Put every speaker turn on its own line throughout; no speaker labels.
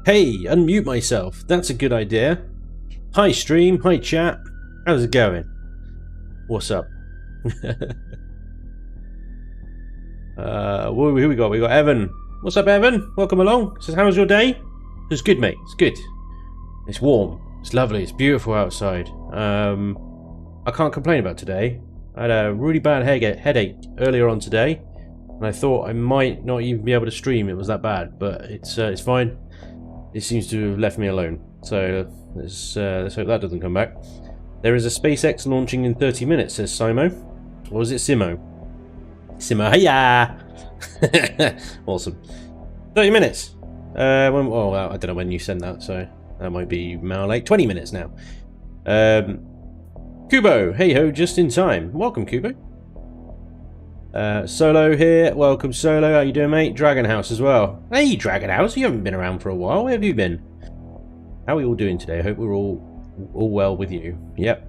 Hey, unmute myself. That's a good idea. Hi stream, hi chat. How's it going? What's up? Who we got? We got Evan. What's up, Evan? Welcome along. Says, how's your day? It's good, mate. It's good. It's warm. It's lovely. It's beautiful outside. I can't complain about today. I had a really bad headache earlier on today, and I thought I might not even be able to stream. It was that bad, but it's fine. It seems to have left me alone. So let's hope that doesn't come back. There is a SpaceX launching in 30 minutes, says Simo. Or is it Simo? Simo, hiya! Awesome. 30 minutes. Well, I don't know when you send that, so that might be late. 20 minutes now. Kubo, hey ho, just in time. Welcome, Kubo. Solo here. Welcome, Solo. How you doing, mate? Dragon House as well. Hey, Dragon House. You haven't been around for a while. Where have you been? How are we all doing today? I hope we're all well with you. Yep.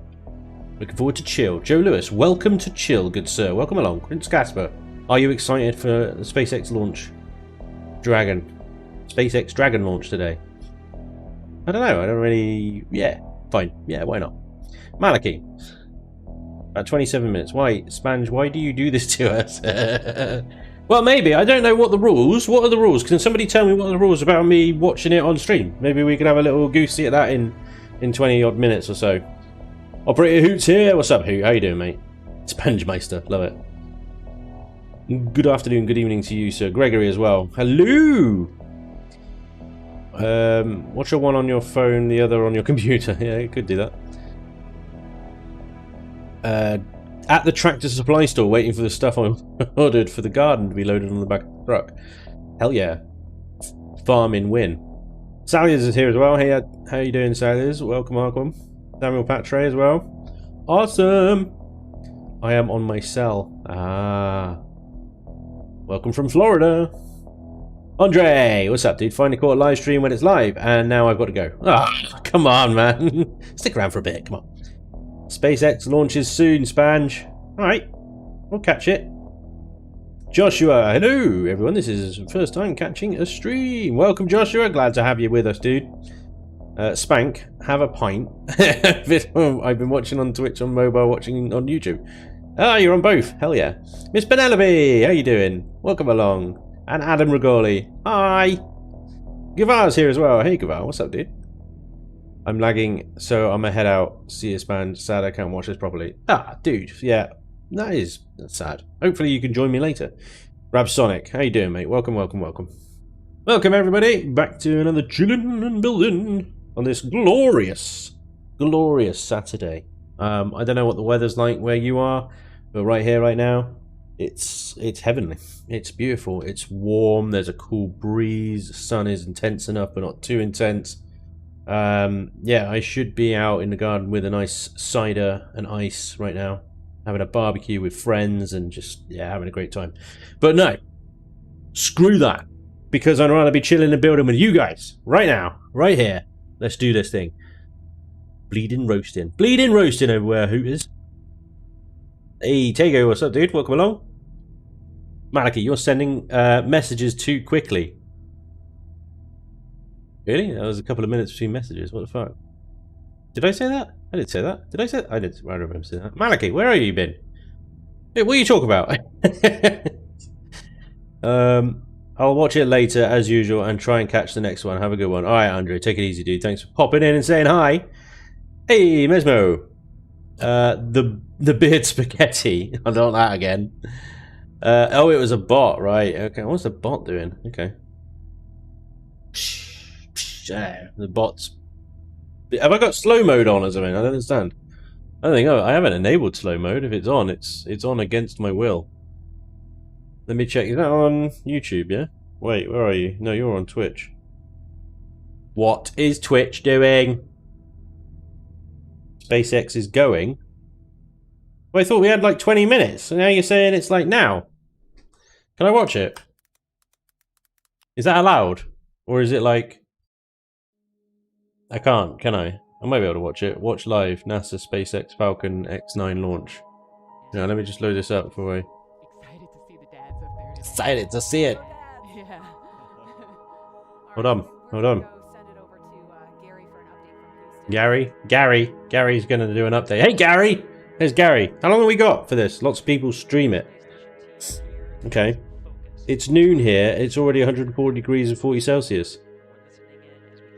Looking forward to Chill. Joe Lewis, welcome to Chill, good sir. Welcome along. Prince Casper, are you excited for the SpaceX launch? SpaceX Dragon launch today? I don't know. I don't really... Yeah, fine. Yeah, why not? Maliki. About 27 minutes. Why, Spanj, why do you do this to us? Well, maybe. I don't know what the rules. What are the rules? Can somebody tell me what are the rules about me watching it on stream? Maybe we could have a little goosey at that in 20 odd minutes or so. Operator Hoots here. What's up, Hoot? How you doing, mate? Sponge Meister. Love it. Good afternoon, good evening to you, sir. Gregory as well. Hello! What's your one on your phone, the other on your computer? Yeah, you could do that. At the tractor supply store, waiting for the stuff I ordered for the garden to be loaded on the back of the truck. Hell yeah. Farming win. Saliers is here as well. Hey, how you doing, Saliers? Welcome, welcome. Samuel Patre as well. Awesome! I am on my cell. Ah. Welcome from Florida. Andre! What's up, dude? Finally caught a live stream when it's live, and now I've got to go. Ah, come on, man. Stick around for a bit, come on. SpaceX launches soon, Spanj. Alright, we'll catch it. Joshua, hello everyone. This is the first time catching a stream. Welcome, Joshua. Glad to have you with us, dude. Spank, have a pint. I've been watching on Twitch, on mobile, watching on YouTube. Ah, you're on both. Hell yeah. Miss Penelope, how you doing? Welcome along. And Adam Regoli. Hi. Gavar's here as well. Hey, Gavar. What's up, dude? I'm lagging, so I'm gonna head out. See you, Span. Sad I can't watch this properly. Ah, dude. Yeah, that's sad. Hopefully you can join me later. Rab Sonic, how you doing, mate? Welcome, welcome, welcome. Welcome, everybody, back to another Chillin Buildin on this glorious Saturday. I don't know what the weather's like where you are, but right here, right now, it's heavenly. It's beautiful. It's warm. There's a cool breeze. The sun is intense enough, but not too intense. Yeah, I should be out in the garden with a nice cider and ice right now, having a barbecue with friends and just, yeah, having a great time. But no, screw that, because I'd rather be chilling in the building with you guys right now, right here. Let's do this thing. Bleeding roasting over Hooters. Hey, Tego, what's up, dude? Welcome along. Maliki, you're sending messages too quickly. Really? That was a couple of minutes between messages. What the fuck? Did I say that? I didn't say that. Did I say that? I didn't. I don't remember saying that. Maliki, where have you been? Hey, what are you talking about? I'll watch it later as usual and try and catch the next one. Have a good one. All right, Andre, take it easy, dude. Thanks for popping in and saying hi. Hey, Mesmo. The beard spaghetti. I don't want that again. Oh, it was a bot, right? Okay, what's the bot doing? Okay. The bots. Have I got slow mode on or something? I don't understand. I don't think I haven't enabled slow mode. If it's on against my will. Let me check. Is that on YouTube? Yeah. Wait, where are you? No, you're on Twitch. What is Twitch doing? SpaceX is going. Well, I thought we had like 20 minutes, and now you're saying it's like now. Can I watch it? Is that allowed, or is it like? I can't, can I? I might be able to watch it. Watch live, NASA SpaceX Falcon X9 launch. Yeah, let me just load this up before I... Excited to see it. Yeah. Hold on, hold on. Gary's going to do an update. Hey, Gary! There's Gary. How long have we got for this? Lots of people stream it. Okay. It's noon here. It's already 140 degrees and 40 Celsius.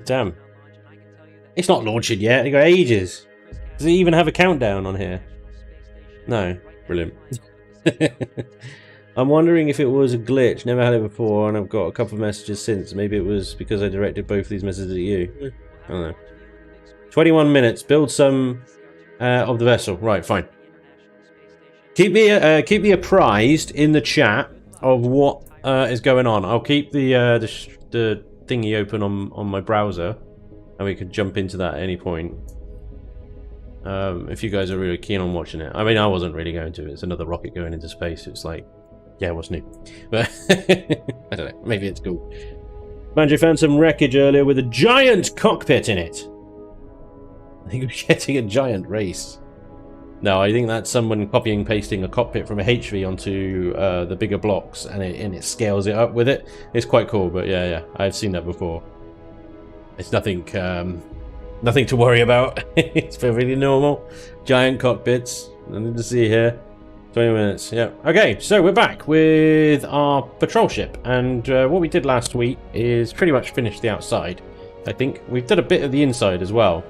Damn. It's not launching yet. It got ages. Does it even have a countdown on here? No. Brilliant. I'm wondering if it was a glitch. Never had it before, and I've got a couple of messages since. Maybe it was because I directed both of these messages at you. I don't know. 21 minutes. Build some of the vessel. Right, fine. Keep me apprised in the chat of what is going on. I'll keep the thingy open on my browser, and we could jump into that at any point. If you guys are really keen on watching it. I mean, I wasn't really going to. It's another rocket going into space. It's like, yeah, what's new? But I don't know. Maybe it's cool. Banjo found some wreckage earlier with a giant cockpit in it. I think we're getting a giant race. No, I think that's someone copying and pasting a cockpit from a HV onto the bigger blocks, and it scales it up with it. It's quite cool, but yeah, I've seen that before. It's nothing to worry about. It's perfectly normal. Giant cockpits. Nothing to see here. 20 minutes, yeah. Okay, so we're back with our patrol ship, and what we did last week is pretty much finish the outside. I think we've done a bit of the inside as well,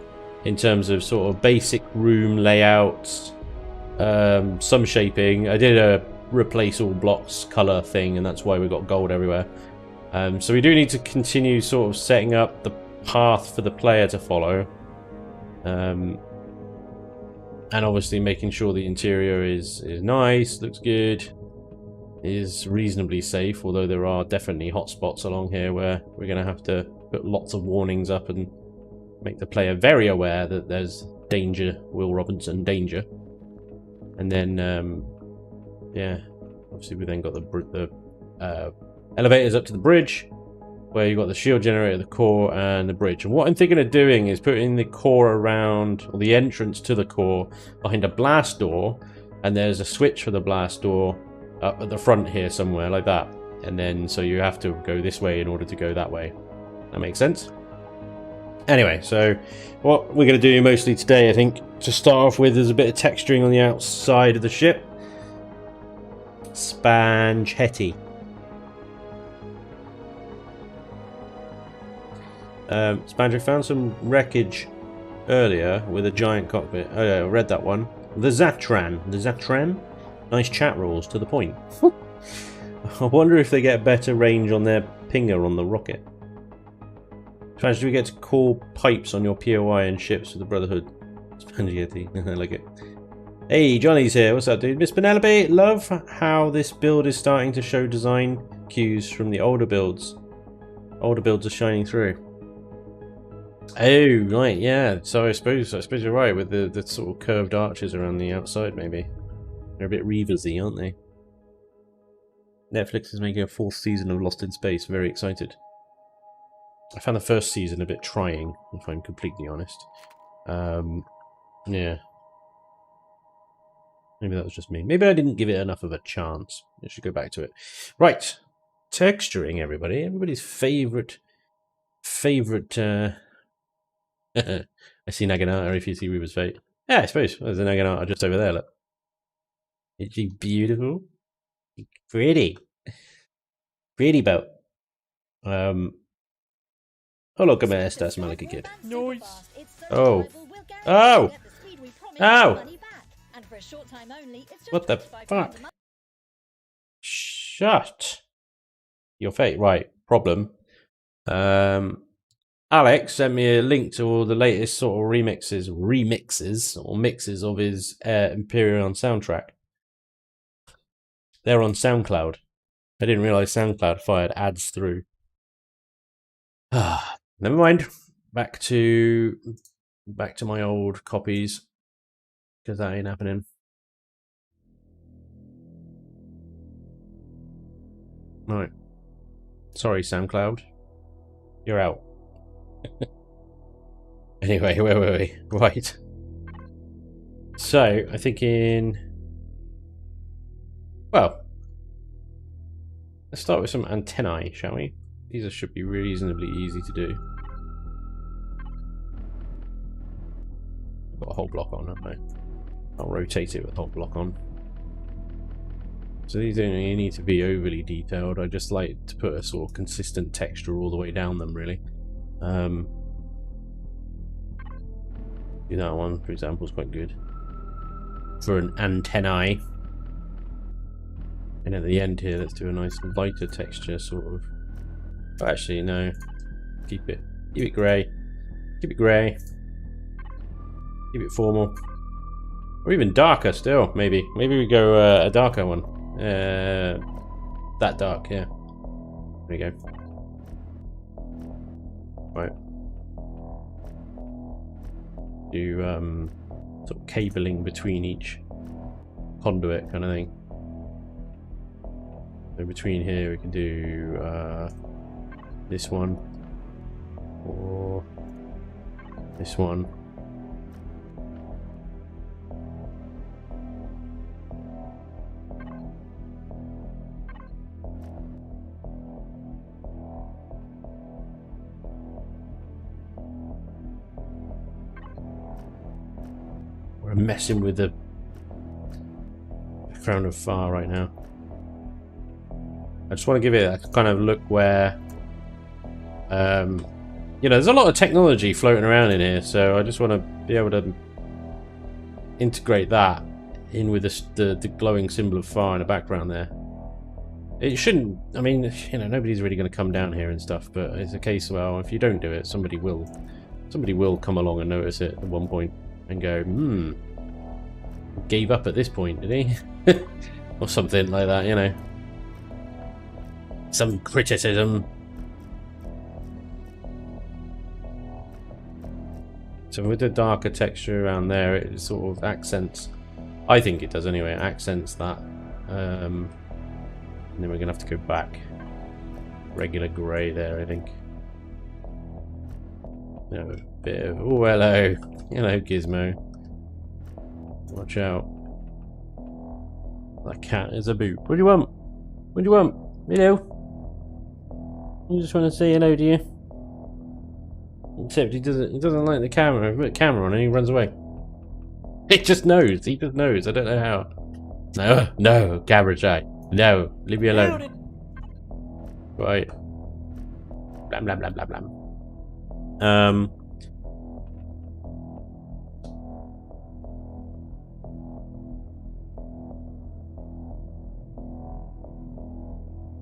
in terms of sort of basic room layouts, some shaping. I did a replace all blocks color thing, and that's why we got gold everywhere. So we do need to continue sort of setting up the path for the player to follow, and obviously making sure the interior is nice, looks good, is reasonably safe, although there are definitely hot spots along here where we're going to have to put lots of warnings up and make the player very aware that there's danger, Will Robinson danger. And then yeah, obviously we then got the elevators up to the bridge, where you've got the shield generator, the core, and the bridge. And what I'm thinking of doing is putting the core around, or the entrance to the core, behind a blast door, and there's a switch for the blast door up at the front here somewhere, like that. And then, so you have to go this way in order to go that way. That makes sense? Anyway, so what we're going to do mostly today, I think, to start off with, is a bit of texturing on the outside of the ship. Spanj Hetty. Spanj, I found some wreckage earlier with a giant cockpit. Oh yeah, I read that one. The Zatran. Nice chat rules, to the point. I wonder if they get better range on their pinger on the rocket. Spanj, do we get to call pipes on your POI and ships for the Brotherhood? Spangy, I like it. Hey, Johnny's here. What's up, dude? Miss Penelope, love how this build is starting to show design cues from the older builds. Older builds are shining through. Oh, right, yeah. So I suppose you're right with the sort of curved arches around the outside, maybe. They're a bit Reavers-y, aren't they? Netflix is making a 4th season of Lost in Space. Very excited. I found the first season a bit trying, if I'm completely honest. Yeah. Maybe that was just me. Maybe I didn't give it enough of a chance. I should go back to it. Right. Texturing, everybody. Everybody's favourite... I see Naginata if you see Ruber's fate. Yeah, I suppose. There's a Naginata just over there, look. Is she beautiful? Pretty. Pretty boat. Oh, look, I'm a stas Malika kid. Noise. Oh. Oh! Oh! What the fuck? Shut your fate. Right. Problem. Alex sent me a link to all the latest sort of remixes or mixes of his Imperion soundtrack. They're on SoundCloud. I didn't realize SoundCloud fired ads through. Never mind. Back to my old copies, because that ain't happening. Right. Sorry, SoundCloud. You're out. Anyway, where were we? Right. So, I'm thinking... Well, let's start with some antennae, shall we? These should be reasonably easy to do. Got a whole block on, haven't I? I'll rotate it with a whole block on. So these don't really need to be overly detailed. I just like to put a sort of consistent texture all the way down them, really. Do that one, for example, is quite good for an antennae. And at the end here, let's do a nice lighter texture, sort of. Oh, actually, no. Keep it grey. Keep it grey. Keep it formal. Or even darker still, maybe. Maybe we go a darker one. That dark, yeah. There we go. Right. Do sort of cabling between each conduit kind of thing. So between here we can do this one or this one. We're messing with the crown of Farr right now. I just want to give it a kind of look where, you know, there's a lot of technology floating around in here, so I just want to be able to integrate that in with the glowing symbol of Farr in the background there. It shouldn't, I mean, you know, nobody's really going to come down here and stuff, but it's a case, well, if you don't do it, somebody will come along and notice it at one point and go, gave up at this point, did he? Or something like that, you know. Some criticism. So with the darker texture around there, it sort of accents, I think it does anyway, accents that. And then we're going to have to go back. Regular grey there, I think. Have a bit of, oh hello. Hello Gizmo. Watch out. That cat is a boot. What do you want? What do you want? Hello? I just want to say hello to you. Except he doesn't like the camera. I put the camera on and he runs away. He just knows. He just knows. I don't know how. No, camera shy. No, leave me alone. Right. Blam blam blam blam blam.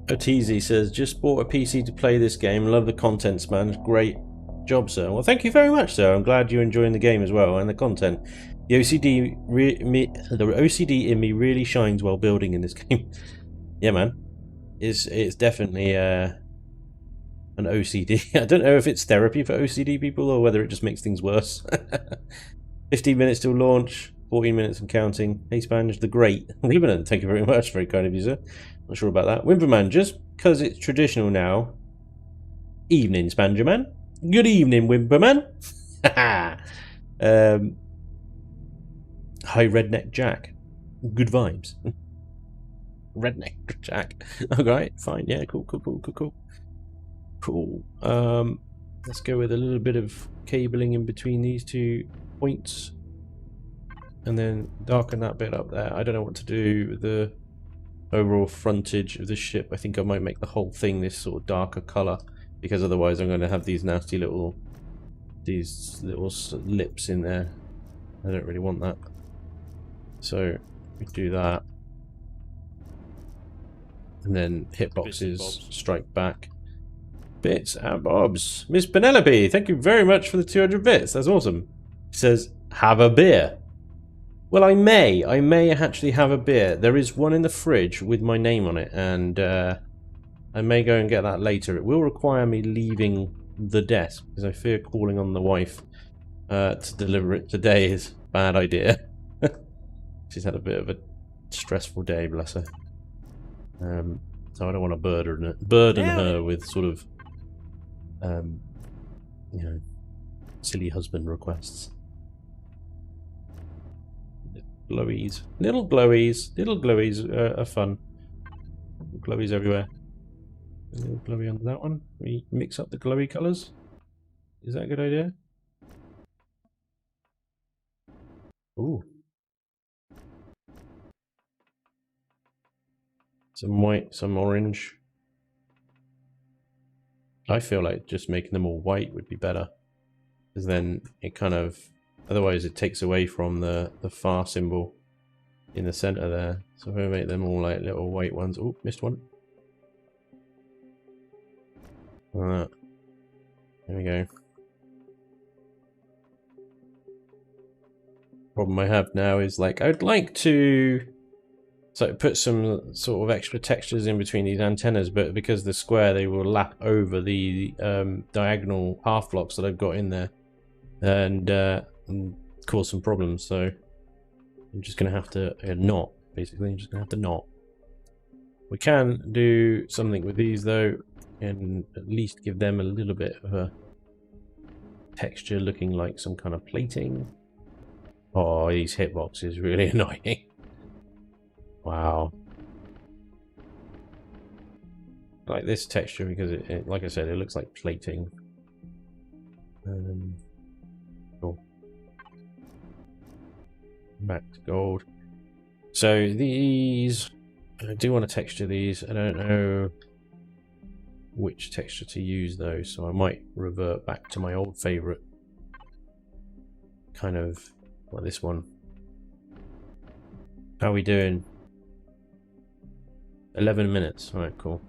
Oteezy says, just bought a PC to play this game. Love the content, Spanj. Great job, sir. Well, thank you very much, sir. I'm glad you're enjoying the game as well and the content. The OCD in me really shines while building in this game. Yeah, man. It's definitely an OCD. I don't know if it's therapy for OCD people or whether it just makes things worse. 15 minutes till launch. 14 minutes and counting. Hey Spanj, the great. Revenant, thank you very much. Very kind of you, sir. Not sure about that. Wimperman, just because it's traditional now. Evening, Spangerman. Good evening, Wimperman. Hi, Redneck Jack. Good vibes. Redneck Jack. Alright, fine. Yeah, cool. Cool. Let's go with a little bit of cabling in between these 2 points. And then darken that bit up there. I don't know what to do with the overall frontage of the ship. I think I might make the whole thing this sort of darker colour, because otherwise I'm going to have these nasty little lips in there. I don't really want that. So we do that. And then hitboxes, strike back. Bits and bobs. Miss Penelope, thank you very much for the 200 bits. That's awesome. She says, have a beer. Well, I may actually have a beer. There is one in the fridge with my name on it, and I may go and get that later. It will require me leaving the desk, because I fear calling on the wife to deliver it today is a bad idea. She's had a bit of a stressful day, bless her. So I don't want to burden her with sort of, you know, silly husband requests. Glowies. Little glowies are fun. Glowies everywhere. A little glowy under that one. We mix up the glowy colours. Is that a good idea? Ooh. Some white, some orange. I feel like just making them all white would be better. Because then it kind of... Otherwise it takes away from the Farr symbol in the center there. So if I make them all like little white ones... Oh, missed one. Like that. There we go. Problem I have now is like I'd like to put some sort of extra textures in between these antennas, but because they're square they will lap over the diagonal half blocks that I've got in there and cause some problems. So I'm just gonna have to knot, basically. I'm just gonna have to knot. We can do something with these though, and at least give them a little bit of a texture looking like some kind of plating. Oh, these hitboxes really annoying. Wow. I like this texture because it, like I said, it looks like plating. Cool. Back to gold. So these, I do want to texture these. I don't know which texture to use though, so I might revert back to my old favorite kind of, well, this one. How are we doing? 11 minutes. Alright, cool.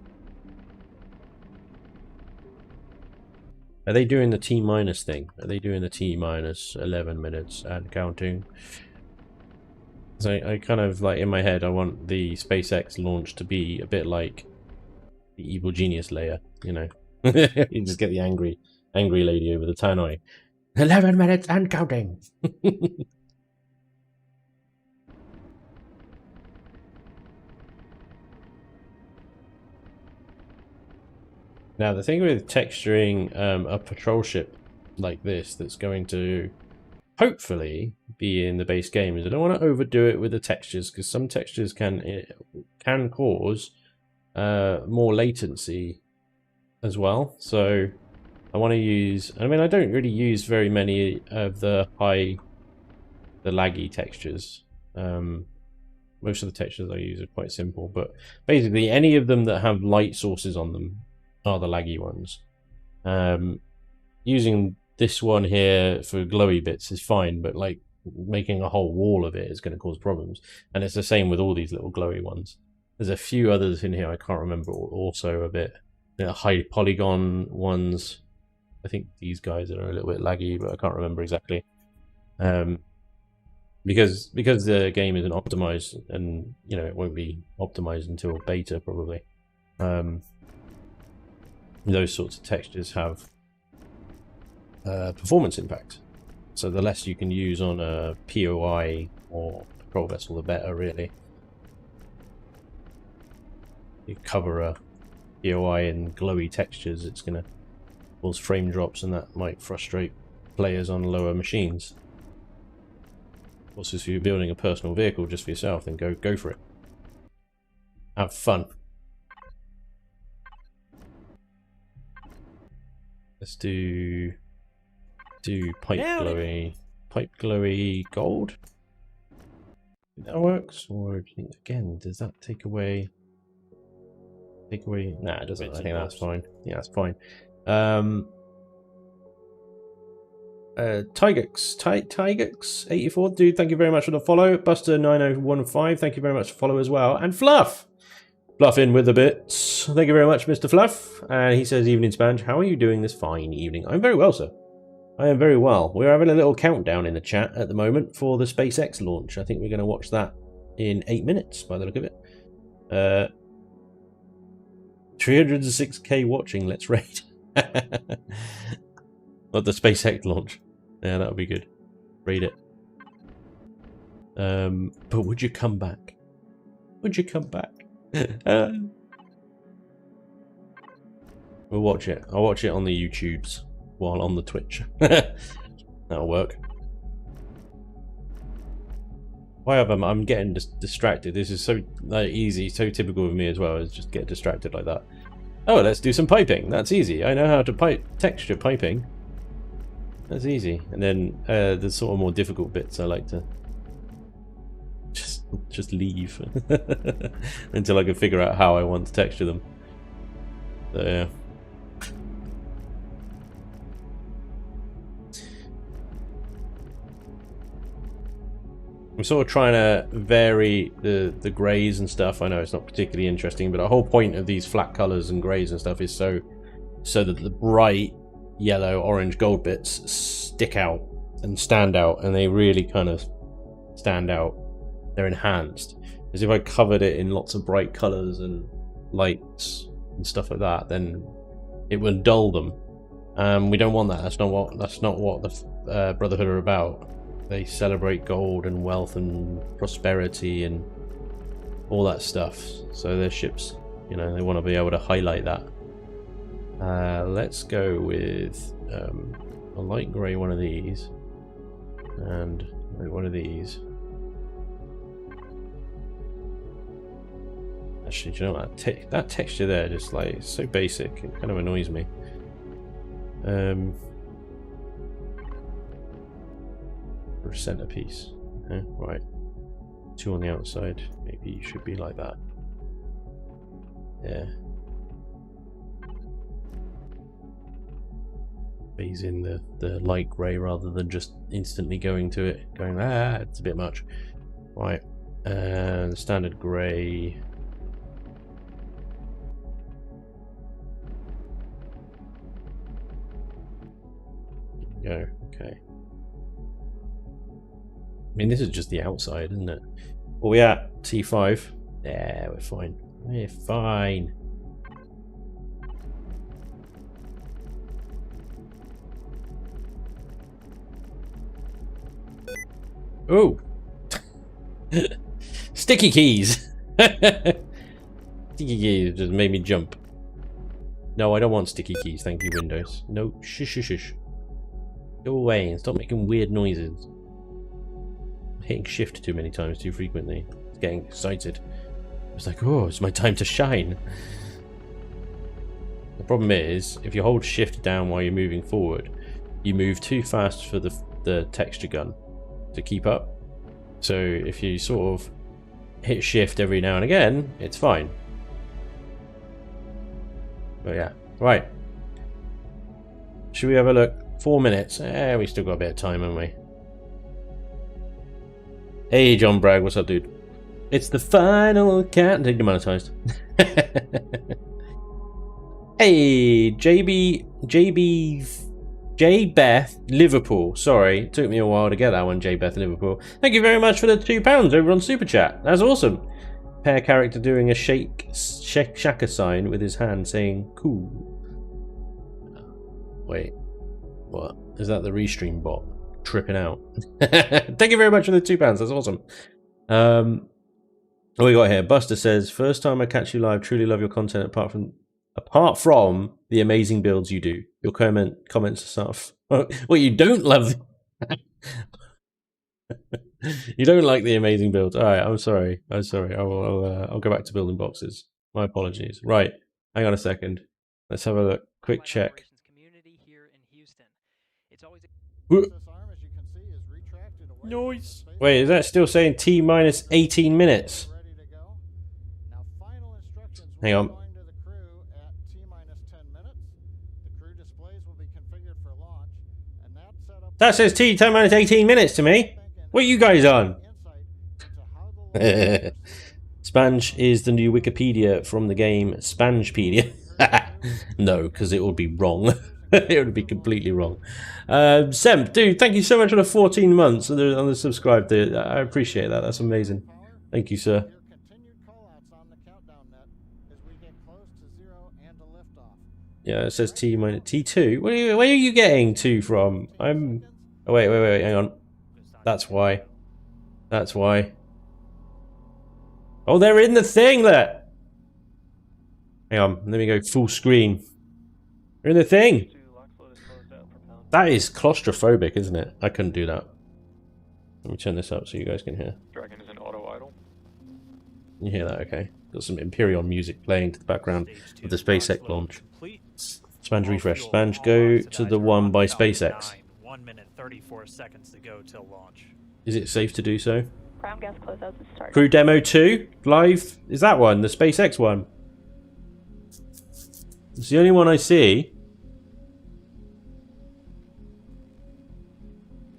Are they doing the T minus thing? Are they doing the T minus 11 minutes and counting? So I kind of like in my head I want the SpaceX launch to be a bit like the evil genius layer, you know. You just get the angry lady over the tannoy. 11 minutes and counting. Now the thing with texturing a patrol ship like this that's going to hopefully be in the base game is I don't want to overdo it with the textures, because some textures can cause more latency as well. So I want to use, I mean, I don't really use very many of the laggy textures. Most of the textures I use are quite simple, but basically any of them that have light sources on them are the laggy ones. Using this one here for glowy bits is fine, but like making a whole wall of it is going to cause problems. And it's the same with all these little glowy ones. There's a few others in here I can't remember, also a bit, you know, high polygon ones. I think these guys are a little bit laggy, but I can't remember exactly. Because the game isn't optimized, and you know it won't be optimized until beta probably. Those sorts of textures have performance impact. So the less you can use on a POI or patrol vessel, the better, really. You cover a POI in glowy textures, it's going to cause frame drops, and that might frustrate players on lower machines. Of course, if you're building a personal vehicle just for yourself, then go for it. Have fun. Let's do pipe glowy gold. That works, or do you think, again, does that take away? Nah, it doesn't. I think that's fine. Yeah, that's fine. Tigux 84, dude, thank you very much for the follow. Buster 9015, thank you very much for follow as well. And Fluff in with the bits. Thank you very much, Mr. Fluff. And he says, evening Spanj, how are you doing this fine evening? I'm very well, sir. I am very well. We're having a little countdown in the chat at the moment for the SpaceX launch. I think we're going to watch that in 8 minutes by the look of it. 306k watching, let's rate. What, the SpaceX launch? Yeah, that would be good. Read it. But would you come back? Would you come back? We'll watch it. I'll watch it on the YouTubes while on the Twitch. That'll work. Why I'm getting distracted. This is so easy, so typical of me as well, is just get distracted like that. Oh, let's do some piping. That's easy. I know how to pipe texture piping. That's easy. And then the sort of more difficult bits I like to just leave until I can figure out how I want to texture them. So yeah. I'm sort of trying to vary the greys and stuff. I know it's not particularly interesting, but the whole point of these flat colors and greys and stuff is so that the bright yellow, orange, gold bits stick out and stand out, and they really kind of stand out. They're enhanced. As if I covered it in lots of bright colors and lights and stuff like that, then it would dull them. We don't want that. That's not what the Brotherhood are about. They celebrate gold and wealth and prosperity and all that stuff. So their ships, you know, they want to be able to highlight that. Let's go with a light grey one of these and one of these. Actually, do you know what? That texture there, just like so basic, it kind of annoys me. For a centerpiece. Okay, right. 2 on the outside. Maybe you should be like that. Yeah. Phase in the light grey rather than just instantly going to it. Going, it's a bit much. Right. And standard grey. Go. Okay. I mean, this is just the outside, isn't it? Well, we at T5. Yeah, we're fine. We're fine. Oh, sticky keys. Sticky keys just made me jump. No, I don't want sticky keys. Thank you, Windows. No, shush. Go away and stop making weird noises. Hitting shift too many times too frequently. It's getting excited. It's like, oh, it's my time to shine. The problem is, if you hold shift down while you're moving forward, you move too fast for the texture gun to keep up. So if you sort of hit shift every now and again, it's fine. But yeah, right. Should we have a look? 4 minutes. We still got a bit of time, haven't we? Hey, John Bragg, what's up, dude? It's the final count. Demonetized. Hey, J Beth Liverpool. Sorry, it took me a while to get that one, J Beth Liverpool. Thank you very much for the £2 over on Super Chat. That's awesome. Pair character doing a shaka sign with his hand saying cool. Wait, what? Is that the restream bot tripping out? Thank you very much for the £2. That's awesome. What we got here? Buster says, first time I catch you live, truly love your content apart from the amazing builds you do. Your comments are stuff. Well, you don't love you don't like the amazing builds. All right, I'm sorry. I'll go back to building boxes. My apologies. Right, hang on a second. Let's have a look. Quick check. Noise. Wait, is that still saying T minus 18 minutes? Hang on. That says T minus 18 minutes to me. What are you guys on? Spanj is the new Wikipedia from the game Spanjpedia. No, because it would be wrong. It would be completely wrong. Semp, dude, thank you so much for the 14 months on the subscribe. Dude. I appreciate that. That's amazing. Thank you, sir. Yeah, it says T minus T2. Where are you getting 2 from? I'm. Oh, wait, hang on. That's why. That's why. Oh, they're in the thing there. Hang on, let me go full screen. They're in the thing. That is claustrophobic, isn't it? I couldn't do that. Let me turn this up so you guys can hear.
Dragon is an auto idle.
You hear that? Okay. Got some Imperial music playing to the background of the SpaceX launch. Spanj refresh. Spanj, go to the one by SpaceX.
1 minute 34 seconds to go till launch.
Is it safe to do so?
Ground gas closeouts is started.
Crew Demo 2 live. Is that one the SpaceX one? It's the only one I see.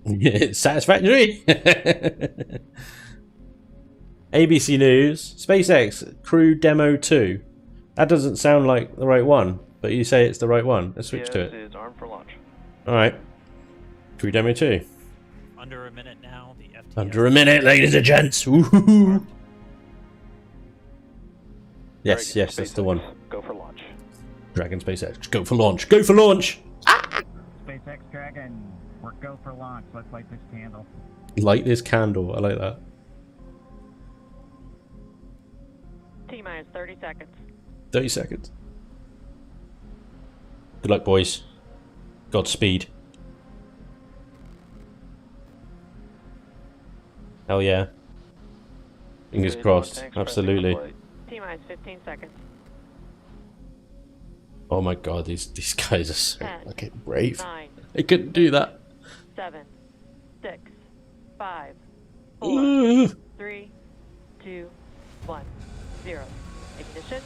It's satisfactory. ABC News. SpaceX Crew Demo 2. That doesn't sound like the right one, but you say it's the right one. Let's switch to it.
Is armed for launch.
Alright. Crew Demo 2.
Under a minute now. The FTS
Under a minute, ladies and gents. Woohoo. Yes, yes, that's the one.
Go for launch.
Dragon SpaceX. Go for launch. Go for launch.
SpaceX Dragon, we're go for launch. Let's light this candle.
Light this candle. I like that.
T-minus 30 seconds.
30 seconds. Good luck, boys. Godspeed. Hell yeah. Fingers crossed. Absolutely.
T-minus 15 seconds.
Oh my god, these guys are so
10,
fucking brave.
9,
They couldn't do that.
7, 6, 5,
Ooh.
4, 3, 2, 1, 0. Ignition.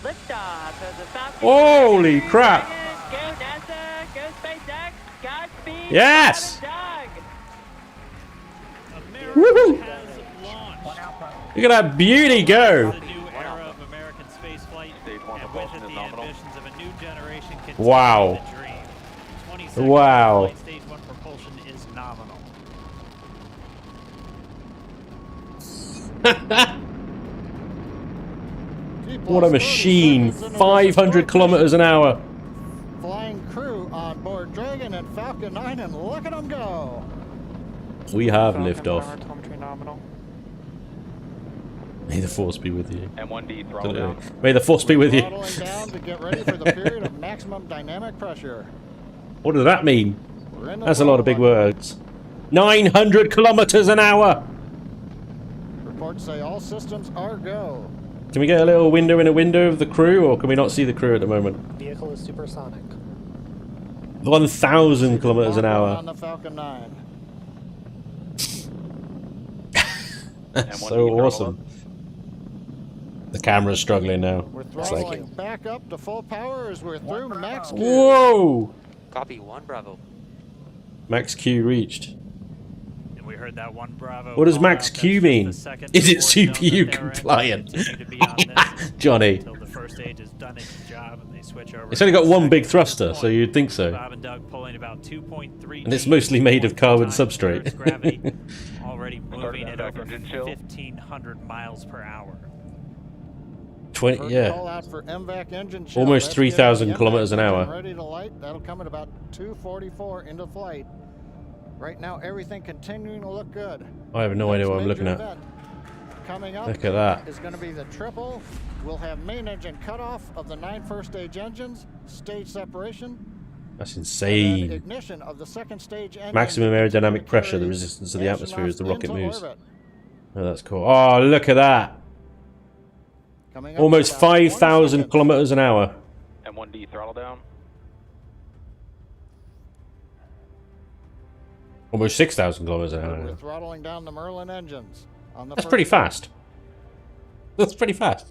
Liftoff of the Falcon.
Holy crap!
Go NASA, go SpaceX, Godspeed.
Yes!
Bob and Doug.
America
Woohoo!
has launched.
Look at that beauty go!
The new era of American spaceflight,
Stage one
and with
propulsion
it
is
the
nominal.
ambitions of a new generation continue
Wow.
the dream. 20 seconds
Wow.
of flight, stage 1 propulsion is nominal.
What a machine! 500 kilometers an hour.
Flying crew on board Dragon and Falcon 9, and look at them go.
We have liftoff.
Telemetry nominal.
May the force be with you.
M1D throttle down.
May the force be with you.
Throttling down to get ready for the period of maximum dynamic pressure.
What does that mean?
We're in the
That's a lot of big
throttle
words. 900 kilometers an hour!
button. Reports say all systems are go.
Can we get a little window in a window of the crew, or can we not see the crew at the moment?
Vehicle is supersonic.
1,000 kilometers an hour.
On the Falcon 9.
That's
M1D
so
throttle
awesome. The camera's struggling now.
We're
It's
throttling
like,
back up to full power as we're through max Q.
whoa!
Copy 1 Bravo.
Max Q reached.
And we heard that one Bravo.
What does
call
Max
out. That's
Q
just
mean?
the second
Is it
support zone
CPU
that they're in.
compliant?
They continue to be on this
Johnny.
until the first stage has done its job and they switch over.
It's only got
to
one
the
big
second
thruster, so
point.
you'd think so.
Bob and Doug pulling about 2.3
And it's mostly made of carbon
times
substrate.
Earth's gravity, already moving at
back
over
engine chill.
1,500 miles per hour.
20,
First
yeah.
call out for MVAC engine chill.
Almost
Let's
3,000
get the
kilometers an
MVAC
hour.
engine ready to light. That'll come at about 2:44 into flight. Right now, everything continuing to look good.
I have no idea what I'm
Next
looking
major
at.
event coming up
Look at that.
is going to be the triple. We'll have main engine cutoff of the 9 first stage engines, stage separation,
That's
and then
insane.
ignition of the second stage engine.
Maximum
to continue
aerodynamic
to
pressure, the
carry
resistance of the atmosphere as the rocket
astronauts
moves.
into orbit.
Oh, that's cool. Oh, look at that.
Coming up
Almost
in about 20
5,000
seconds.
kilometers an hour.
M1D throttle down.
Almost 6,000 kilometers an
We're
hour.
throttling down the Merlin engines. On the
That's
first
pretty
stage.
fast. That's pretty fast.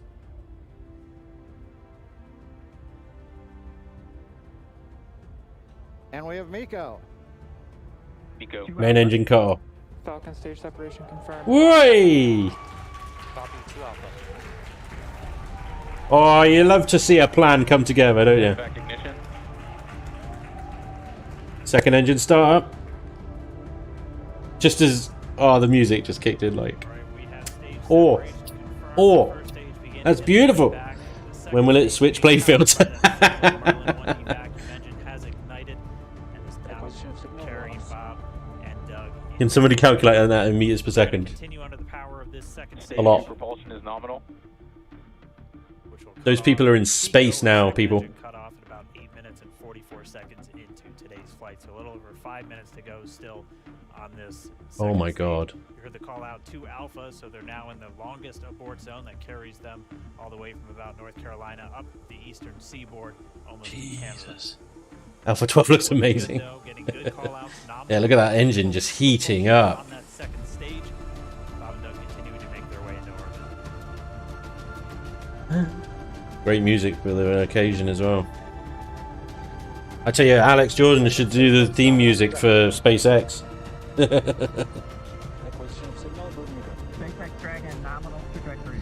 And we have Miko.
Nico.
Main engine cut off.
Falcon stage separation confirmed.
Whey!
Copy 2 Alpha.
Oh, you love to see a plan come together, don't you?
Back ignition.
Second engine start up. Just as... Oh, the music just kicked in, like... Oh. Oh. That's beautiful. When will it switch playfields? Can somebody calculate that in meters per second? A lot.
Propulsion is nominal.
Those people are in space now, people.
Cut off at about 8 minutes and 44 seconds into today's flight, so a little over 5 minutes to go still on this.
Oh my
stage.
god.
You heard the call out to Alpha, so they're now in the longest abort zone that carries them all the way from about North Carolina up the eastern seaboard, almost to Canada.
Jesus. Alpha 12 looks amazing.
Getting good call-outs,
Yeah, look at that engine just heating up.
on that second stage. Bob and Doug continuing to make their way into orbit.
Great music for the occasion as well. I tell you, Alex Jordan should do the theme music for SpaceX.
SpaceX Dragon, nominal trajectory.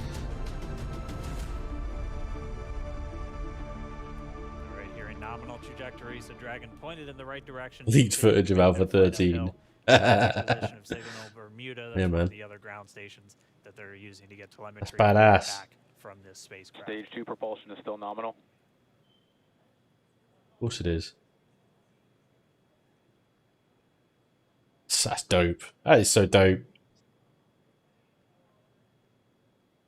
Alright, here in nominal trajectory, so Dragon pointed in the right direction.
Leaked footage of Alpha 13.
Position of Signal Bermuda, that's
Yeah,
one
man.
of the other ground stations that they're using to get telemetry
badass.
back from this spacecraft.
Stage 2 propulsion is still nominal.
Of course it is. That's dope. That is so dope.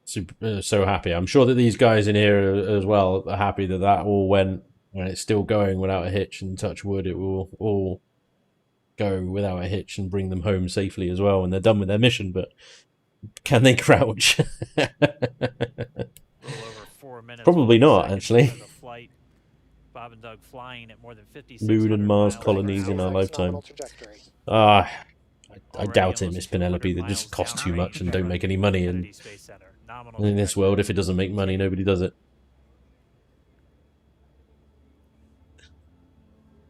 So happy. I'm sure that these guys in here as well are happy that that all went when it's still going without a hitch, and touch wood, it will all go without a hitch and bring them home safely as well when they're done with their mission. But can they crouch?
A little over 4 minutes.
Probably not, actually.
The flight. Bob and Doug flying at more than 50
Moon and Mars colonies in our lifetime. Ah, I doubt it, Miss Penelope. They just cost too much and don't make any money. And in this world, if it doesn't make money, nobody does it.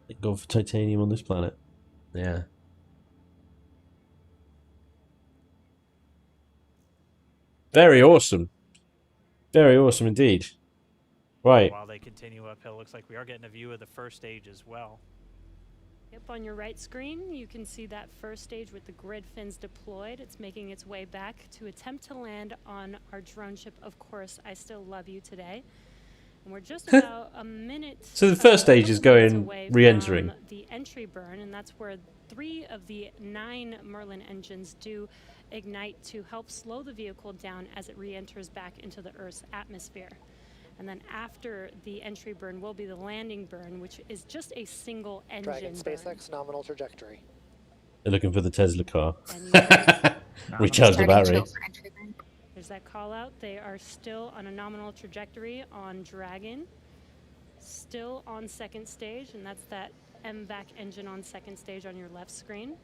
Thank God for titanium on this planet. Yeah. Very awesome. Very awesome indeed. Right.
While they continue uphill, looks like we are getting a view of the first stage as well.
Yep, on your right screen, you can see that first stage with the grid fins deployed. It's making its way back to attempt to land on our drone ship, Of Course, I Still Love You Today. And we're just about a minute.
So the first stage is going
away
re-entering.
from the entry burn, and that's where 3 of the 9 Merlin engines do ignite to help slow the vehicle down as it re-enters back into the Earth's atmosphere. And then after the entry burn will be the landing burn, which is just a single engine
Dragon,
burn.
SpaceX, nominal trajectory.
They're looking for the Tesla car.
And
Recharge the battery.
there's that call out. They are still on a nominal trajectory on Dragon, still on second stage, and that's that MVAC engine on second stage on your left screen.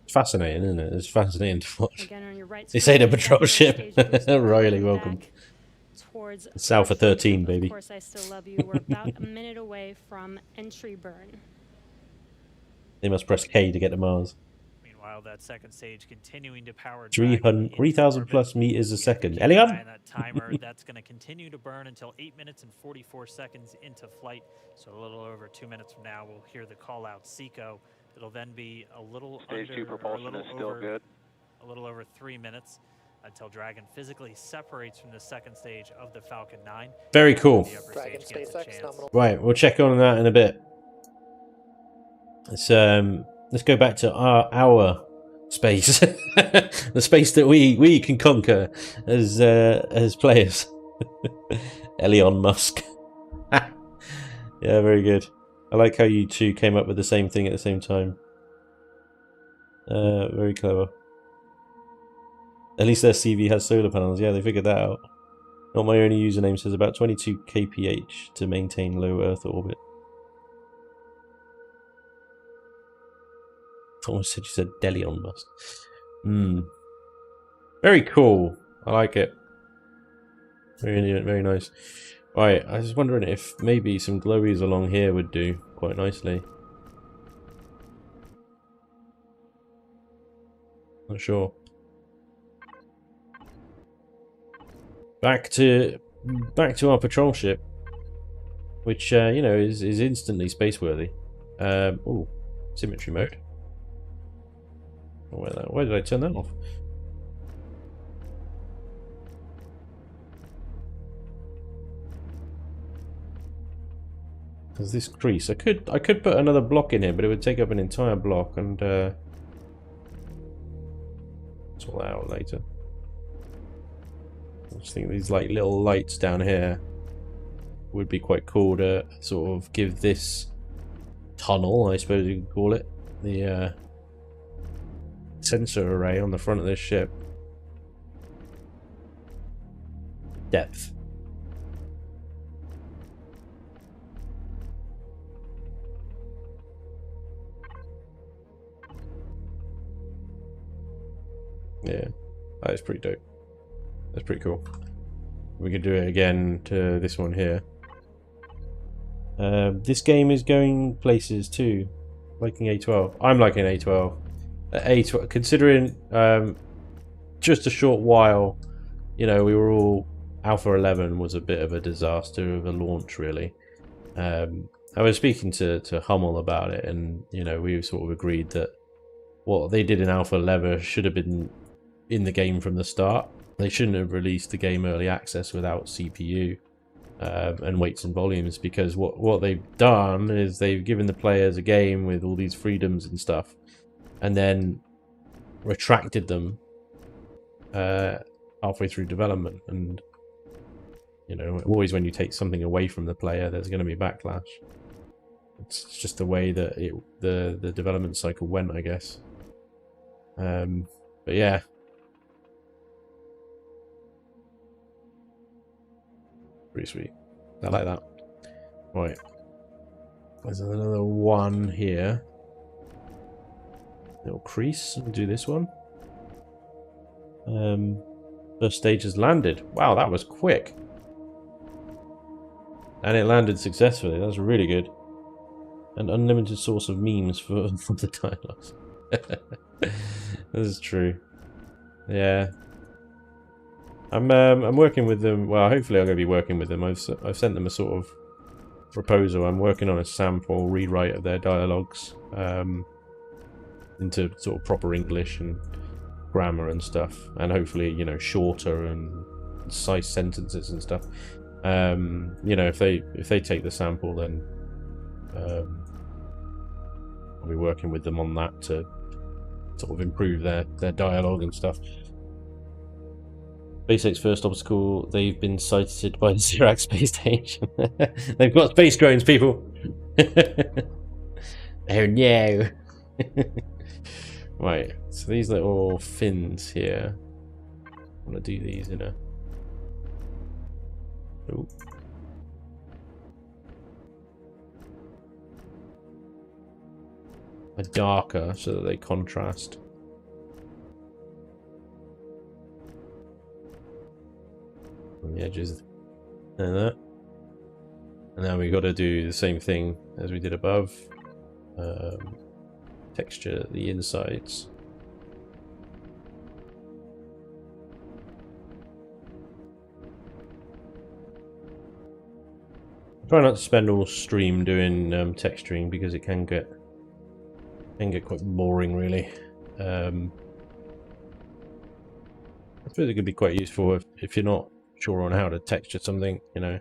Fascinating, isn't it? It's fascinating to watch.
Again, on your right
They say the
screen,
patrol
that
ship.
stage boost
Royally
back
welcome.
Towards
It's Alpha
our ship.
13, baby.
Of Course, I Still Love You. We're about a minute away from entry burn.
They must press K to get to Mars.
Meanwhile, that second stage continuing to power
3,000 plus meters a second. Elion?
That timer that's going to continue to burn until 8 minutes and 44 seconds into flight. So a little over 2 minutes from now, we'll hear the call out Seco. It'll then be a little
Stage 2
under,
propulsion is still good.
a little over 3 minutes until Dragon physically separates from the second stage of the Falcon 9.
Very cool.
The upper
Dragon,
stage gets a
SpaceX,
chance.
nominal.
Right, we'll check on that in a bit. Let's go back to our space, the space that we can conquer as players. Elon Musk. Yeah, very good. I like how you two came up with the same thing at the same time. Very clever. At least their CV has solar panels. Yeah, they figured that out. Not my only username says about 22 kph to maintain low Earth orbit. Almost said you said Delion Musk. Very cool. I like it. Very nice. Right, I was wondering if maybe some glowies along here would do quite nicely. Not sure. Back to our patrol ship, which you know is instantly spaceworthy. Oh, symmetry mode. Why did I turn that off? There's this crease. I could put another block in here, but it would take up an entire block, and sort that out later. I just think these like little lights down here would be quite cool to sort of give this tunnel, I suppose you could call it, the sensor array on the front of this ship depth. Yeah, that is pretty dope. That's pretty cool. We could do it again to this one here. This game is going places too. Liking A12. I'm liking A12. A12, considering just a short while, you know, we were all Alpha 11 was a bit of a disaster of a launch, really. I was speaking to Hummel about it, and you know, we sort of agreed that what they did in Alpha 11 should have been in the game from the start. They shouldn't have released the game early access without CPU and weights and volumes, because what they've done is they've given the players a game with all these freedoms and stuff, and then retracted them halfway through development. And you know, always when you take something away from the player, there's going to be backlash. It's just the way that the development cycle went, I guess. But yeah. Pretty sweet. I like that. Right. There's another one here. Little crease. We'll do this one. First stage has landed. Wow, that was quick. And it landed successfully. That's really good. An unlimited source of memes for the dialogues. This is true. Yeah. I'm working with them. Well, hopefully I'm going to be working with them. I've sent them a sort of proposal. I'm working on a sample rewrite of their dialogues into sort of proper English and grammar and stuff, and hopefully, you know, shorter and concise sentences and stuff. You know, if they take the sample, then I'll be working with them on that to sort of improve their dialogue and stuff. SpaceX first obstacle, they've been sighted by the Zirac space station. They've got space drones, people. Oh no. Right, so these little fins here, I'm going to do these in a... Ooh. A darker so that they contrast. On the edges and that. And now we've got to do the same thing as we did above. Texture the insides. Try not to spend all stream doing texturing, because it can get quite boring, really. I suppose it could be quite useful if you're not sure on how to texture something. You know,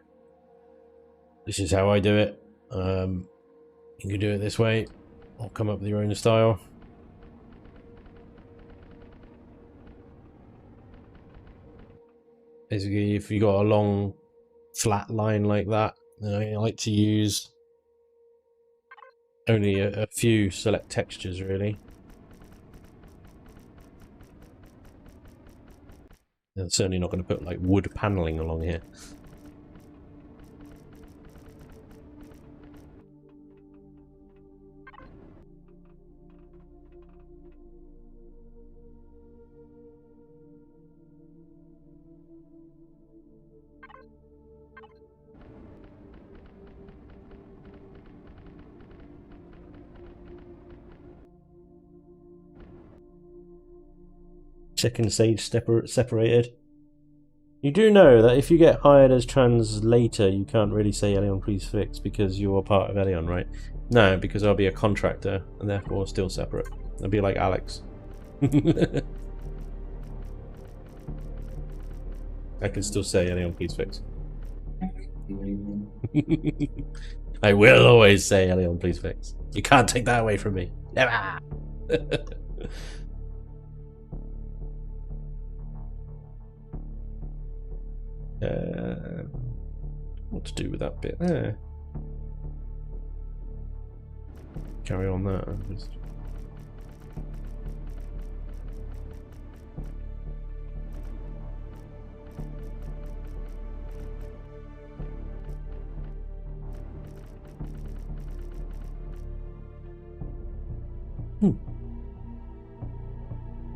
this is how I do it. You can do it this way, or come up with your own style. Basically, if you got a long flat line like that, you know, I like to use only a few select textures, really. I'm certainly not going to put like wood paneling along here. Second stage separated. You do know that if you get hired as translator, you can't really say Elion please fix because you're part of Elion, right? No, because I'll be a contractor and therefore still separate. I'll be like Alex. I can still say Elion please fix. I will always say Elion please fix. You can't take that away from me. Never. What to do with that bit there? Carry on that. Just...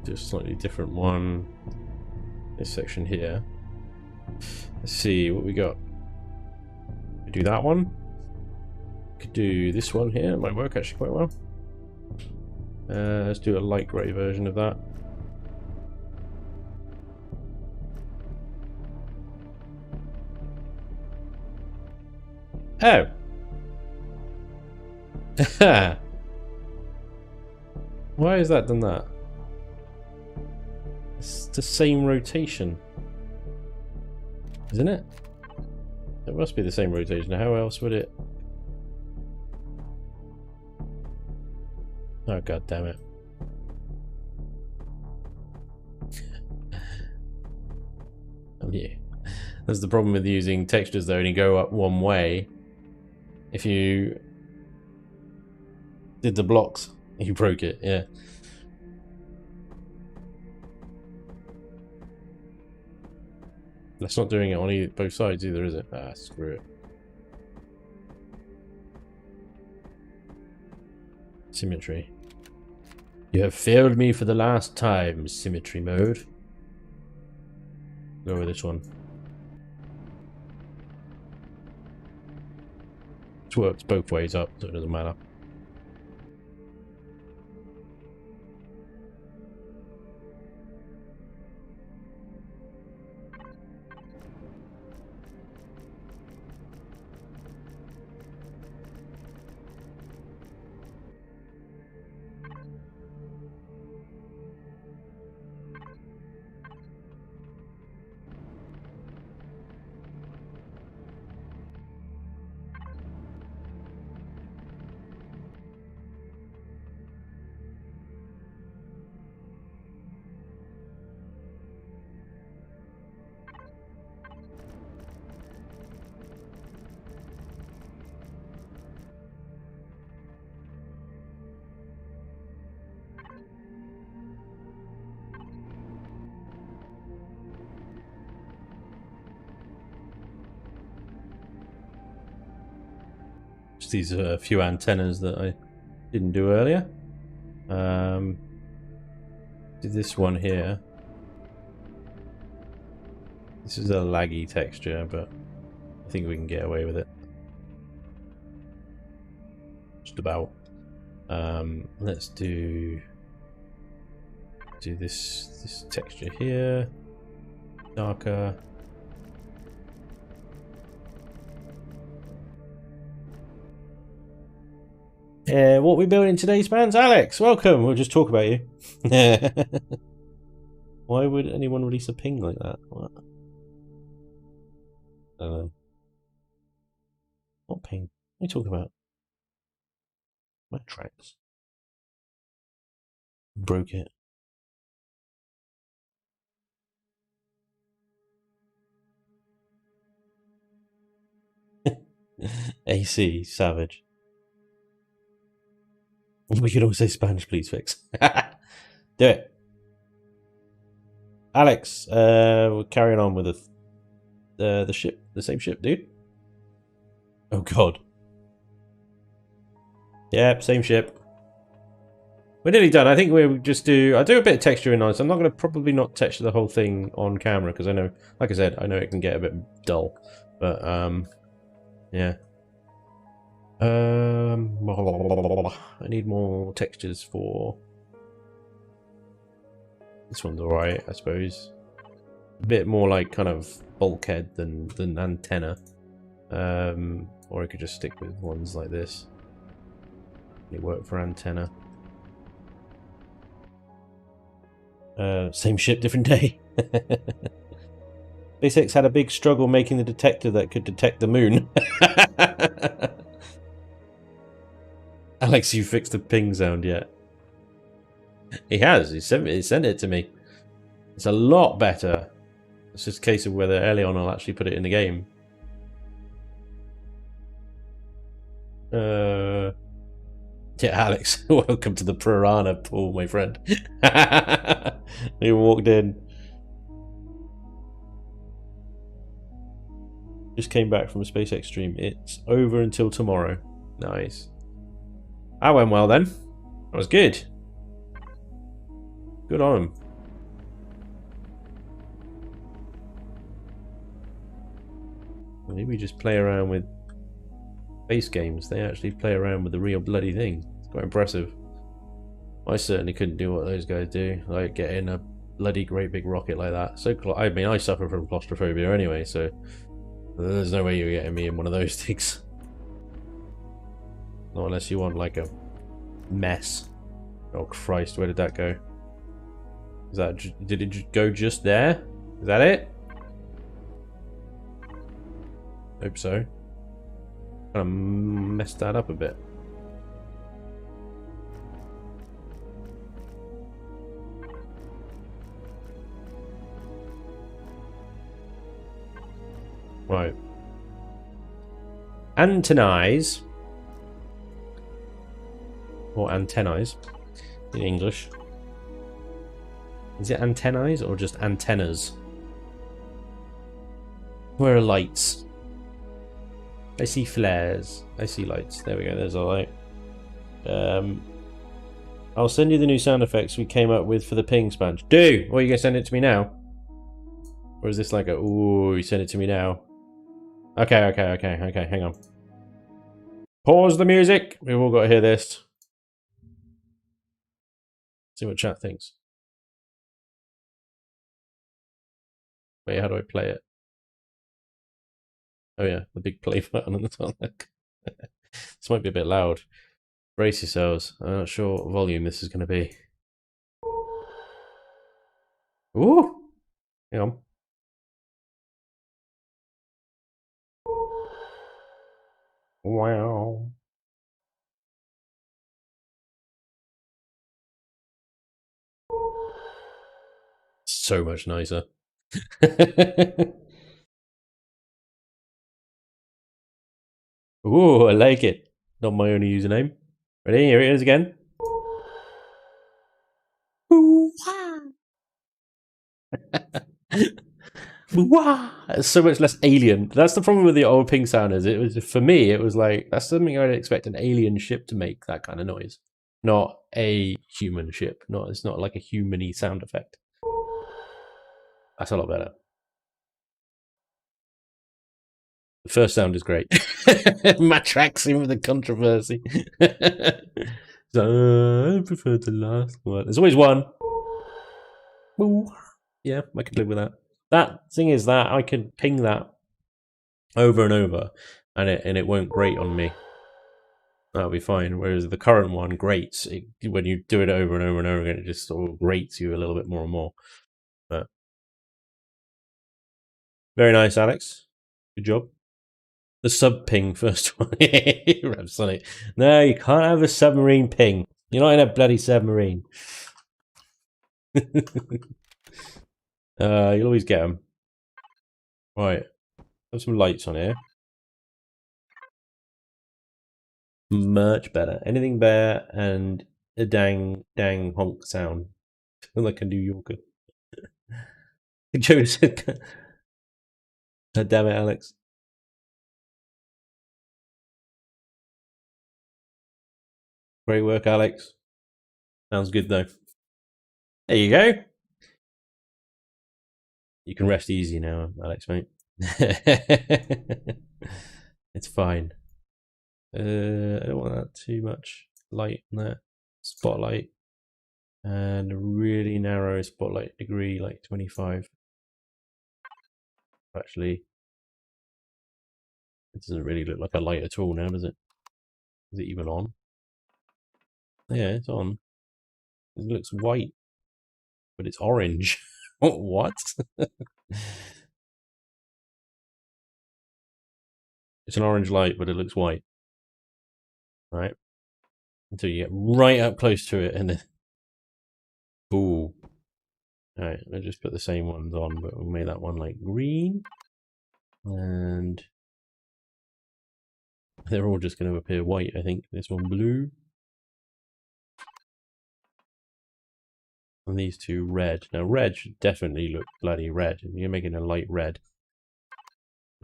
do a slightly different one. This section here. Let's see what we got. We do that one. Could do this one here. It might work actually quite well. Let's do a light grey version of that. Oh. Why has that done that? It's the same rotation, isn't it? It must be the same rotation. How else would it? Oh, god damn it. Oh, yeah. That's the problem with using textures, they only go up one way. If you did the blocks, you broke it, yeah. That's not doing it on both sides either, is it? Ah, screw it. Symmetry. You have failed me for the last time, symmetry mode. Go with this one. This works both ways up, so it doesn't matter. These are a few antennas that I didn't do earlier. Did this one here. This is a laggy texture, but I think we can get away with it. Just about. Let's do this texture here. Darker. What we building today, Spanj? Alex, welcome. We'll just talk about you. Why would anyone release a ping like that? What? I don't know. What ping? What are you talking about? My tracks. Broke it. AC, savage. We could all say Spanish, please fix. Do it. Alex, we're carrying on with the ship, the same ship, dude. Oh god. Yep, same ship. We're nearly done. I think we'll just I'll do a bit of texturing on this. I'm not going to probably not texture the whole thing on camera because I know, like I said, I know it can get a bit dull. But, yeah. I need more textures for this one's alright, I suppose. A bit more like kind of bulkhead than antenna. Or I could just stick with ones like this. They work for antenna. Same ship, different day. SpaceX had a big struggle making the detector that could detect the moon. Alex, you fixed the ping sound yet? He has. He sent it to me. It's a lot better. It's just a case of whether Elion will actually put it in the game. Yeah, Alex, welcome to the Piranha pool, my friend. You walked in. Just came back from a SpaceX stream. It's over until tomorrow. Nice. That went well then. That was good. Good on him. Maybe just play around with space games. They actually play around with the real bloody thing. It's quite impressive. I certainly couldn't do what those guys do, like get in a bloody great big rocket like that. So I mean, I suffer from claustrophobia anyway, so there's no way you're getting me in one of those things. Not unless you want like a mess. Oh Christ, where did that go? Is that, did it go just there? Is that it? Hope so. Kind of messed that up a bit. Right. Antennize. Or antennize in English. Is it antennize or just antennas? Where are lights? I see flares. I see lights. There we go. There's a light. I'll send you the new sound effects we came up with for the ping sponge. Do! Or are you going to send it to me now? Or is this like a, ooh, you send it to me now? Okay, hang on. Pause the music! We've all got to hear this. See what chat thinks. Wait, how do I play it? Oh yeah, the big play button on the top. This might be a bit loud. Brace yourselves. I'm not sure what volume this is going to be. Ooh! Hang on. Wow. So much nicer. Ooh, I like it. Not my only username. Ready? Here it is again. It's so much less alien. That's the problem with the old ping sounders. It was, for me, it was like, that's something I'd expect an alien ship to make, that kind of noise. Not a human ship. It's not like a human-y sound effect. That's a lot better. The first sound is great. Matraxing with the controversy. So, I prefer the last one. There's always one. Ooh. Yeah, I could live with that. That thing is that I can ping that over and over, and it won't grate on me. That'll be fine. Whereas the current one grates. When you do it over and over and over again, it just sort of grates you a little bit more and more. But very nice, Alex. Good job. The sub ping first one. Sonic. No, you can't have a submarine ping. You're not in a bloody submarine. You'll always get them. Right. Have some lights on here. Much better. Anything better and a dang honk sound. Like a New Yorker. Joe said, God damn it, Alex. Great work, Alex. Sounds good though. There you go. You can rest easy now, Alex, mate. It's fine. I don't want that too much light on that. Spotlight. And a really narrow spotlight degree, like 25. Actually, it doesn't really look like a light at all now, does it? Is it even on? Yeah, it's on. It looks white, but it's orange. What? It's an orange light, but it looks white. Right? Until you get right up close to it and then... Ooh. Alright, I'll just put the same ones on, but we'll make that one like green. And... they're all just going to appear white, I think. This one blue. And these two red. Now red should definitely look bloody red. If you're making a light red,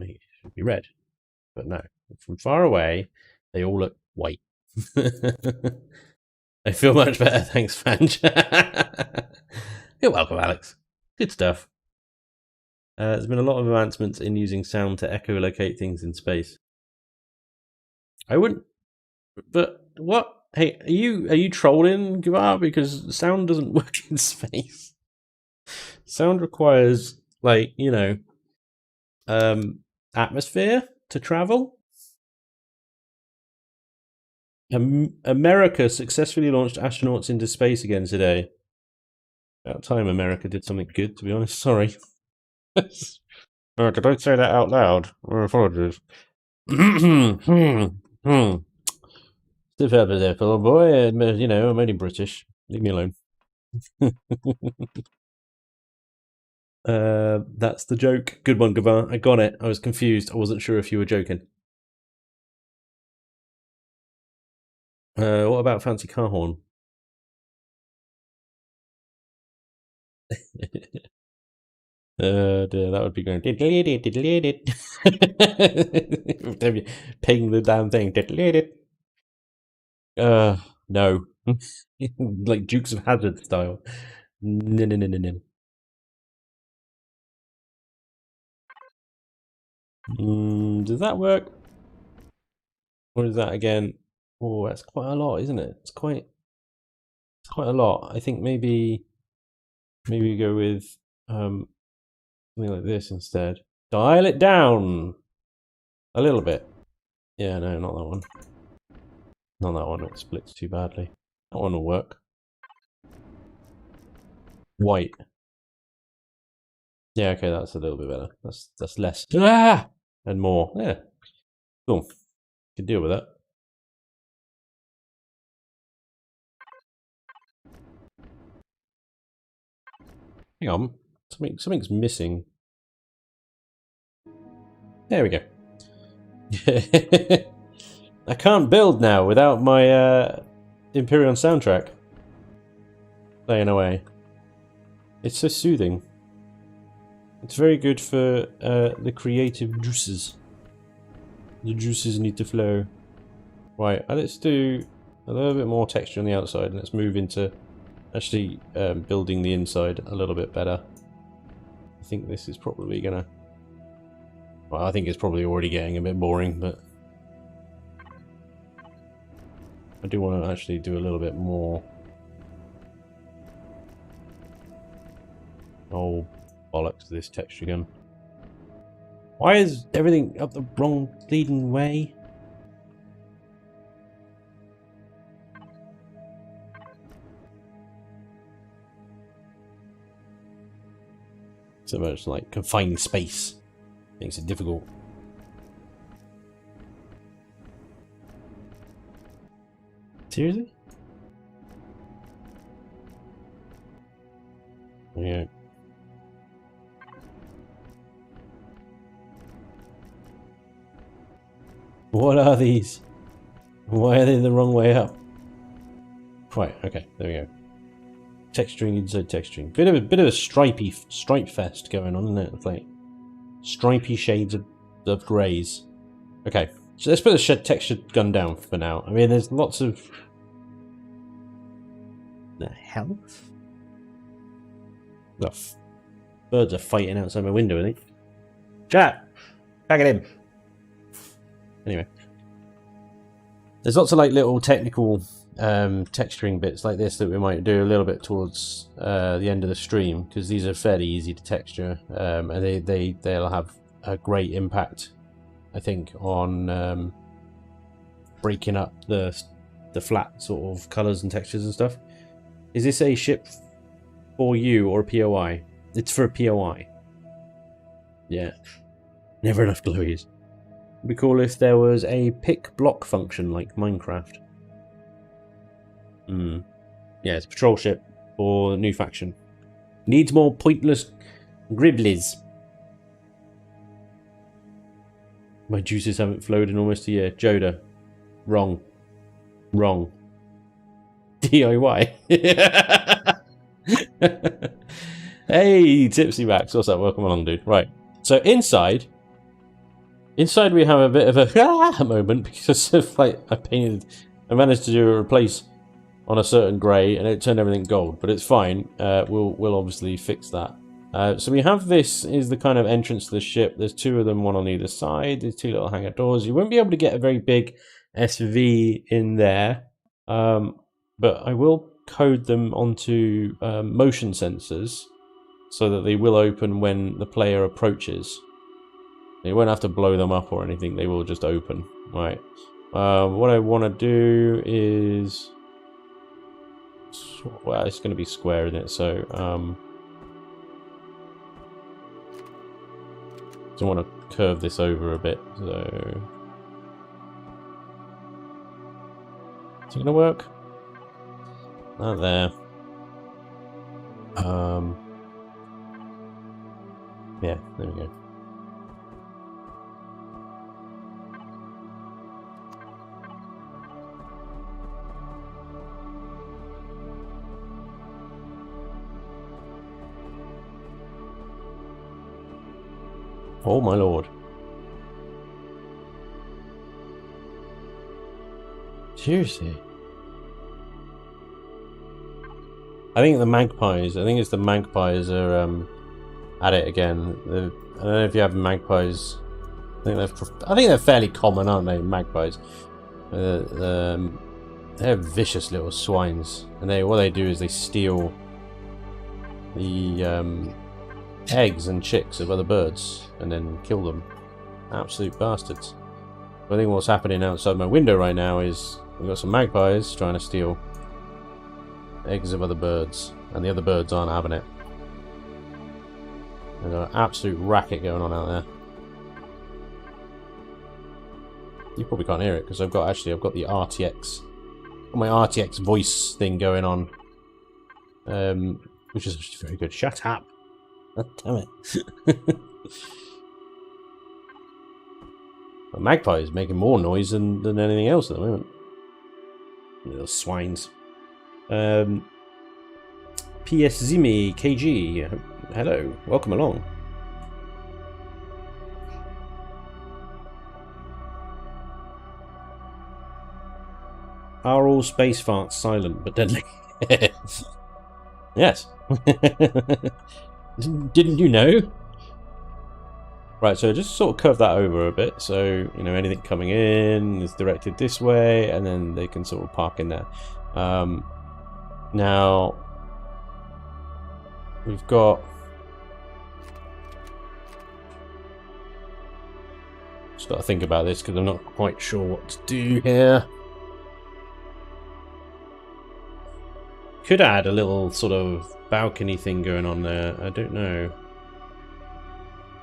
it should be red. But no, from far away, they all look white. I feel much better, thanks, Spanj. You're welcome, Alex. Good stuff. There's been a lot of advancements in using sound to echolocate things in space. I wouldn't, but what? Hey, are you trolling, Gavar? Because sound doesn't work in space. Sound requires, like, you know, atmosphere to travel. America successfully launched astronauts into space again today. About time America did something good, to be honest. Sorry. Did I say that out loud? Apologies. Stiff upper there, fellow boy. You know, I'm only British. Leave me alone. That's the joke. Good one, Gavar. I got it. I was confused. I wasn't sure if you were joking. What about fancy car horn? Dear, that would be going. Ping the damn thing. No. Like Dukes of Hazzard style. No. Does that work? Or is that again? Oh, that's quite a lot, isn't it? It's quite a lot. I think maybe we go with something like this instead. Dial it down a little bit. Yeah, no, not that one. Not that one. It splits too badly. That one will work. White. Yeah, okay, that's a little bit better. That's less. Ah! And more. Yeah. Cool. Can deal with that. Hang on. Something's missing. There we go. I can't build now without my Imperion soundtrack playing away. It's so soothing. It's very good for the creative juices. The juices need to flow. Right, let's do a little bit more texture on the outside, and let's move into actually building the inside a little bit better. I think this is probably gonna... Well, I think it's probably already getting a bit boring, but I do want to actually do a little bit more. Oh, bollocks to this texture gun. Why is everything up the wrong bleeding way? So much like confined space makes it difficult. Seriously? Yeah. What are these? Why are they the wrong way up? Right, okay, there we go. Texturing inside texturing. Bit of a stripe fest going on, isn't it? It's like stripy shades of greys. Okay, so let's put the texture gun down for now. I mean, there's lots of... The hell? The birds are fighting outside my window, I think. Chat! Back it in! Anyway. There's lots of like little technical texturing bits like this that we might do a little bit towards the end of the stream, because these are fairly easy to texture, and they'll have a great impact, I think, on breaking up the flat sort of colours and textures and stuff. Is this a ship for you or a POI? It's for a POI. Yeah. Never enough glowies. It'd be cool if there was a pick block function like Minecraft. Yeah, it's a patrol ship for the new faction. Needs more pointless gribblies. My juices haven't flowed in almost a year. Joda. Wrong. Wrong. DIY. Hey, Tipsy Max. What's up? Welcome along, dude. Right. So inside we have a bit of a moment because of like I managed to do a replace on a certain grey and it turned everything gold, but it's fine. We'll obviously fix that So we have this is the kind of entrance to the ship. There's two of them, one on either side. There's two little hangar doors. You won't be able to get a very big SV in there, but I will code them onto motion sensors so that they will open when the player approaches. You won't have to blow them up or anything. They will just open. Right. What I want to do is, well, it's going to be square, isn't it? So I want to curve this over a bit. So is it going to work? Not there. Yeah, there we go. Oh my lord. Seriously. I think the magpies, I think it's the magpies are at it again. I don't know if you have magpies. I think they're fairly common, aren't they? Magpies. They're vicious little swines, and what they do is they steal the eggs and chicks of other birds and then kill them. Absolute bastards. I think what's happening outside my window right now is we've got some magpies trying to steal eggs of other birds, and the other birds aren't having it. There's an absolute racket going on out there. You probably can't hear it because I've got the RTX, my RTX voice thing going on, which is very good. Shut up! Damn it! The magpie is making more noise than anything else at the moment. Little swines. PS Zimi KG, hello, welcome along. Are all space farts silent but deadly? Yes. Didn't you know? Right, so just sort of curve that over a bit, so you know anything coming in is directed this way, and then they can sort of park in there. Now we've got just got to think about this because I'm not quite sure what to do here. Could add a little sort of balcony thing going on there. I don't know.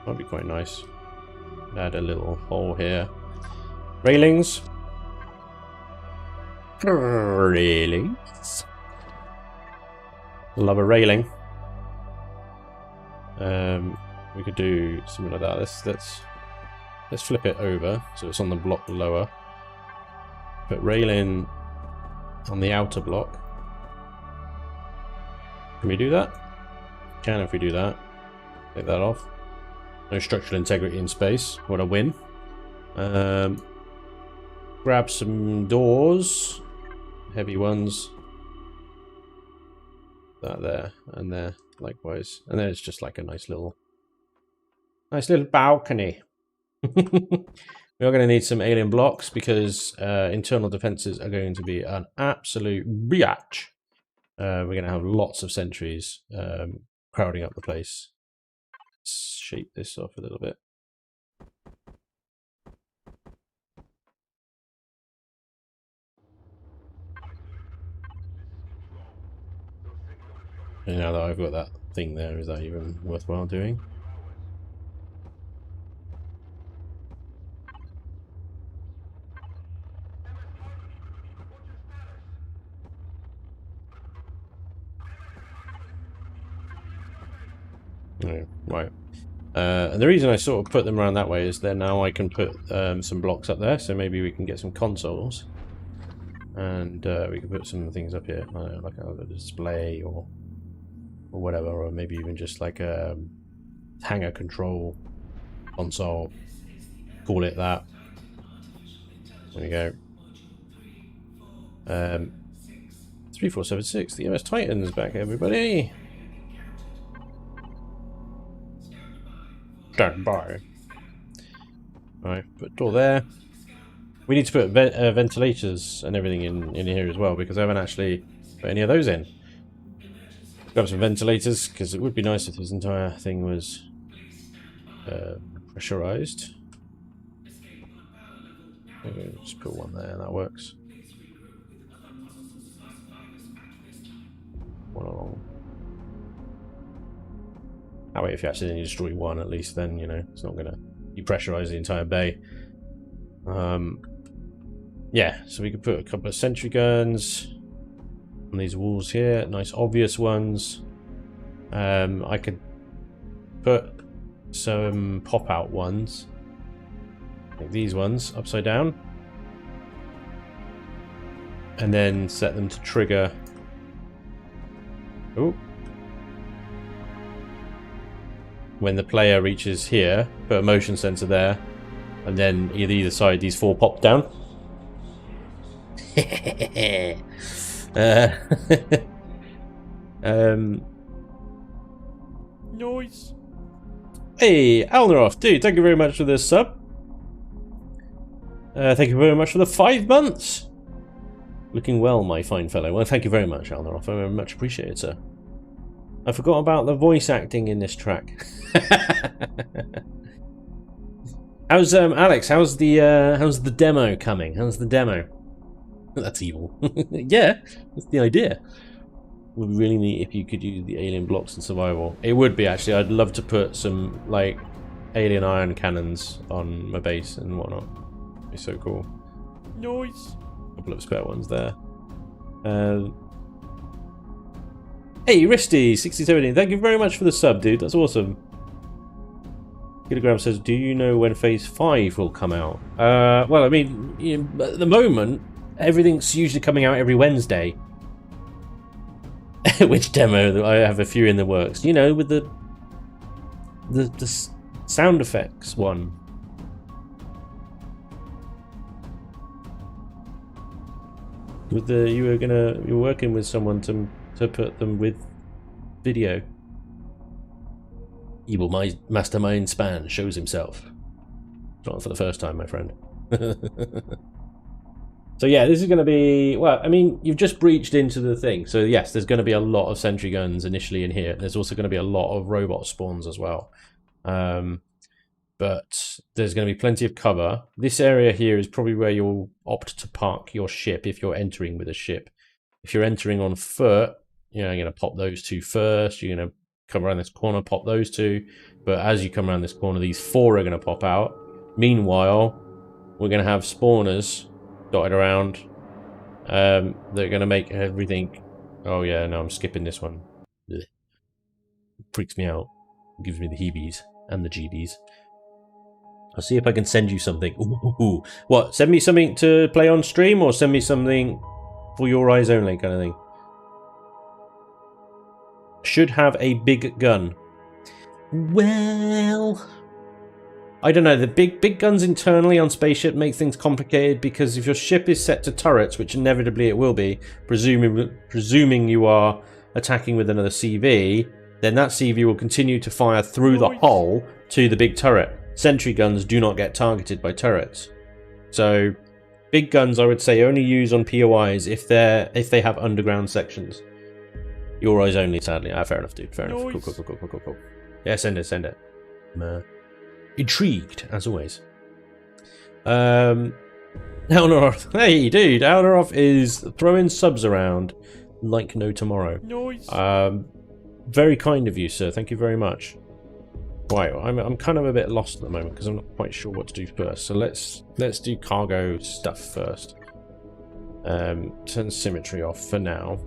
Might be quite nice. Add a little hole here. Railings. Railings. Love a railing. We could do something like that. Let's flip it over so it's on the block lower. Put railing on the outer block. Can we do that? Can if we do that. Take that off. No structural integrity in space. What a win. Grab some doors. Heavy ones. That there and there likewise. And then it's just like a nice little balcony. We are going to need some alien blocks because internal defenses are going to be an absolute biatch. We're going to have lots of sentries crowding up the place. Let's shape this off a little bit. And now that I've got that thing there, is that even worthwhile doing? No, right. And the reason I sort of put them around that way is then now I can put some blocks up there, so maybe we can get some consoles, and we can put some things up here, I don't know, like a display or whatever, or maybe even just like a hangar control console. Call it that. There we go. 3476. The MS Titan's back, everybody. Stand by. Right, put a door there. We need to put ventilators and everything in here as well, because I haven't actually put any of those in. Grab some ventilators, because it would be nice if this entire thing was pressurized. Just put one there, that works. One along. That way, if you actually destroy one, at least then, you know, it's not going to depressurize the entire bay. Yeah, so we could put a couple of sentry guns on these walls here, nice obvious ones. I could put some pop-out ones, like these ones, upside down, and then set them to trigger. Oh. When the player reaches here, put a motion sensor there, and then either side these 4 pop down.
Noise.
Hey, Alneroff, dude, thank you very much for this sub. Thank you very much for the 5 months. Looking well, my fine fellow. Well, thank you very much, Alneroff. I very much appreciate it, sir. I forgot about the voice acting in this track. How's Alex? How's the demo coming? How's the demo? That's evil. Yeah, that's the idea. Would be really neat if you could use the alien blocks in survival. It would be, actually. I'd love to put some like alien iron cannons on my base and whatnot. It'd be so cool.
Noise.
A couple of spare ones there. Hey, Risty6070, thank you very much for the sub, dude. That's awesome. Kilogram says, do you know when Phase 5 will come out? Well, I mean, you know, at the moment, everything's usually coming out every Wednesday. Which demo? I have a few in the works. You know, with the sound effects one. With the you're working with someone to put them with video. Evil mastermind Spanj shows himself. Not for the first time, my friend. So yeah, this is going to be, well, I mean, you've just breached into the thing. So yes, there's going to be a lot of sentry guns initially in here. There's also going to be a lot of robot spawns as well. But there's going to be plenty of cover. This area here is probably where you'll opt to park your ship if you're entering with a ship. If you're entering on foot, you're going to pop those 2 first. You're going to come around this corner, pop those 2. But as you come around this corner, these 4 are going to pop out. Meanwhile, we're going to have spawners dotted around. They're going to make everything... Oh yeah, no, I'm skipping this one. Ugh. Freaks me out. Gives me the heebies and the GBs. I'll see if I can send you something. Ooh. What? Send me something to play on stream, or send me something for your eyes only kind of thing? Should have a big gun. Well, I don't know. The big guns internally on spaceship make things complicated, because if your ship is set to turrets, which inevitably it will be, presuming you are attacking with another CV, then that CV will continue to fire through the hull to the big turret. Sentry guns do not get targeted by turrets. So big guns, I would say, only use on POIs if they have underground sections. Your eyes only, sadly. Ah, fair enough, dude. Fair enough. Cool. Yeah, send it. I'm intrigued, as always. Alneroff. Hey, dude. Alneroff is throwing subs around like no tomorrow.
Noise.
Very kind of you, sir. Thank you very much. Right, I'm kind of a bit lost at the moment because I'm not quite sure what to do first. So let's do cargo stuff first. Turn symmetry off for now.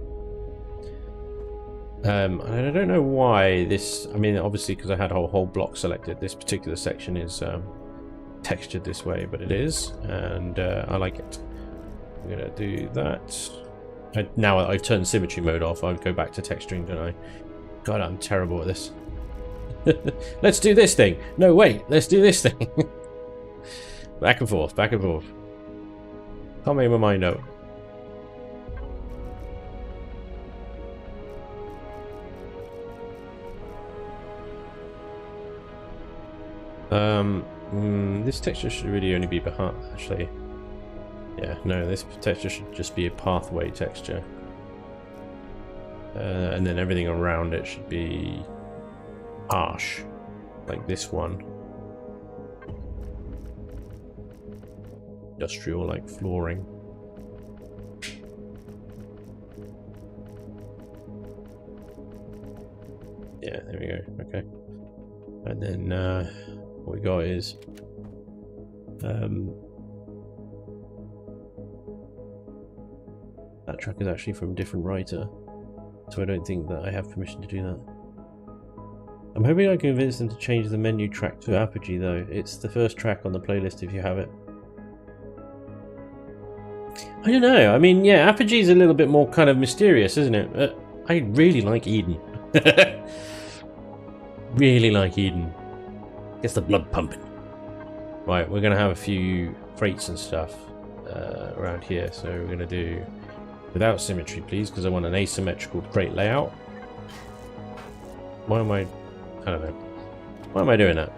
I don't know why this... I mean, obviously because I had a whole block selected. This particular section is textured this way, but it is, and I like it. I'm gonna do that. Now I've turned symmetry mode off, I'd go back to texturing, don't I? God, I'm terrible at this. Let's do this thing. No, wait. Let's do this thing. Back and forth. Can't make my mind up. This texture should really only be behind, actually. Yeah, no, this texture should just be a pathway texture. And then everything around it should be harsh, like this one. Industrial, like flooring. Yeah, there we go. Okay. And then what we got is that track is actually from a different writer, so I don't think that I have permission to do that. I'm hoping I can convince them to change the menu track to Apogee though. It's the first track on the playlist if you have it. I don't know. I mean, yeah, Apogee's a little bit more kind of mysterious, isn't it? I really like Eden. Really like Eden. Gets the blood pumping. Right, we're going to have a few crates and stuff around here. So we're going to do without symmetry, please, because I want an asymmetrical crate layout. Why am I don't know. Why am I doing that?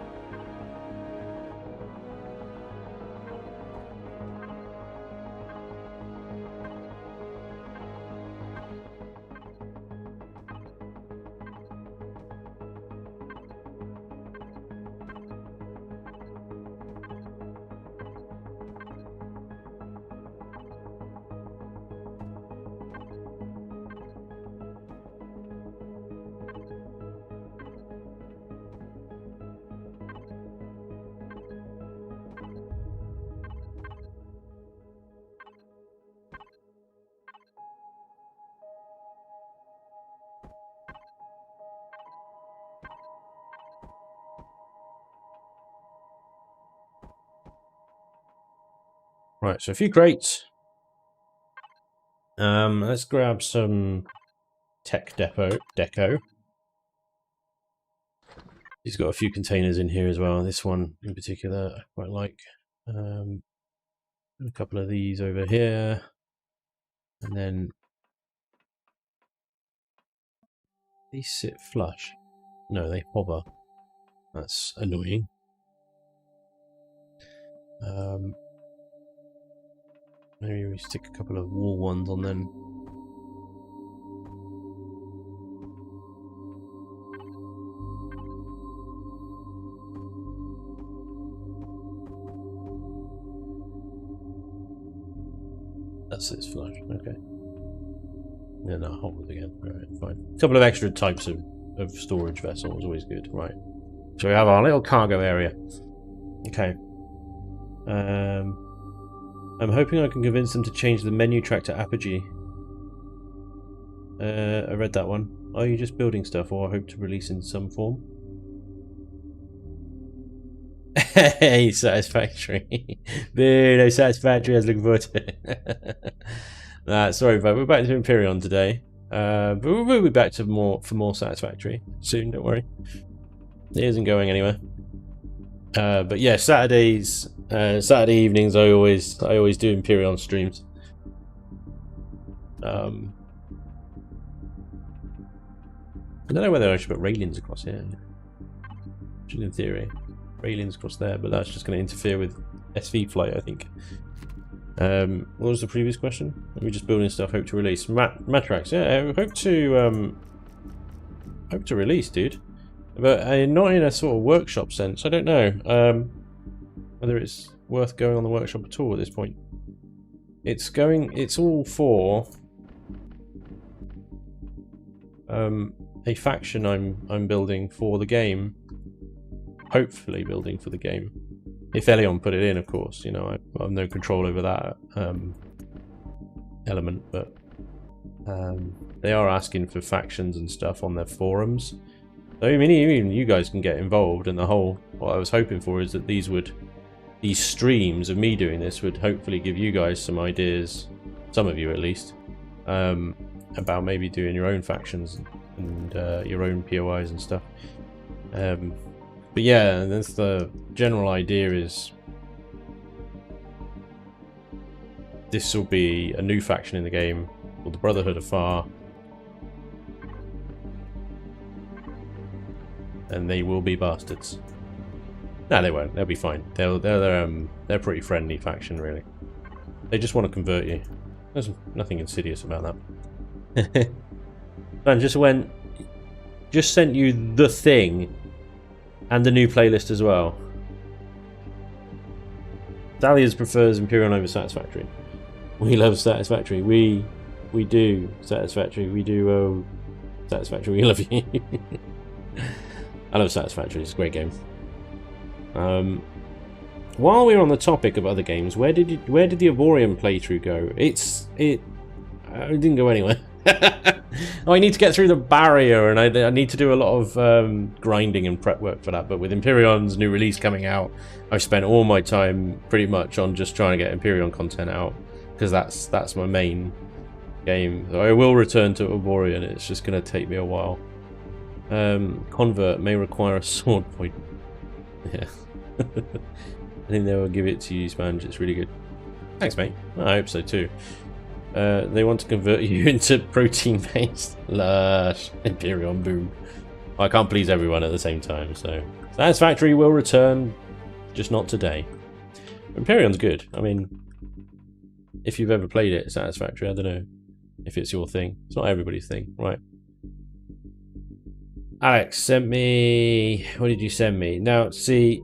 Right, so a few crates. Let's grab some tech deco. He's got a few containers in here as well. This one in particular I quite like. A couple of these over here, and then these sit flush. No, they hover. That's annoying. Maybe we stick a couple of wall ones on then. That's its flush, okay. Yeah, no, hold again. Alright, fine. A couple of extra types of storage vessels, always good. Right. So we have our little cargo area. Okay. I'm hoping I can convince them to change the menu track to Apogee. I read that one. Are you just building stuff or hope to release in some form? Hey, Satisfactory. Boo, no Satisfactory, I was looking forward to it. Sorry, but we're back to Imperion today. But we'll be back to more Satisfactory soon, don't worry. It isn't going anywhere. But yeah, Saturday evenings I always do Imperion streams. I don't know whether I should put railings across here. Which in theory, railings across there, but that's just going to interfere with SV flight, I think. What was the previous question? Are we just building stuff? Hope to release Matrax? Yeah, hope to release, dude. But not in a sort of workshop sense. I don't know whether it's worth going on the workshop at all at this point. It's all for a faction I'm building for the game. Hopefully building for the game. If Elion put it in, of course. You know, I have no control over that element, but they are asking for factions and stuff on their forums. So, I mean, even you guys can get involved, and what I was hoping for is that these streams of me doing this would hopefully give you guys some ideas, some of you at least, about maybe doing your own factions and your own POIs and stuff. But yeah, that's the general idea. Is this will be a new faction in the game called the Brotherhood of Farr, and they will be bastards. No, they won't. They'll be fine. They're a pretty friendly faction, really. They just want to convert you. There's nothing insidious about that. Man, just sent you the thing and the new playlist as well. Dahlias prefers Imperial over Satisfactory. We love Satisfactory. We do Satisfactory. We do Satisfactory. We love you. I love Satisfactory. It's a great game. While we're on the topic of other games, where did the Avorium playthrough go? It didn't go anywhere. Oh, I need to get through the barrier, and I need to do a lot of grinding and prep work for that. But with Imperion's new release coming out, I've spent all my time pretty much on just trying to get Imperion content out, because that's my main game. So I will return to Avorion. It's just going to take me a while. Convert may require a sword point. Yeah. I think they will give it to you, Spanj. It's really good. Thanks, mate. I hope so too. They want to convert you into protein-based. Lush. Imperion, boom. I can't please everyone at the same time, so... Satisfactory will return, just not today. Imperion's good. I mean, if you've ever played it, Satisfactory, I don't know if it's your thing. It's not everybody's thing, right? Alex sent me... What did you send me? Now, see...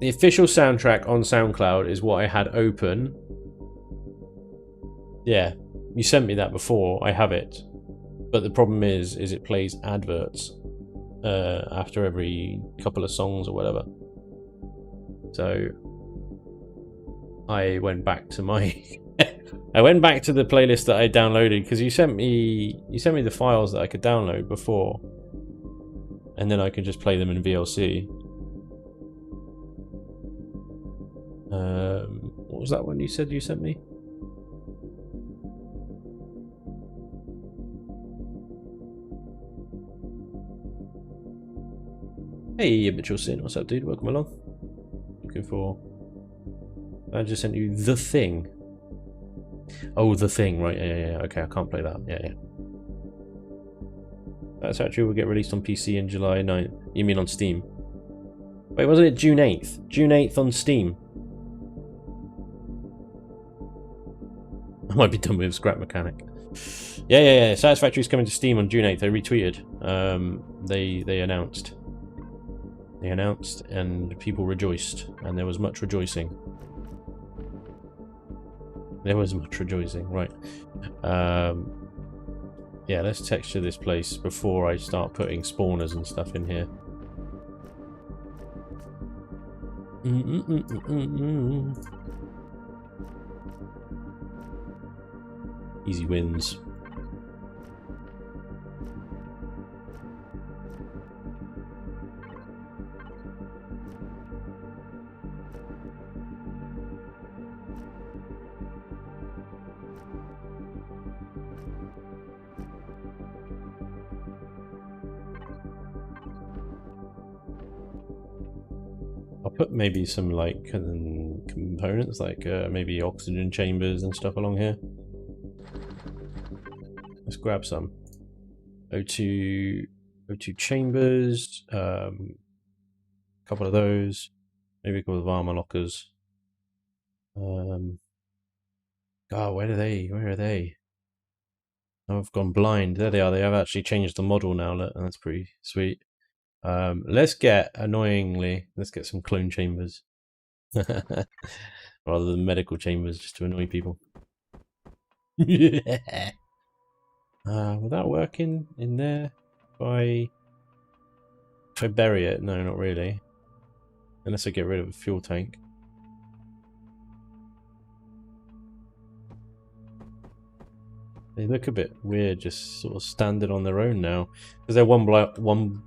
The official soundtrack on SoundCloud is what I had open. Yeah, you sent me that before. I have it. But the problem is it plays adverts after every couple of songs or whatever. So I went back to my I went back to the playlist that I downloaded, because you sent me the files that I could download before, and then I could just play them in VLC. What was that one you said you sent me? Hey, Habitual Sin, what's up, dude? Welcome along. Looking for... I just sent you The Thing. Oh, The Thing, right, yeah, okay, I can't play that, yeah. That's actually will get released on PC in July 9th. You mean on Steam? Wait, wasn't it June 8th? June 8th on Steam. I might be done with Scrap Mechanic. Yeah. Satisfactory's coming to Steam on June 8th. They retweeted. They announced. They announced, and people rejoiced, and there was much rejoicing. There was much rejoicing, right. Yeah, let's texture this place before I start putting spawners and stuff in here. Easy wins. I'll put maybe some like components, like maybe oxygen chambers and stuff along here. Let's grab some O2 chambers, a couple of those, maybe a couple of armor lockers. God, where are they? Oh, I've gone blind. There they are. They have actually changed the model now. Look, and that's pretty sweet. Let's get some clone chambers rather than medical chambers, just to annoy people. Will that work in there? If I bury it? No, not really. Unless I get rid of a fuel tank. They look a bit weird, just sort of standing on their own now, because they're one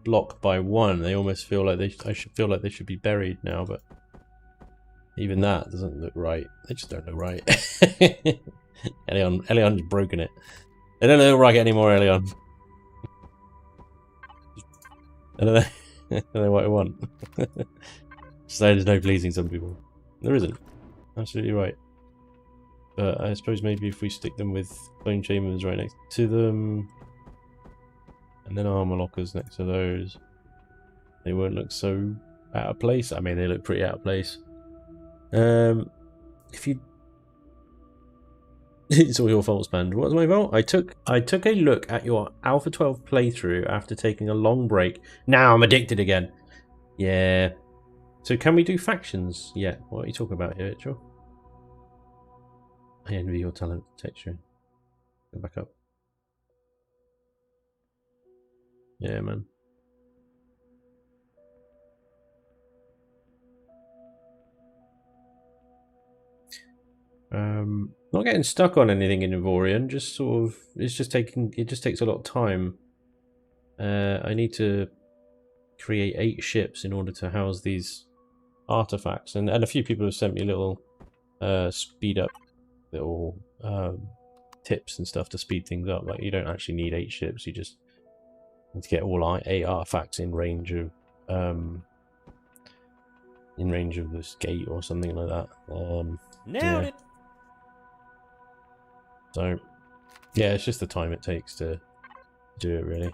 block by one. They almost feel like I should feel like they should be buried now, but even that doesn't look right. They just don't look right. Elion's broken it. They don't look right anymore, Elion. I don't know what I want. So there's no pleasing some people. There isn't. Absolutely right. But I suppose maybe if we stick them with clone chambers right next to them, and then armor lockers next to those, they won't look so out of place. I mean, they look pretty out of place. If you it's all your fault, Spanj. What's my fault? I took a look at your Alpha 12 playthrough after taking a long break. Now I'm addicted again. Yeah. So can we do factions? Yeah. What are you talking about here, Mitchell? I envy your talent texture. Go back up. Yeah, man. Not getting stuck on anything in Ivorian, just sort of it just takes a lot of time. I need to create 8 ships in order to house these artifacts, and a few people have sent me little speed up little tips and stuff to speed things up. Like, you don't actually need 8 ships, you just need to get all 8 artifacts in range of this gate or something like that.
Nailed it.
So, yeah, it's just the time it takes to do it, really.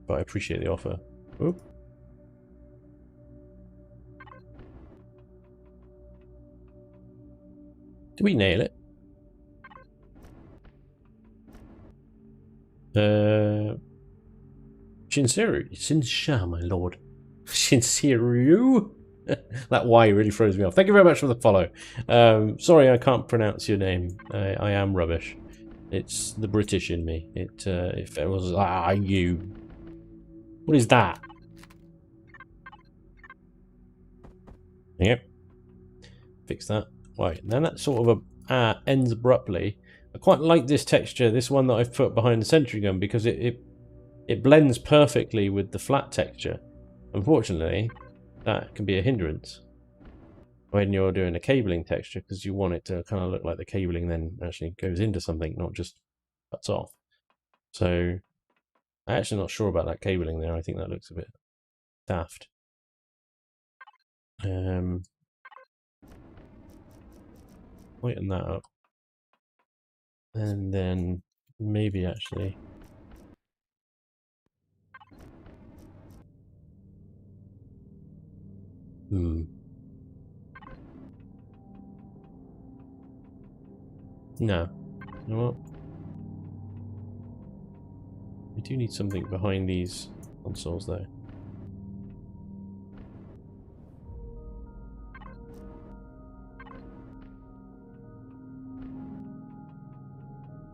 But I appreciate the offer. Oop. Did we nail it? Sincere, my lord. Sincere. That Y really throws me off. Thank you very much for the follow. Sorry I can't pronounce your name. I am rubbish. It's the British in me. If it was you. What is that? Yep. Fix that. Right, and then that sort of ends abruptly. I quite like this texture, this one that I've put behind the sentry gun, because it blends perfectly with the flat texture. Unfortunately, that can be a hindrance when you're doing a cabling texture, because you want it to kind of look like the cabling then actually goes into something, not just cuts off. So I'm actually not sure about that cabling there. I think that looks a bit daft. Lighten that up, and then maybe actually no, you know what, we do need something behind these consoles though.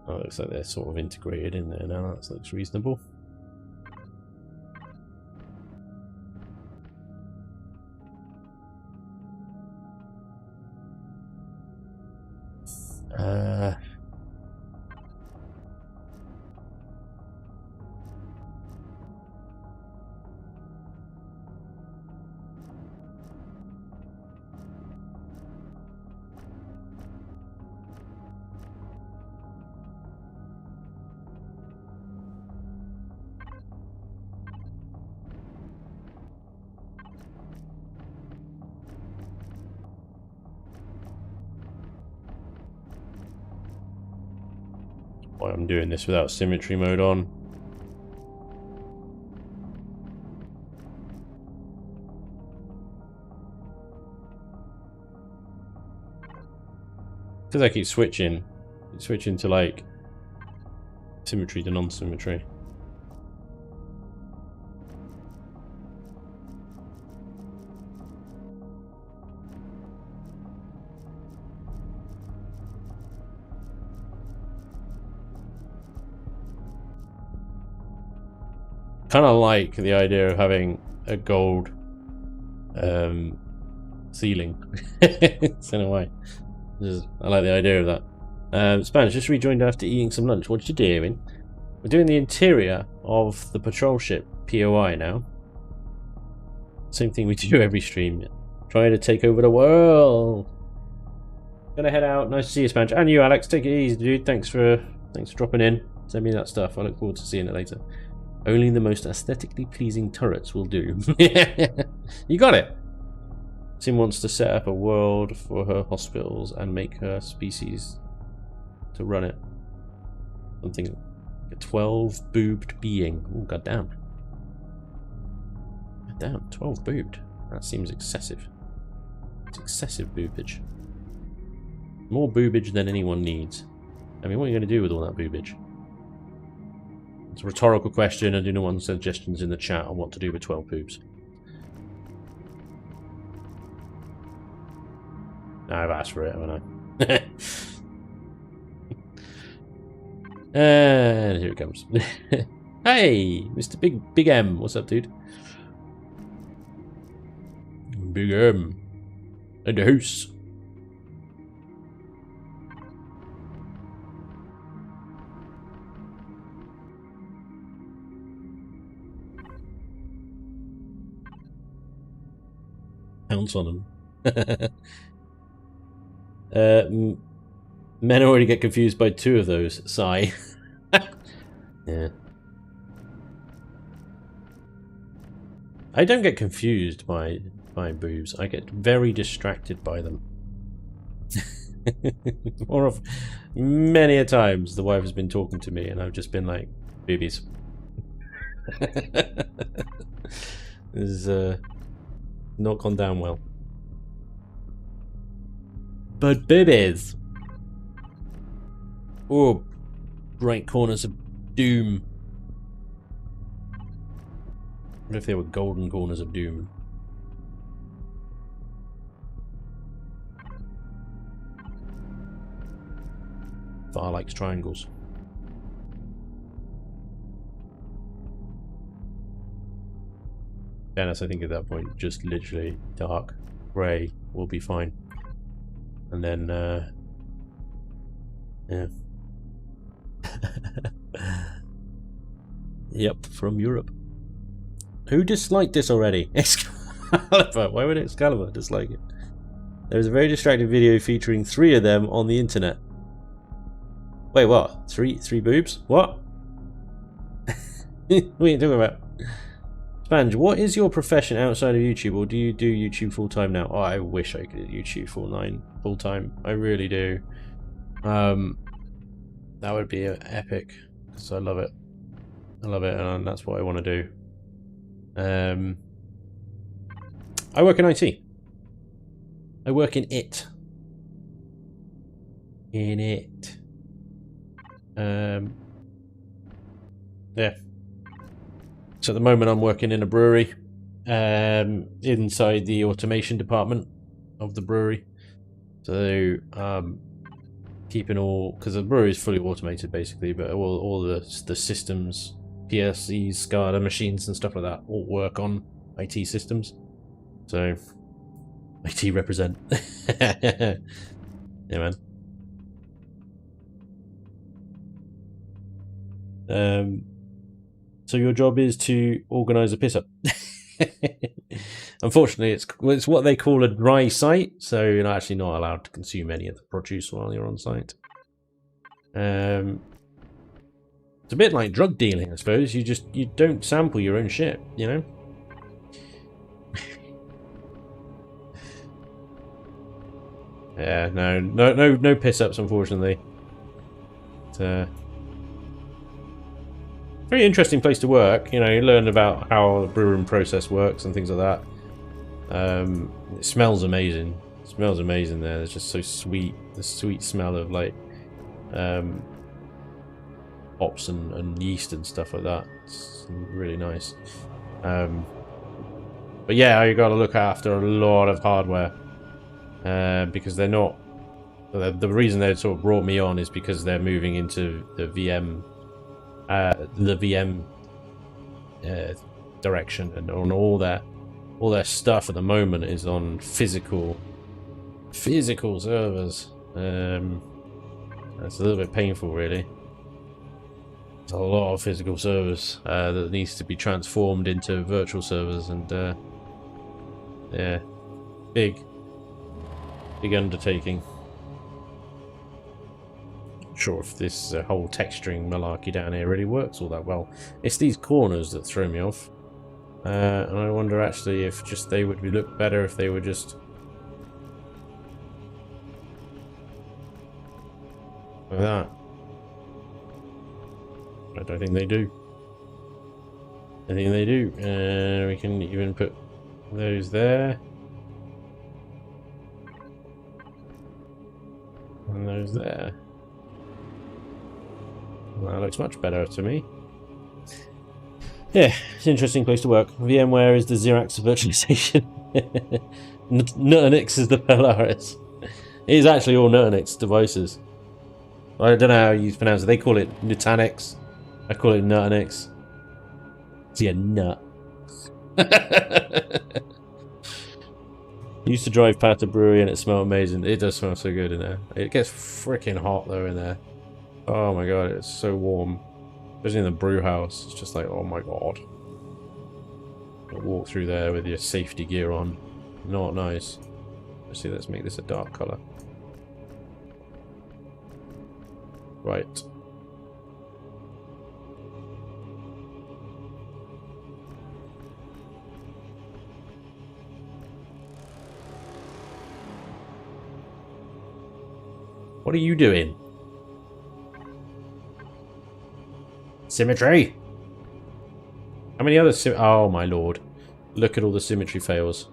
Oh, it looks like they're sort of integrated in there now. That looks reasonable. Why I'm doing this without symmetry mode on. Because I keep switching to like symmetry to non-symmetry. Kind of like the idea of having a gold ceiling. It's in a way. I like the idea of that. Spanj just rejoined after eating some lunch. What you doing? We're doing the interior of the patrol ship POI now. Same thing we do every stream. Trying to take over the world. Gonna head out. Nice to see you, Spanj. And you, Alex. Take it easy, dude. Thanks for dropping in. Send me that stuff. I look forward to seeing it later. Only the most aesthetically pleasing turrets will do. You got it. Sim wants to set up a world for her hospitals and make her species to run it. Something, a 12-boobed being. Oh, goddamn. Goddamn, 12 boobed. That seems excessive. It's excessive boobage. More boobage than anyone needs. I mean, what are you going to do with all that boobage? It's a rhetorical question. I do not want suggestions in the chat on what to do with 12 boobs. I've asked for it, haven't I? And here it comes. Hey, Mr. Big M. What's up, dude? Big M. And the house. Pounce on them. Men already get confused by two of those. Sigh. Yeah. I don't get confused by boobs. I get very distracted by them. Many a times the wife has been talking to me and I've just been like, boobies. This is not gone down well. But boobies. Oh, bright corners of doom. What if they were golden corners of doom? Farr likes triangles. Dennis, I think at that point, just literally dark grey will be fine. And then, yeah. Yep, from Europe. Who disliked this already? Excalibur. Why would Excalibur dislike it? There's a very distracting video featuring 3 of them on the internet. Wait, what? Three boobs? What? What are you talking about? Spanj, what is your profession outside of YouTube, or do you do YouTube full time now? Oh, I wish I could do YouTube full time. I really do. That would be epic, because I love it. I love it, and that's what I want to do. I work in IT. I work in it. Yeah. So at the moment I'm working in a brewery, inside the automation department of the brewery. So keeping all, because the brewery is fully automated basically, but all the systems, PLCs, SCADA machines and stuff like that all work on IT systems. So IT represent. Yeah, man. So your job is to organise a piss up. Unfortunately, it's what they call a dry site, so you're actually not allowed to consume any of the produce while you're on site. It's a bit like drug dealing, I suppose. You don't sample your own shit, you know. Yeah, no piss ups, unfortunately. It's very interesting place to work. You know, you learn about how the brewing process works and things like that. It smells amazing. It smells amazing there. It's just so sweet. The sweet smell of like hops and yeast and stuff like that. It's really nice. But yeah, you got to look after a lot of hardware because they're not. The reason they sort of brought me on is because they're moving into the VM. Direction, and on all their stuff at the moment is on physical servers. That's a little bit painful, really. There's a lot of physical servers that needs to be transformed into virtual servers, and yeah, big undertaking. Sure if this whole texturing malarkey down here really works all that well. It's these corners that throw me off, and I wonder actually if just they would look better if they were just like that. I don't think they do. I think they do. We can even put those there. And those there. Well, that looks much better to me. Yeah, it's an interesting place to work. VMware is the Xerox of virtualization. Nutanix is the Polaris. It is actually all Nutanix devices. I don't know how you pronounce it. They call it Nutanix. I call it Nutanix. See a nut. Used to drive past a brewery and it smelled amazing. It does smell so good in there. It gets freaking hot though in there. Oh my god, it's so warm. Especially in the brew house. It's just like, oh my god. Walk through there with your safety gear on. Not nice. Let's see, let's make this a dark colour. Right. What are you doing? Symmetry! How many other oh my lord. Look at all the symmetry fails.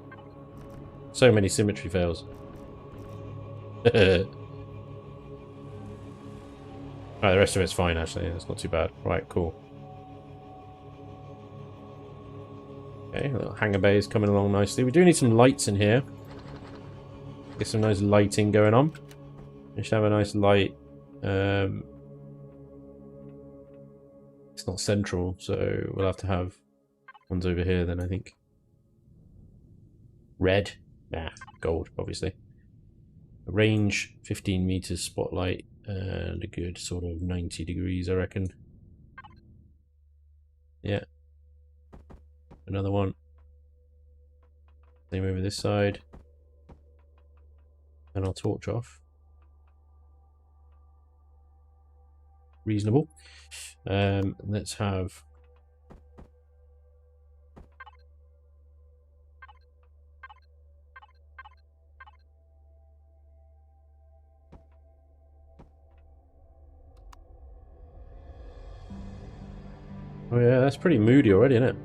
So many symmetry fails. Right, the rest of it's fine actually, it's not too bad. Right, cool. Okay, little hangar bay is coming along nicely. We do need some lights in here. Get some nice lighting going on. We should have a nice light. It's not central, so we'll have to have ones over here then, I think. Red. Nah, gold, obviously. A range, 15 meters spotlight, and a good sort of 90 degrees, I reckon. Yeah. Another one. Same over this side. And I'll torch off. Reasonable. Let's have oh yeah, that's pretty moody already, isn't it?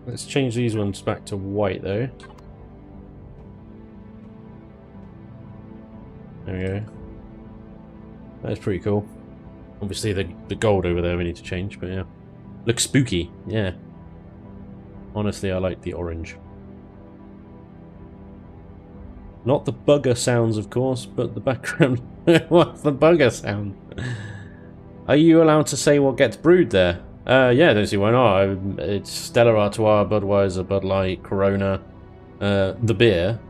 Let's change these ones back to white though. There we go. That's pretty cool. Obviously the gold over there we need to change, but yeah. Looks spooky, yeah. Honestly, I like the orange. Not the bugger sounds, of course, but the background. What's the bugger sound? Are you allowed to say what gets brewed there? Yeah, I don't see why not. It's Stella Artois, Budweiser, Bud Light, Corona, the beer.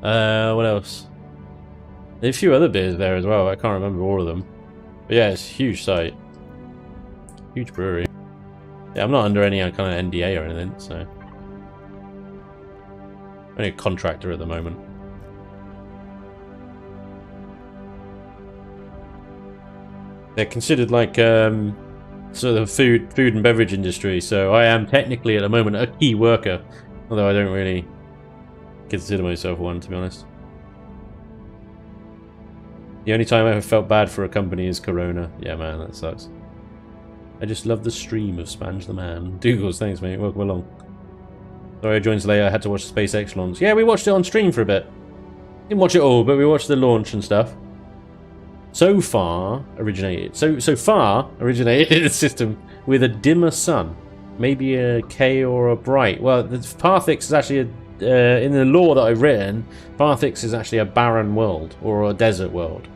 What else? There's a few other beers there as well. I can't remember all of them. But yeah, it's a huge site. Huge brewery. Yeah, I'm not under any kind of NDA or anything, so. I'm only a contractor at the moment. They're considered like sort of food and beverage industry, so I am technically at the moment a key worker, although I don't really consider myself one, to be honest. The only time I ever felt bad for a company is Corona. Yeah, man, that sucks. I just love the stream of Spanj the Man. Douglas, thanks, mate. Welcome along. Sorry I joined late. I had to watch the SpaceX launch. Yeah, we watched it on stream for a bit. Didn't watch it all, but we watched the launch and stuff. So Farr originated a system with a dimmer sun, maybe a K or a bright. Well, the Parthix is actually in the lore that I've written. Parthix is actually a barren world or a desert world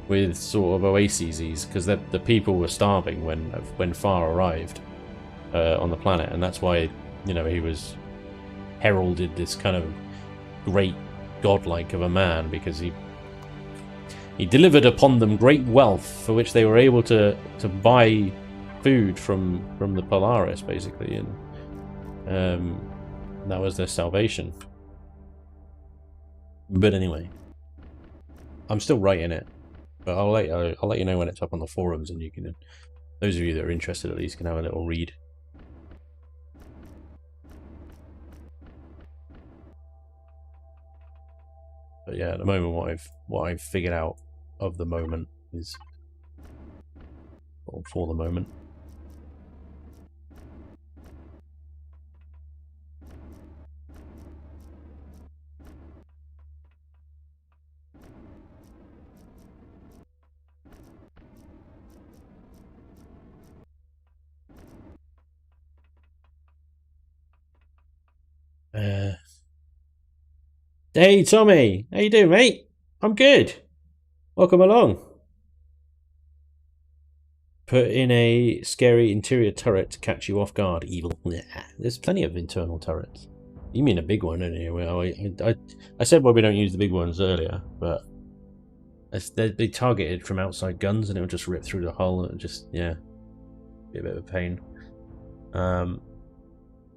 with sort of oases, because the people were starving when Farr arrived on the planet, and that's why, you know, he was heralded this kind of great godlike of a man, because he delivered upon them great wealth for which they were able to buy food from the Polaris, basically, and that was their salvation. But anyway, I'm still writing it, but I'll let you know when it's up on the forums, and you can, those of you that are interested at least, can have a little read. But yeah, at the moment, what I've figured out of the moment is for the moment. Hey Tommy, how you doing, mate? I'm good. Welcome along. Put in a scary interior turret to catch you off guard. Evil. Yeah, there's plenty of internal turrets. You mean a big one, anyway? I said why we don't use the big ones earlier, but they targeted from outside guns, and it would just rip through the hull. And it would just, yeah, be a bit of a pain.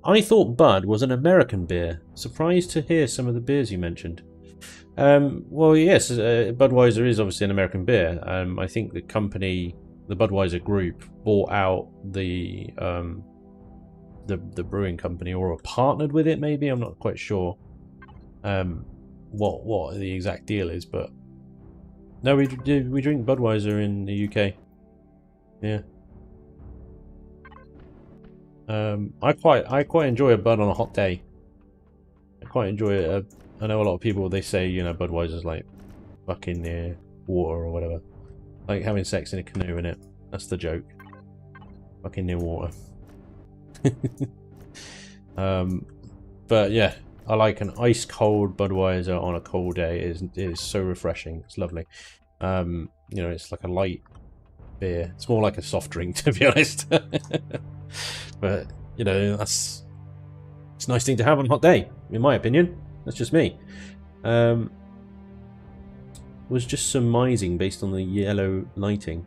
I thought Bud was an American beer. Surprised to hear some of the beers you mentioned. Well, yes, Budweiser is obviously an American beer. I think the company, the Budweiser Group, bought out the brewing company, or partnered with it. Maybe, I'm not quite sure what the exact deal is, but no, we drink Budweiser in the UK. Yeah. I quite enjoy a Bud on a hot day. I quite enjoy it. I know a lot of people, they say, you know, Budweiser's like fucking near water or whatever, like having sex in a canoe, in it. That's the joke. Fucking near water. But yeah, I like an ice cold Budweiser on a cold day. It is so refreshing. It's lovely. You know, it's like a light beer. It's more like a soft drink, to be honest. But you know, it's a nice thing to have on a hot day, in my opinion. That's just me. Was just surmising based on the yellow lighting.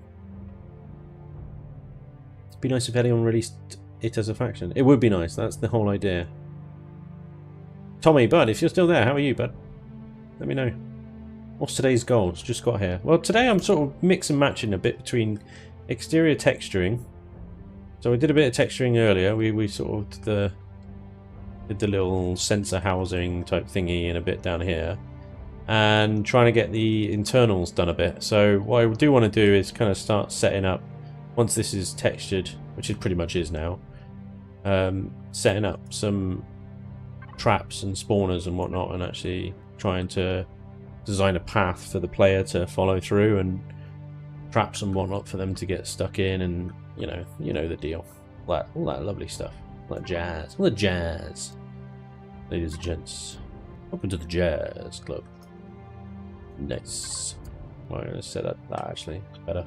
It'd be nice if anyone released it as a faction. It would be nice. That's the whole idea. Tommy, Bud, if you're still there, how are you, Bud? Let me know. What's today's goals? Just got here. Well, today I'm sort of mix and matching a bit between exterior texturing. So we did a bit of texturing earlier. We sort of did the little sensor housing type thingy and a bit down here, and trying to get the internals done a bit. So what I do want to do is kind of start setting up, once this is textured, which it pretty much is now, setting up some traps and spawners and whatnot, and actually trying to design a path for the player to follow through, and traps and whatnot for them to get stuck in, and you know the deal. All that lovely stuff. All that jazz. All the jazz. Ladies and gents, welcome to the Jazz Club. Nice. Well, I'm going to set up that actually. It's better.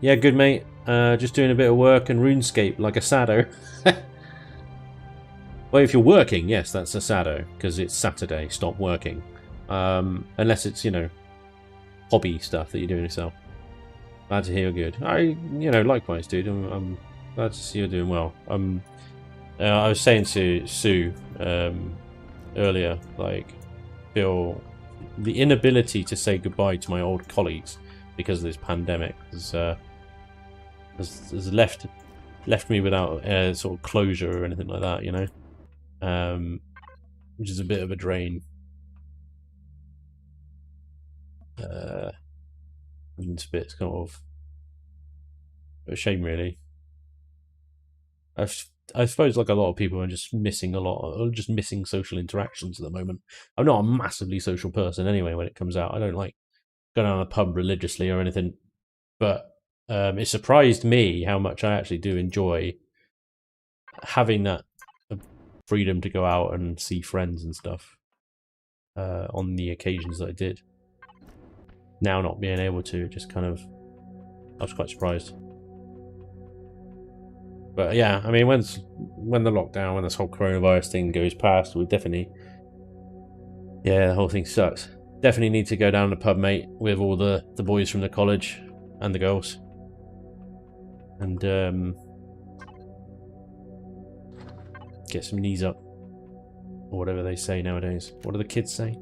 Yeah, good mate. Just doing a bit of work and RuneScape like a sado. Well, if you're working, yes, that's a sado, because it's Saturday. Stop working. Unless it's, you know, hobby stuff that you're doing yourself. Glad to hear you're good. Likewise, dude. I'm glad to see you're doing well. I was saying to Sue earlier, like, feel the inability to say goodbye to my old colleagues because of this pandemic has left me without sort of closure or anything like that, you know, which is a bit of a drain. And it's a bit kind of a shame, really. I suppose, like a lot of people, are just missing missing social interactions at the moment. I'm not a massively social person anyway when it comes out. I don't like going down a pub religiously or anything, but it surprised me how much I actually do enjoy having that freedom to go out and see friends and stuff on the occasions that I did. Now not being able to, just kind of, I was quite surprised. But yeah, I mean, when the lockdown, when this whole coronavirus thing goes past, we definitely, yeah, the whole thing sucks. Definitely need to go down to the pub, mate, with all the boys from the college and the girls, and get some knees up, or whatever they say nowadays. What do the kids say?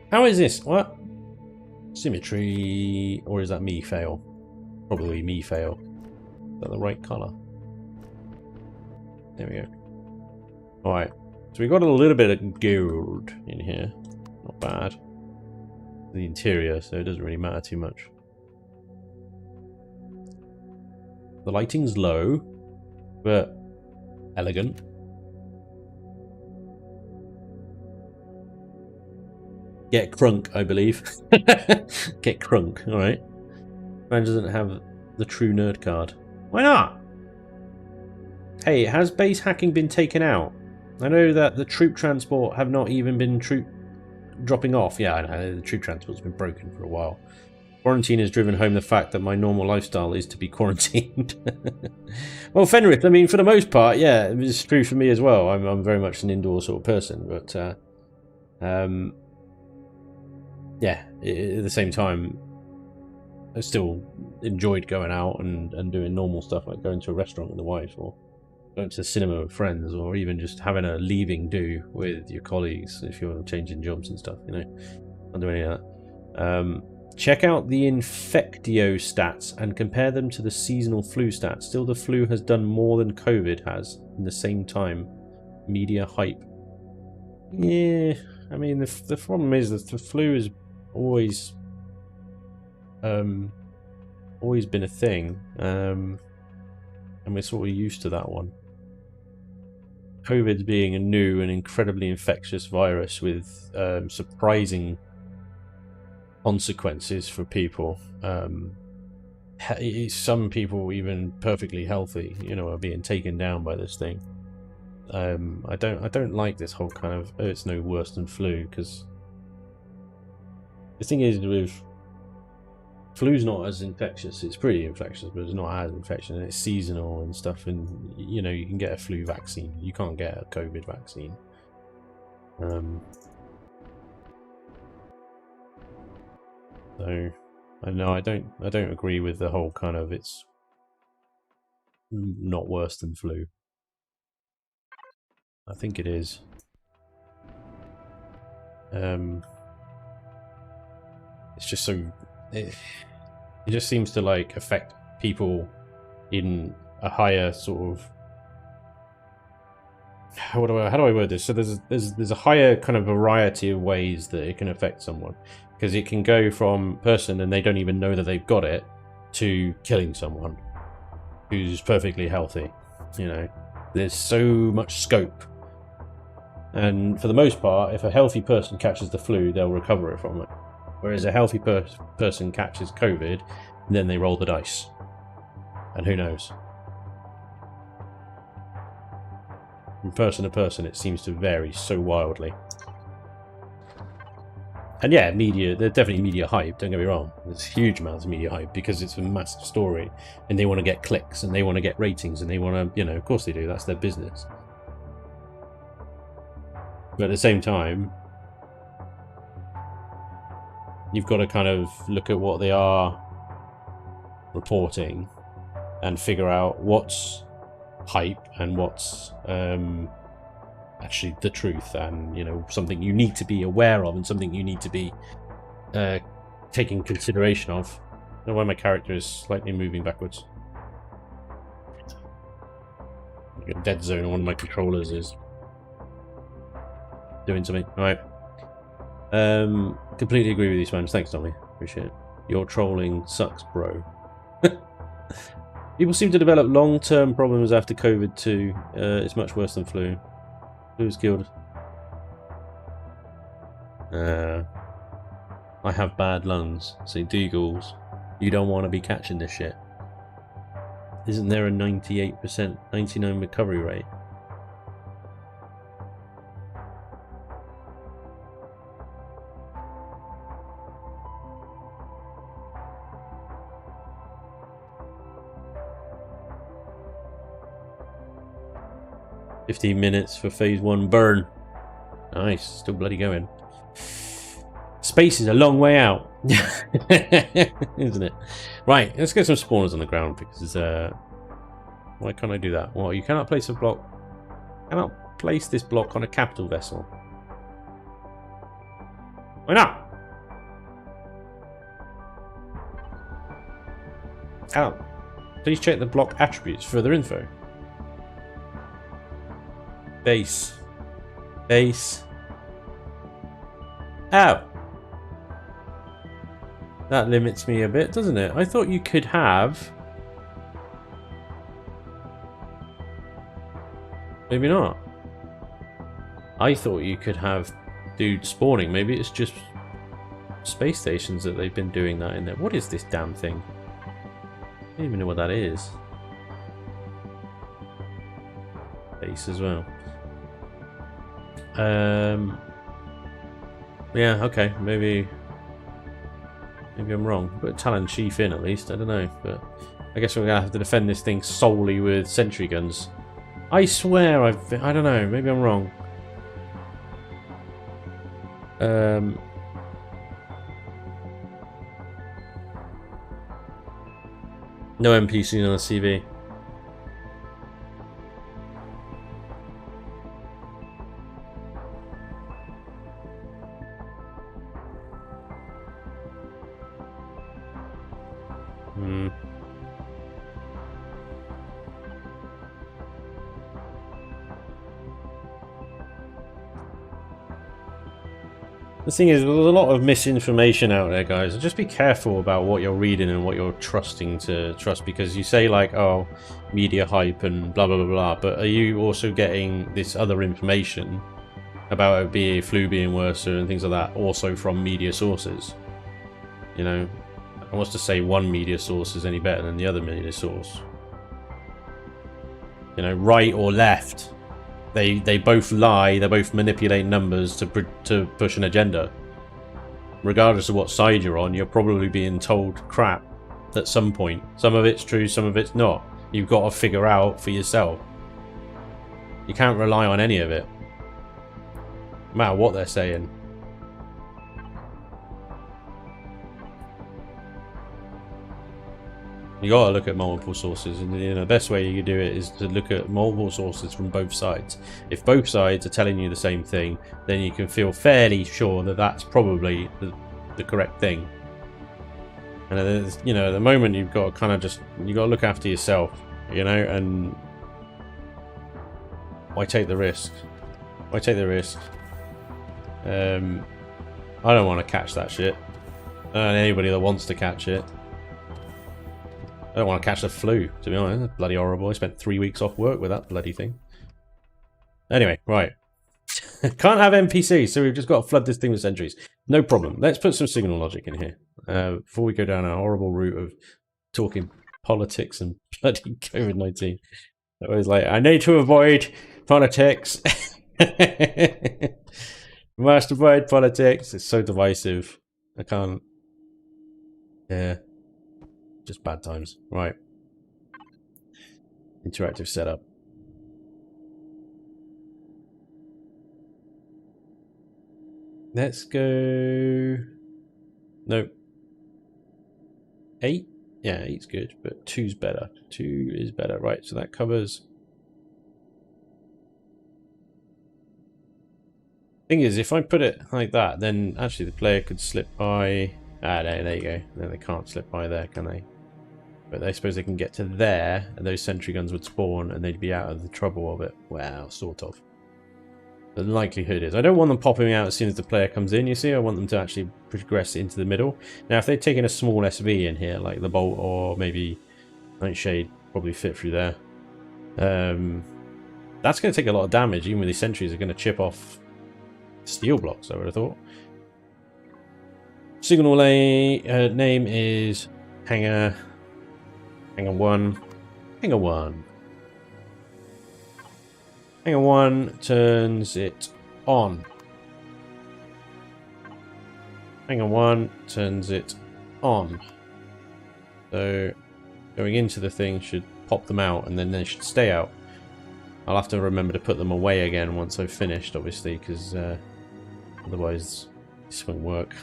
How is this? What? Symmetry, or is that me fail? Probably me fail. Is that the right colour? There we go. Alright. So we got a little bit of gold in here. Not bad. The interior, so it doesn't really matter too much. The lighting's low, but elegant. Get crunk, I believe. Get crunk, alright. Man doesn't have the true nerd card. Why not? Hey, has base hacking been taken out? I know that the troop transport have not even been dropping off. Yeah, I know, the troop transport's been broken for a while. Quarantine has driven home the fact that my normal lifestyle is to be quarantined. Well, Fenrith, I mean, for the most part, yeah, it's true for me as well. I'm very much an indoor sort of person, but yeah, at the same time, I still enjoyed going out and doing normal stuff like going to a restaurant with the wife, or going to the cinema with friends, or even just having a leaving do with your colleagues if you're changing jobs and stuff, you know. I'll do any of that. Check out the Infectio stats and compare them to the seasonal flu stats. Still, the flu has done more than COVID has in the same time. Media hype. Yeah, I mean, the problem is that the flu has always been a thing, and we're sort of used to that one. COVID being a new and incredibly infectious virus with surprising consequences for people. Some people, even perfectly healthy, you know, are being taken down by this thing. I don't like this whole kind of, oh, it's no worse than flu, because the thing is with flu's not as infectious. It's pretty infectious, but it's not as infectious, and it's seasonal and stuff, and you know, you can get a flu vaccine, you can't get a COVID vaccine. So I know I don't agree with the whole kind of it's not worse than flu. I think it is. It's just so it just seems to like affect people in a higher sort of, how do I word this? So there's a higher kind of variety of ways that it can affect someone, because it can go from person and they don't even know that they've got it to killing someone who's perfectly healthy. You know, there's so much scope, and for the most part, if a healthy person catches the flu, they'll recover it from it. Whereas a healthy person catches COVID, and then they roll the dice. And who knows? From person to person, it seems to vary so wildly. And yeah, media, there's definitely media hype, don't get me wrong. There's huge amounts of media hype because it's a massive story. And they want to get clicks, and they want to get ratings, and they want to, you know, of course they do, that's their business. But at the same time, you've got to kind of look at what they are reporting and figure out what's hype and what's actually the truth, and you know, something you need to be aware of and something you need to be taking consideration of. I don't know why my character is slightly moving backwards. A dead zone on one of my controllers is doing something. Alright. Completely agree with you, Spanj. Thanks, Tommy. Appreciate it. Your trolling sucks, bro. People seem to develop long-term problems after COVID too. It's much worse than flu. Flu's killed. I have bad lungs. Say Deagles, you don't want to be catching this shit. Isn't there a 98%, 99% recovery rate? $15 minutes for phase 1 burn. Nice, still bloody going. Space is a long way out, isn't it? Right, let's get some spawners on the ground, because why can't I do that? Well, you cannot place a block. Cannot place this block on a capital vessel. Why not? Alan, please check the block attributes for further info. Base. Base. Ow! That limits me a bit, doesn't it? I thought you could have... Maybe not. I thought you could have dudes spawning. Maybe it's just space stations that they've been doing that in there. What is this damn thing? I don't even know what that is. Base as well. Yeah, okay, maybe I'm wrong. But Talon Chief in at least, I don't know. But I guess we're gonna have to defend this thing solely with sentry guns. I swear I don't know, maybe I'm wrong. No NPC on the CV. The thing is, there's a lot of misinformation out there, guys. Just be careful about what you're reading and what you're trusting to trust, because you say like, oh, media hype and blah blah blah blah, but are you also getting this other information about BA flu being worse and things like that also from media sources? You know, and what's to say one media source is any better than the other media source? You know, right or left. They both lie, they both manipulate numbers to push an agenda. Regardless of what side you're on, you're probably being told crap at some point. Some of it's true, some of it's not. You've got to figure out for yourself. You can't rely on any of it, no matter what they're saying. You gotta look at multiple sources, and you know, the best way you can do it is to look at multiple sources from both sides. If both sides are telling you the same thing, then you can feel fairly sure that that's probably the correct thing. And you know, at the moment you've got to kind of just, you got to look after yourself, you know, and why take the risk? Why take the risk? I don't want to catch that shit. And anybody that wants to catch it. I don't want to catch the flu, to be honest. It's bloody horrible. I spent 3 weeks off work with that bloody thing. Anyway, right. Can't have NPC, so we've just got to flood this thing with sentries. No problem. Let's put some signal logic in here. Before we go down a horrible route of talking politics and bloody COVID-19. I was like, I need to avoid politics. Must avoid politics. It's so divisive. I can't. Yeah. Just bad times. Right. Interactive setup. Let's go... Nope. 8? Yeah, 8's good, but 2's better. 2 is better. Right, so that covers... Thing is, if I put it like that, then actually the player could slip by... Ah, there you go. No, they can't slip by there, can they? But I suppose they can get to there, and those sentry guns would spawn, and they'd be out of the trouble of it. Well, sort of. The likelihood is, I don't want them popping out as soon as the player comes in, you see? I want them to actually progress into the middle. Now, if they'd taken a small SV in here, like the Bolt or maybe Nightshade, probably fit through there. That's going to take a lot of damage, even with these sentries are going to chip off steel blocks, I would have thought. Signal name is Hangar 1. Hangar 1. Hangar 1 turns it on. Hangar 1 turns it on. So going into the thing should pop them out, and then they should stay out. I'll have to remember to put them away again once I've finished, obviously, because otherwise this won't work.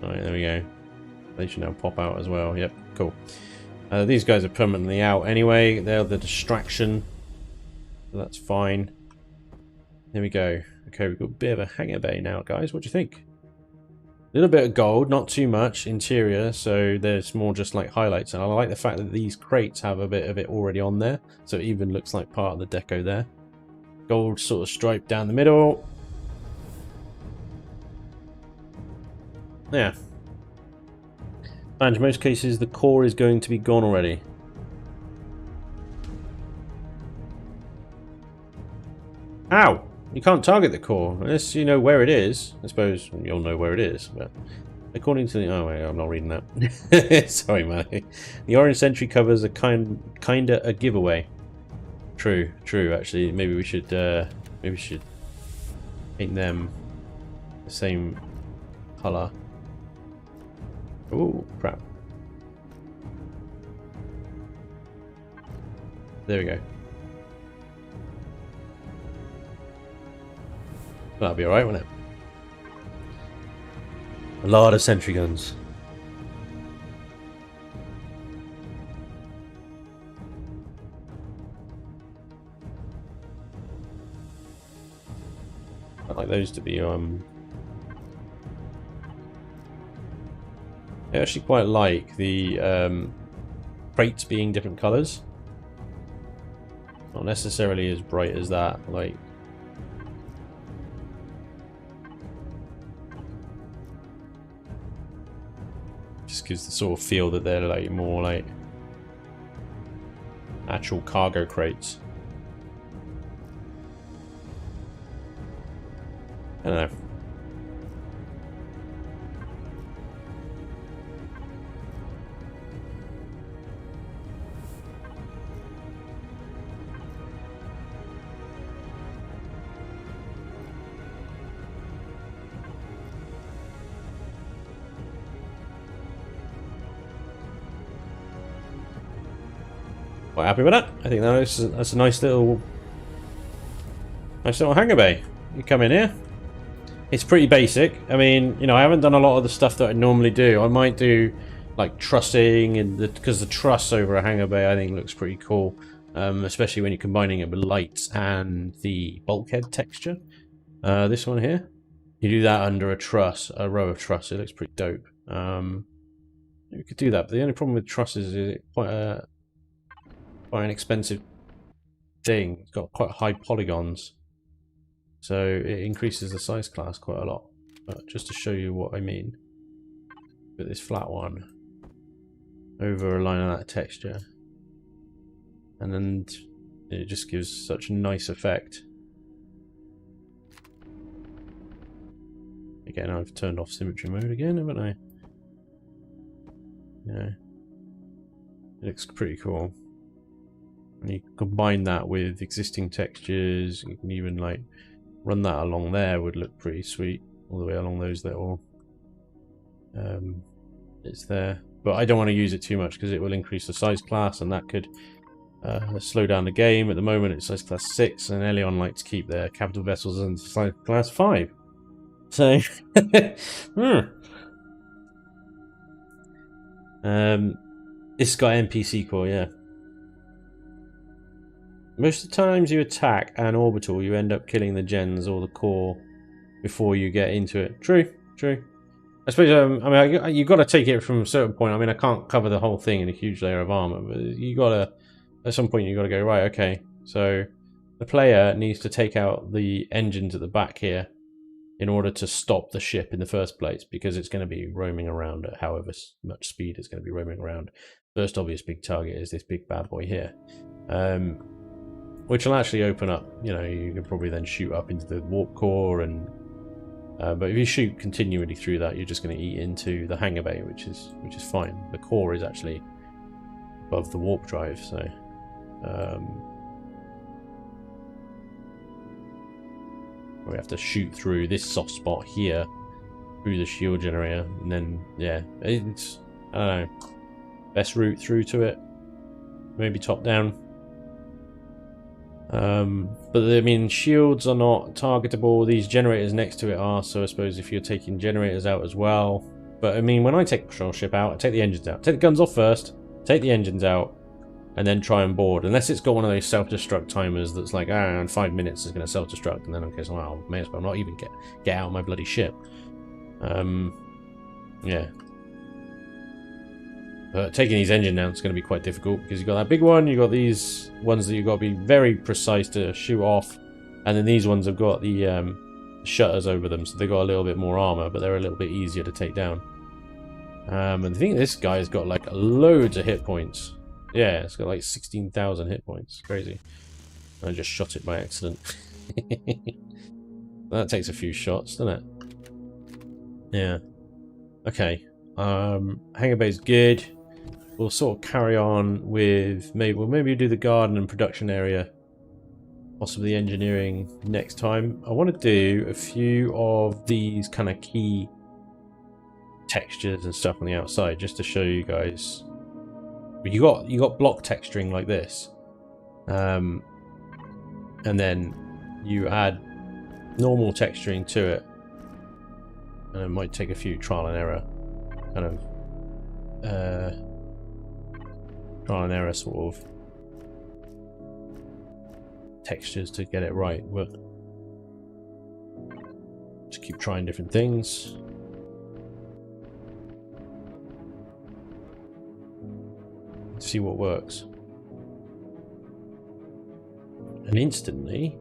Alright, there we go. They should now pop out as well. Yep, cool. These guys are permanently out anyway. They're the distraction. So that's fine. There we go. Okay, we've got a bit of a hangar bay now, guys. What do you think? A little bit of gold, not too much. Interior, so there's more just like highlights. And I like the fact that these crates have a bit of it already on there. So it even looks like part of the deco there. Gold sort of stripe down the middle. Yeah. And in most cases, the core is going to be gone already. Ow! You can't target the core unless you know where it is. I suppose you'll know where it is, but according to the... Oh, wait, I'm not reading that. Sorry, man. The orange sentry covers a kinda a giveaway. True, true. Actually, maybe we should paint them the same color. Oh, crap. There we go. That'll be alright, won't it? A lot of sentry guns. I'd like those to be I actually quite like the crates being different colours. Not necessarily as bright as that, like just gives the sort of feel that they're like more like actual cargo crates. I don't know. Quite happy with that. I think that's a nice little hangar bay. You come in here. It's pretty basic. I mean, you know, I haven't done a lot of the stuff that I normally do. I might do like trussing, and because the truss over a hangar bay I think looks pretty cool, especially when you're combining it with lights and the bulkhead texture. This one here, you do that under a truss, a row of truss. It looks pretty dope. You could do that, but the only problem with trusses is it's quite an expensive thing. It's got quite high polygons. So it increases the size class quite a lot. But just to show you what I mean, put this flat one over a line of that texture, and then it just gives such a nice effect. Again, I've turned off symmetry mode again, haven't I? Yeah, it looks pretty cool. And you combine that with existing textures. You can even like run that along there, would look pretty sweet, all the way along those little it's there, but I don't want to use it too much because it will increase the size class, and that could slow down the game. At the moment it's size class 6, and Elion like to keep their capital vessels in size class 5, so it's got NPC core, yeah. Most of the times you attack an orbital, you end up killing the gens or the core before you get into it. True, true. I suppose, I mean, you've got to take it from a certain point. I mean, I can't cover the whole thing in a huge layer of armor, but you got to, at some point, you got to go, right, okay, so the player needs to take out the engines at the back here in order to stop the ship in the first place, because it's going to be roaming around at however much speed it's going to be roaming around. First obvious big target is this big bad boy here. Which will actually open up, you know, you can probably then shoot up into the warp core, and but if you shoot continually through that, you're just going to eat into the hangar bay, which is fine. The core is actually above the warp drive, so we have to shoot through this soft spot here through the shield generator, and then yeah, it's, I don't know, best route through to it, maybe top down. But I mean, shields are not targetable. These generators next to it are, so I suppose if you're taking generators out as well. But I mean, when I take the patrol ship out, I take the engines out. Take the guns off first, take the engines out, and then try and board. Unless it's got one of those self-destruct timers that's like, ah, in 5 minutes it's going to self-destruct, and then okay, so I may as well not even get out of my bloody ship. Yeah. Taking these engine down is going to be quite difficult, because you've got that big one, you've got these ones that you've got to be very precise to shoot off, And then these ones have got the shutters over them, so they've got a little bit more armor, but they're a little bit easier to take down. And I think this guy's got like loads of hit points. Yeah, it's got like 16,000 hit points. Crazy. I just shot it by accident. That takes a few shots, doesn't it? Yeah. Okay. Hangar bay's good. We'll sort of carry on with maybe do the garden and production area, possibly engineering next time. I want to do a few of these kind of key textures and stuff on the outside just to show you guys. You got block texturing like this, and then you add normal texturing to it, and it might take a few trial and error kind of trial and error sort of textures to get it right. We'll just keep trying different things. See what works. And instantly,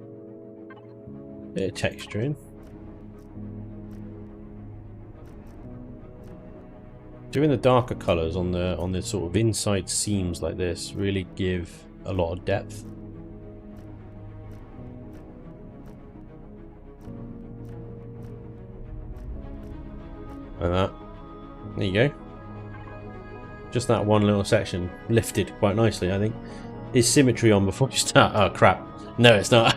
bit of texturing. Doing the darker colours on the sort of inside seams like this really give a lot of depth. Like that. There you go. Just that one little section lifted quite nicely, I think. Is symmetry on before you start? Oh crap. No, it's not.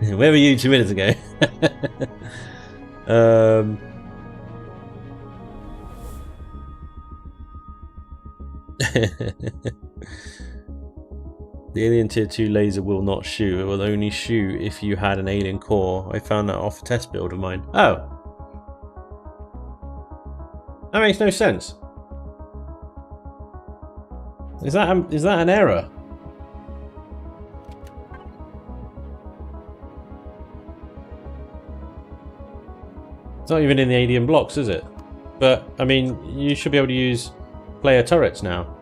Where were you 2 minutes ago? The Alien Tier 2 laser will not shoot. It will only shoot if you had an alien core. I found that off a test build of mine. Oh. That makes no sense. Is that an error? It's not even in the alien blocks, is it? But I mean, you should be able to use player turrets now.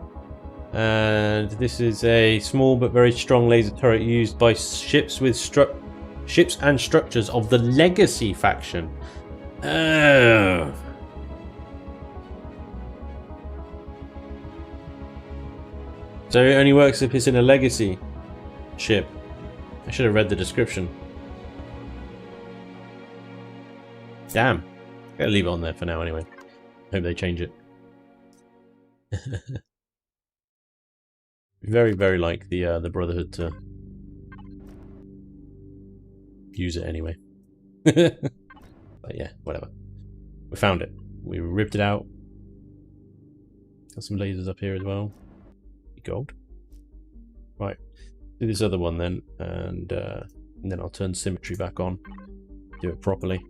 And this is a small but very strong laser turret used by ships and structures of the Legacy faction. Oh. So it only works if it's in a Legacy ship. I should have read the description. Damn. Gotta leave it on there for now anyway. Hope they change it. Very, very like the Brotherhood to use it anyway. But yeah, whatever. We found it. We ripped it out. Got some lasers up here as well. Gold. Right, do this other one then, and then I'll turn symmetry back on. Do it properly.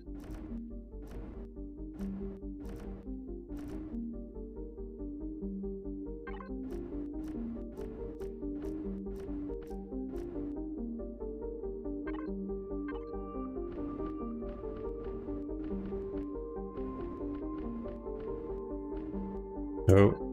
Oh.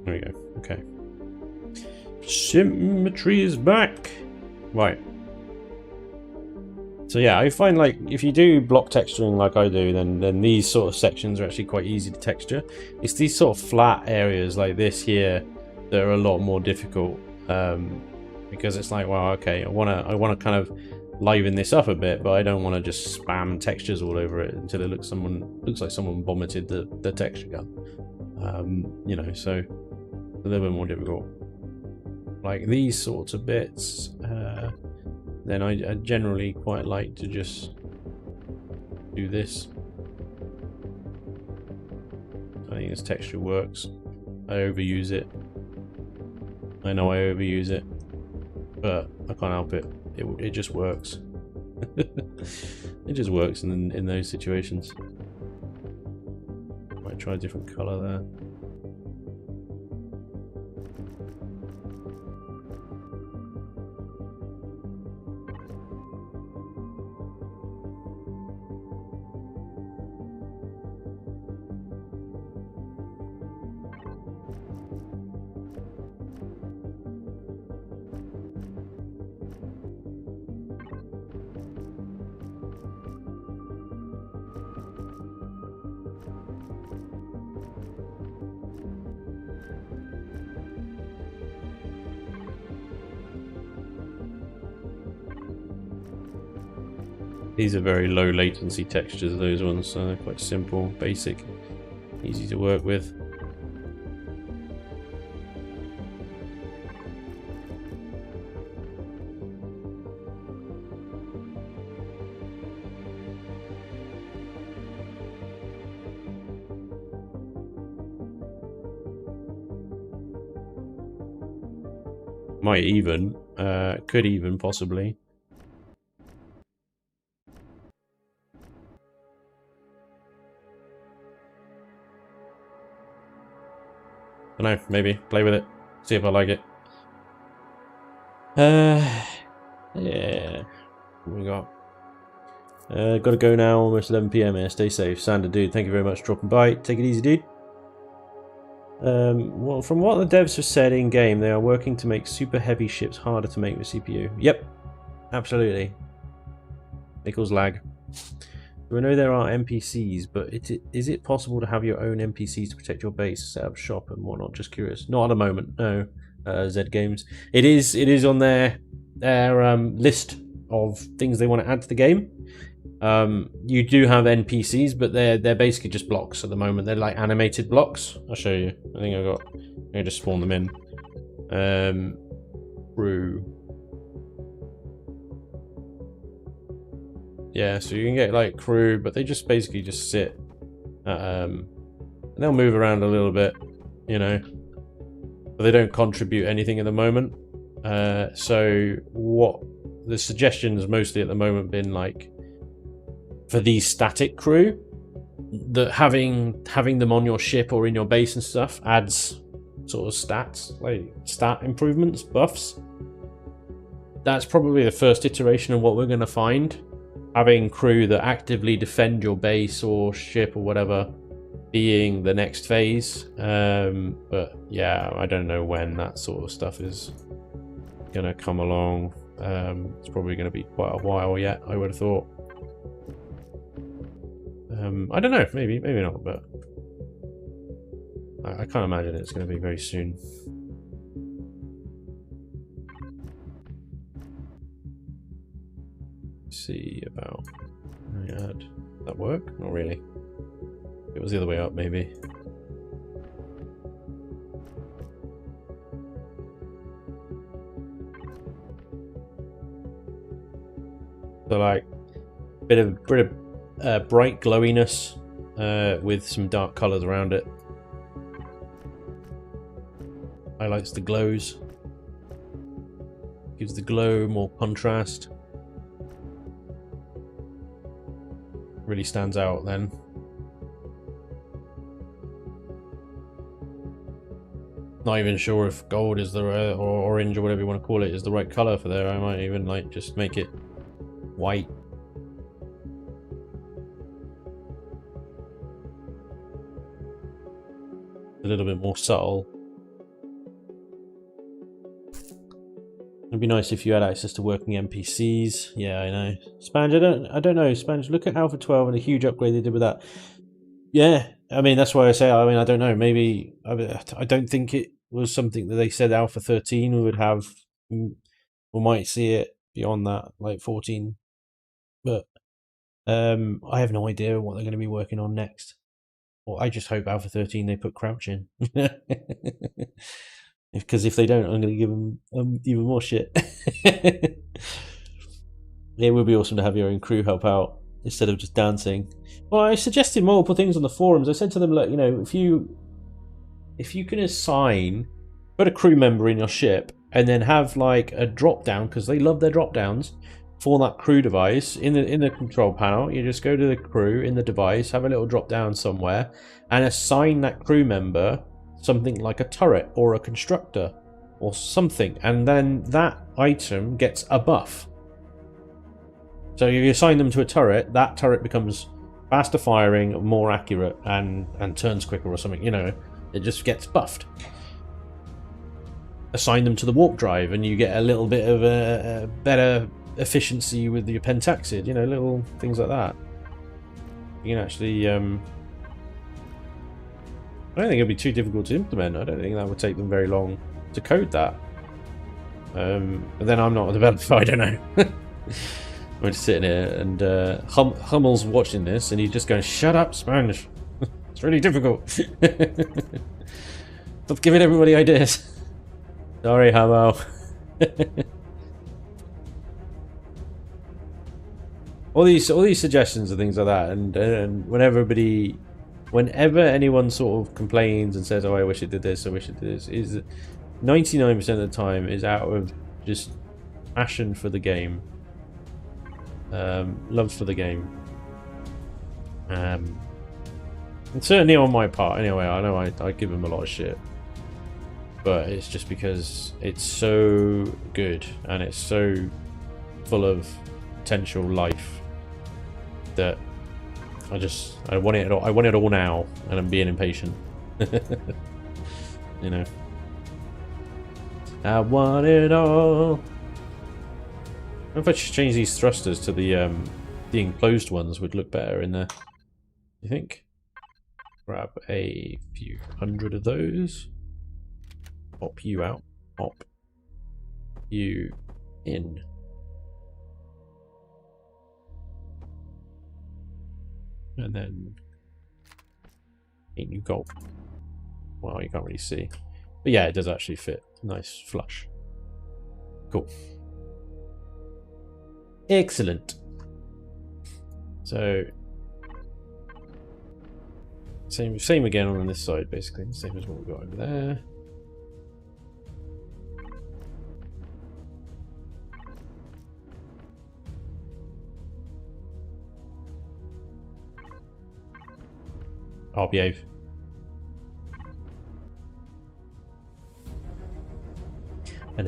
There we go. Okay. Symmetry is back. Right. So yeah, I find like if you do block texturing like I do, then these sort of sections are actually quite easy to texture. It's these sort of flat areas like this here that are a lot more difficult, because it's like, well, okay, I wanna kind of liven this up a bit, but I don't want to just spam textures all over it until it looks like someone vomited the texture gun. You know, so a little bit more difficult. Like these sorts of bits, then I generally quite like to just do this. I think this texture works. I overuse it. I know I overuse it, but I can't help it. It just works. It just works in those situations. Might try a different colour there. These are very low latency textures, those ones, so they're quite simple, basic, easy to work with. Might even, could even possibly. I don't know, maybe play with it, see if I like it. Yeah, what we got? Gotta go now, almost 11 PM here. Stay safe. Sander, dude, thank you very much for dropping by. Take it easy, dude. Well, from what the devs have said in game, they are working to make super heavy ships harder to make with CPU. Yep, absolutely. They cause lag. We know there are NPCs, but is it possible to have your own NPCs to protect your base, set up shop and whatnot? Just curious. Not at the moment, no. Z Games. It is on their list of things they want to add to the game. You do have NPCs, but they're basically just blocks at the moment. They're like animated blocks. I'll show you. I think I just spawn them in. Crew. Yeah, so you can get like crew, but they just basically just sit. And they'll move around a little bit, you know, but they don't contribute anything at the moment. So what the suggestions mostly at the moment been like for these static crew, that having them on your ship or in your base and stuff adds sort of stats, like stat improvements, buffs. That's probably the first iteration of what we're going to find. Having crew that actively defend your base or ship or whatever being the next phase. But yeah, I don't know when that sort of stuff is going to come along. It's probably going to be quite a while yet, I would have thought. I don't know, maybe not, but I can't imagine it's going to be very soon. See about that work? Not really. It was the other way up, maybe. So like bit of bright glowiness with some dark colors around it. Highlights the glows. Gives the glow more contrast. Really stands out then. Not even sure if gold is the or orange or whatever you want to call it is the right color for there. I might even like just make it white. A little bit more subtle. It'd be nice if you had access to working NPCs. Yeah, I know. Spanj, I don't know. Spanj, look at Alpha 12 and the huge upgrade they did with that. Yeah, I mean, that's why I say, I mean, I don't know. Maybe, I don't think it was something that they said Alpha 13 we would have. We might see it beyond that, like 14. But I have no idea what they're going to be working on next. Well, I just hope Alpha 13 they put crouch in. Because if they don't, I'm going to give them even more shit. It would be awesome to have your own crew help out instead of just dancing. Well, I suggested multiple things on the forums. I said to them, look, you know, if you can assign, put a crew member in your ship and then have like a drop down, because they love their drop downs, for that crew device in the control panel. You just go to the crew in the device, have a little drop down somewhere, and assign that crew member something like a turret or a constructor or something, and then that item gets a buff. So if you assign them to a turret, that turret becomes faster firing, more accurate, and turns quicker or something. You know, it just gets buffed. Assign them to the warp drive, and you get a little bit of a better efficiency with your pentaxid. You know, little things like that. You can actually. I don't think it'd be too difficult to implement. I don't think that would take them very long to code that. But then I'm not a developer. I don't know. We're just sitting here, and Hummel's watching this, and he's just going, "Shut up, Spanj. It's really difficult. Stop giving everybody ideas." Sorry, Hummel. all these suggestions and things like that, and whenever anyone sort of complains and says, "Oh, I wish it did this, I wish it did this," is 99% of the time is out of just passion for the game. Love for the game, and certainly on my part anyway. I know I give him a lot of shit, but it's just because it's so good and it's so full of potential life that I want it all. I want it all now, and I'm being impatient. You know, I want it all. I wonder if I should change these thrusters to the enclosed ones would look better in there. You think? Grab a few hundred of those. Pop you out. Pop you in. And then ain't you gold. Well, you can't really see. But yeah, it does actually fit. Nice flush. Cool. Excellent. So same again on this side, basically. Same as what we've got over there. I'll behave. What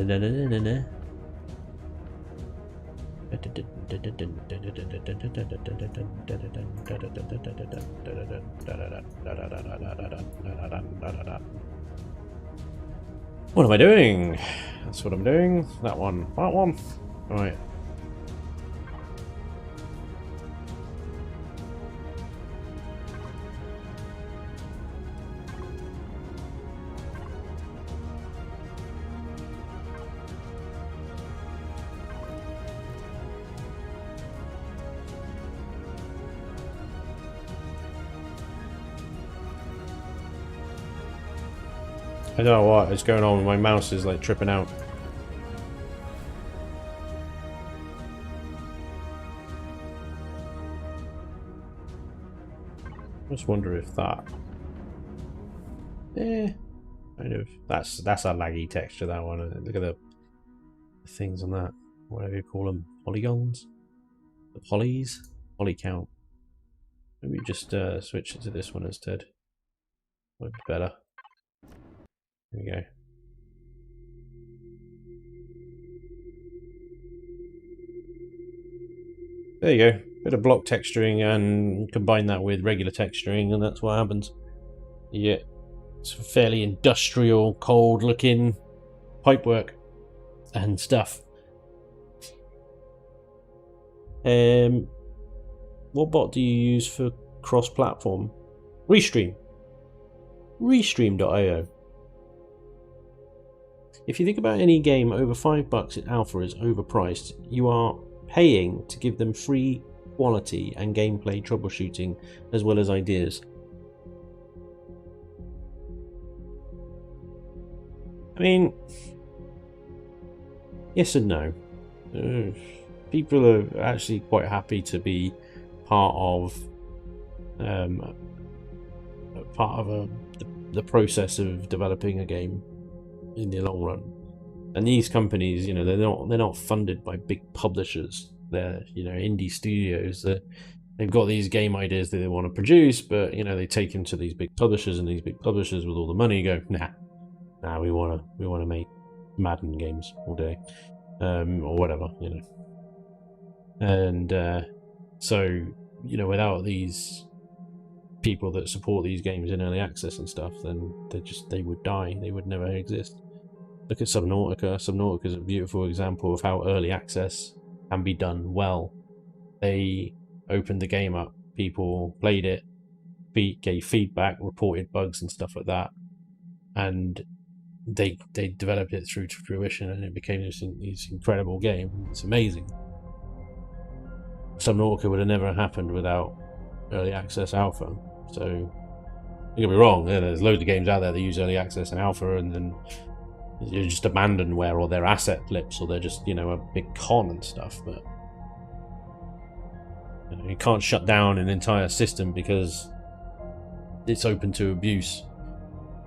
am I doing? That's what I'm doing. That one. That one. Right. I don't know what is going on with my mouse is like tripping out. I just wonder if that kind of that's a laggy texture, that one. Look at the things on that, whatever you call them, polygons, the polys, poly count. Maybe just switch it to this one instead. Might be better. There we go. There you go. Bit of block texturing and combine that with regular texturing, and that's what happens. You get some fairly industrial, cold looking pipework and stuff. What bot do you use for cross-platform? Restream. Restream.io. If you think about any game over $5 in alpha is overpriced, you are paying to give them free quality and gameplay troubleshooting as well as ideas. I mean, yes and no. People are actually quite happy to be part of the process of developing a game in the long run. And these companies, you know, they're not funded by big publishers they're, you know, indie studios that they've got these game ideas that they want to produce, but, you know, they take them to these big publishers, and these big publishers with all the money go, nah, we want to make Madden games all day, or whatever, you know. And so, you know, without these people that support these games in early access and stuff, then they would die. They would never exist. Look at Subnautica. Subnautica is a beautiful example of how early access can be done well. They opened the game up, people played it, gave feedback, reported bugs and stuff like that, and they developed it through to fruition, and it became this incredible game. It's amazing. Subnautica would have never happened without early access alpha. So don't get me wrong, there's loads of games out there that use early access and alpha, and then you just abandonware, or their asset flips, or they're just, you know, a big con and stuff. But you know, you can't shut down an entire system because it's open to abuse.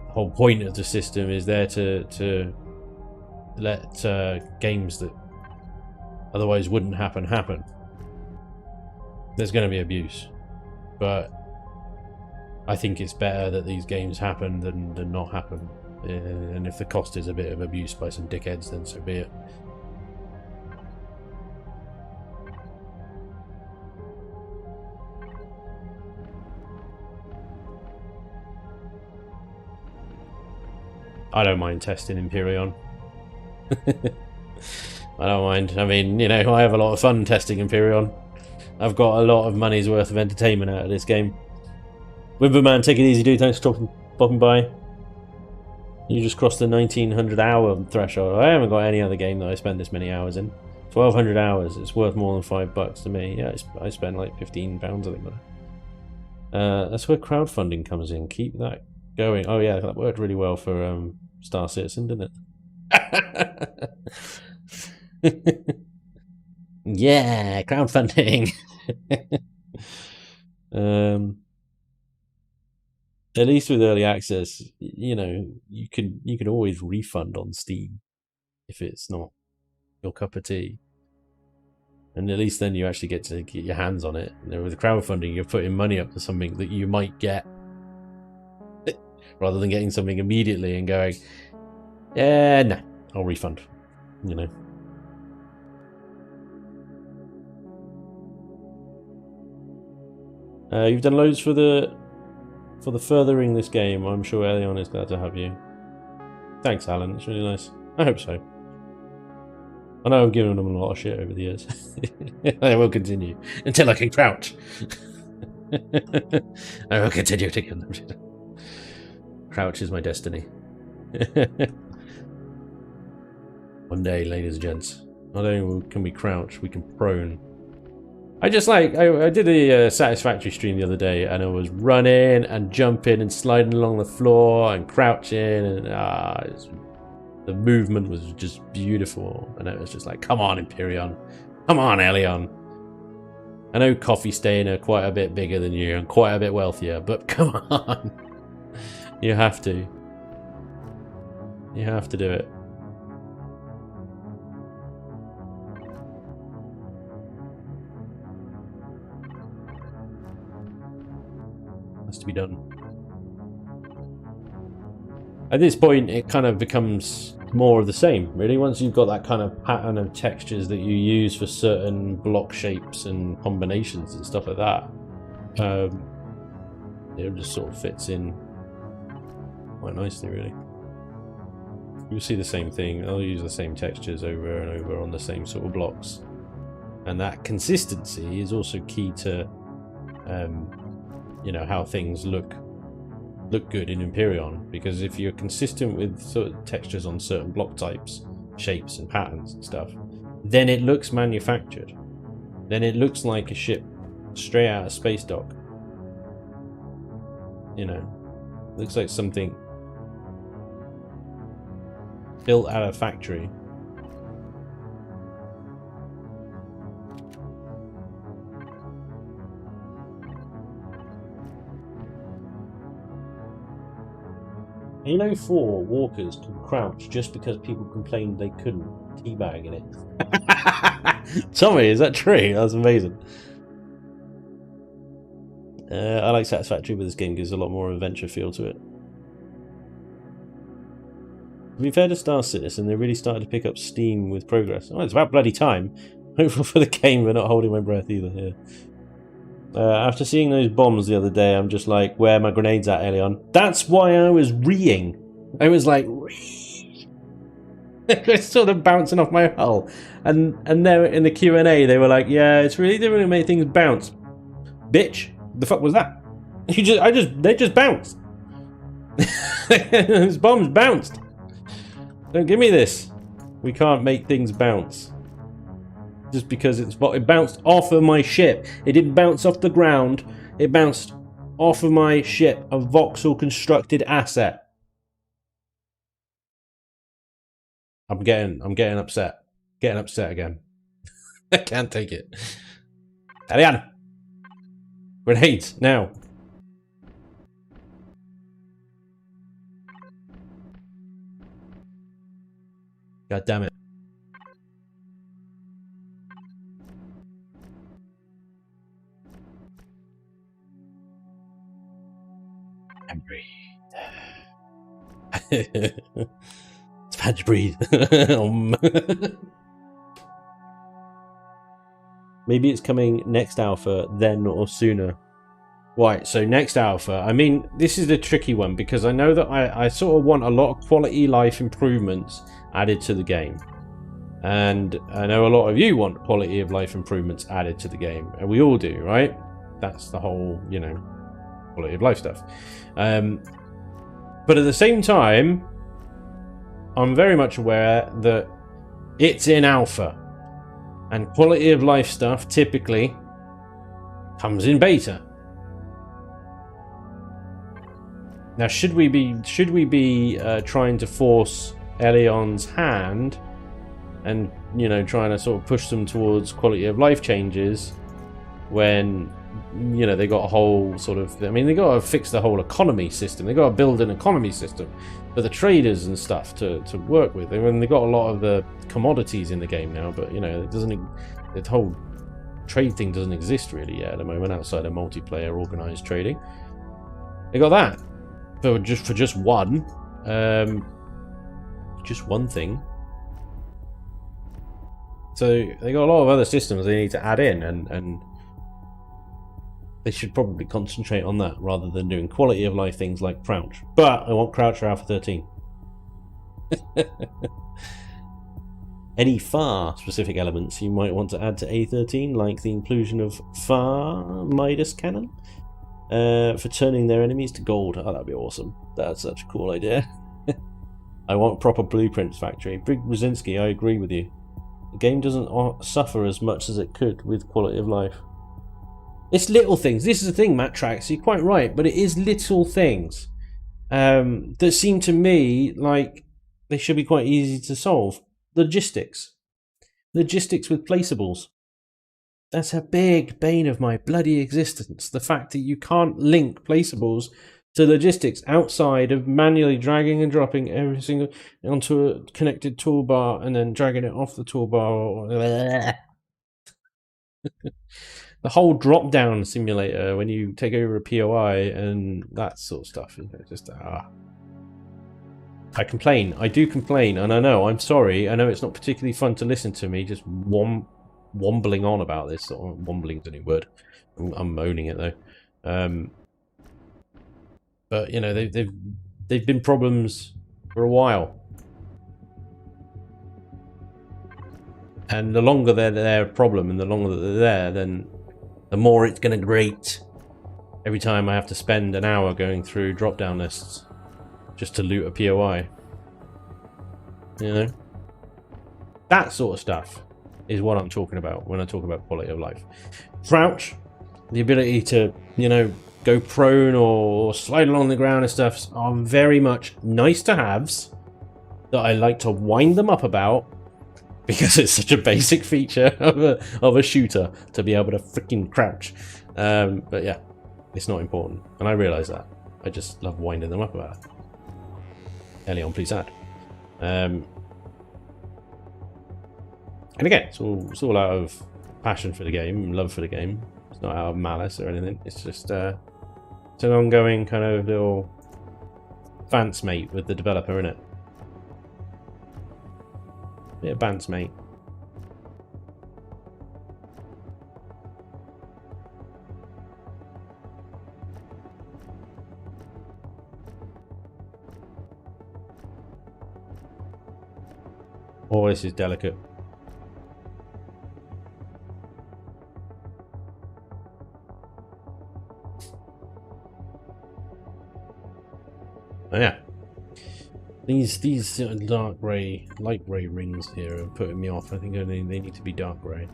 The whole point of the system is there to let games that otherwise wouldn't happen. There's going to be abuse, but I think it's better that these games happen than not happen. And if the cost is a bit of abuse by some dickheads, then so be it. I don't mind testing Empyrean. I don't mind. I mean, you know, I have a lot of fun testing Empyrean. I've got a lot of money's worth of entertainment out of this game. Wimberman, take it easy, dude. Thanks for popping by. You just crossed the 1900 hour threshold. I haven't got any other game that I spend this many hours in. 1200 hours. It's worth more than $5 to me. Yeah, I spend like £15, I think. That's where crowdfunding comes in. Keep that going. Oh yeah, that worked really well for Star Citizen, didn't it? Yeah, crowdfunding. At least with early access, you know, you can always refund on Steam if it's not your cup of tea, and at least then you actually get to get your hands on it. You know, with crowdfunding, you're putting money up to something that you might get, rather than getting something immediately and going, yeah, nah, I'll refund. You know. You've done loads for the furthering this game. I'm sure Elion is glad to have you. Thanks, Alan. It's really nice. I hope so. I know I've given them a lot of shit over the years. I will continue until I can crouch. I will continue to give them shit. Crouch is my destiny. One day, ladies and gents, not only can we crouch, we can prone. I just like, I did a Satisfactory stream the other day, and I was running and jumping and sliding along the floor and crouching, and the movement was just beautiful, and it was just like, come on, Empyrean, come on, Elion. I know Coffee Stain are quite a bit bigger than you and quite a bit wealthier, but come on. You have to. You have to do it. Has to be done. At this point, it kind of becomes more of the same, really. Once you've got that kind of pattern of textures that you use for certain block shapes and combinations and stuff like that, it just sort of fits in quite nicely, really. You'll see the same thing. I'll use the same textures over and over on the same sort of blocks, and that consistency is also key to you know, how things look good in Empyrean, because if you're consistent with sort of textures on certain block types, shapes and patterns and stuff, then it looks manufactured. Then it looks like a ship straight out of space dock. You know, looks like something built out of factory. Halo 4 walkers can crouch just because people complained they couldn't teabag in it. Tommy, is that true? That's amazing. I like Satisfactory, but this game gives a lot more adventure feel to it. To be fair to Star Citizen, they really started to pick up steam with progress. Oh, it's about bloody time. Hopeful for the game, but not holding my breath either here. After seeing those bombs the other day, I'm just like, where are my grenades at, Elion? That's why I was reeing. I was like, it's sort of bouncing off my hull. And there in the Q&A, they were like, yeah, it's really difficult to make things bounce. Bitch, the fuck was that? They just bounced. Those bombs bounced. Don't give me this. We can't make things bounce. Just because it bounced off of my ship. It didn't bounce off the ground. It bounced off of my ship, a voxel constructed asset. I'm getting upset. Getting upset again. I can't take it. Elian! Grenades, now. God damn it. And breathe. Spanj breathe. Maybe it's coming next alpha, then or sooner. Right, so next alpha. I mean, this is the tricky one because I know that I sort of want a lot of quality life improvements added to the game. And I know a lot of you want quality of life improvements added to the game. And we all do, right? That's the whole, you know, quality of life stuff. But at the same time, I'm very much aware that it's in alpha. And quality of life stuff typically comes in beta. Now, should we be trying to force Elion's hand and, you know, trying to sort of push them towards quality of life changes when, you know, they got a whole sort of, I mean, they got to fix the whole economy system. They got to build an economy system for the traders and stuff to work with. I mean, they got a lot of the commodities in the game now, but, you know, the whole trade thing doesn't exist really yet at the moment outside of multiplayer organized trading. They got that. But for just one thing. So they got a lot of other systems they need to add in, and they should probably concentrate on that rather than doing quality of life things like crouch. But I want crouch for Alpha 13. Any Farr specific elements you might want to add to A13, like the inclusion of Farr Midas cannon? For turning their enemies to gold. Oh, that'd be awesome. That's such a cool idea. I want proper blueprints factory. Big Brzezinski, I agree with you. The game doesn't suffer as much as it could with quality of life. It's little things. This is the thing, Matt Trax. You're quite right, but it is little things that seem to me like they should be quite easy to solve. Logistics with placeables. That's a big bane of my bloody existence. The fact that you can't link placeables to logistics outside of manually dragging and dropping every single onto a connected toolbar and then dragging it off the toolbar. The whole drop-down simulator when you take over a POI and that sort of stuff. You know, just I complain. I do complain, and I know. I'm sorry. I know it's not particularly fun to listen to me just wombling on about this. Or wombling's a new word. I'm moaning it though. But you know, they've been problems for a while, and the longer they're a problem, and the longer that they're there, then the more it's going to grate. Every time I have to spend an hour going through drop-down lists just to loot a POI, you know, that sort of stuff is what I'm talking about when I talk about quality of life. Crouch, the ability to, you know, go prone or slide along the ground and stuff are very much nice to haves that I like to wind them up about because it's such a basic feature of a shooter to be able to freaking crouch. But yeah, it's not important, and I realise that. I just love winding them up about it. Elion, please add. And again, it's all out of passion for the game, love for the game. It's not out of malice or anything. It's just it's an ongoing kind of little fance mate with the developer, innit? Bit of bants mate. Oh, this is delicate. Oh, yeah. These dark grey, light grey rings here are putting me off. I think they need to be dark grey.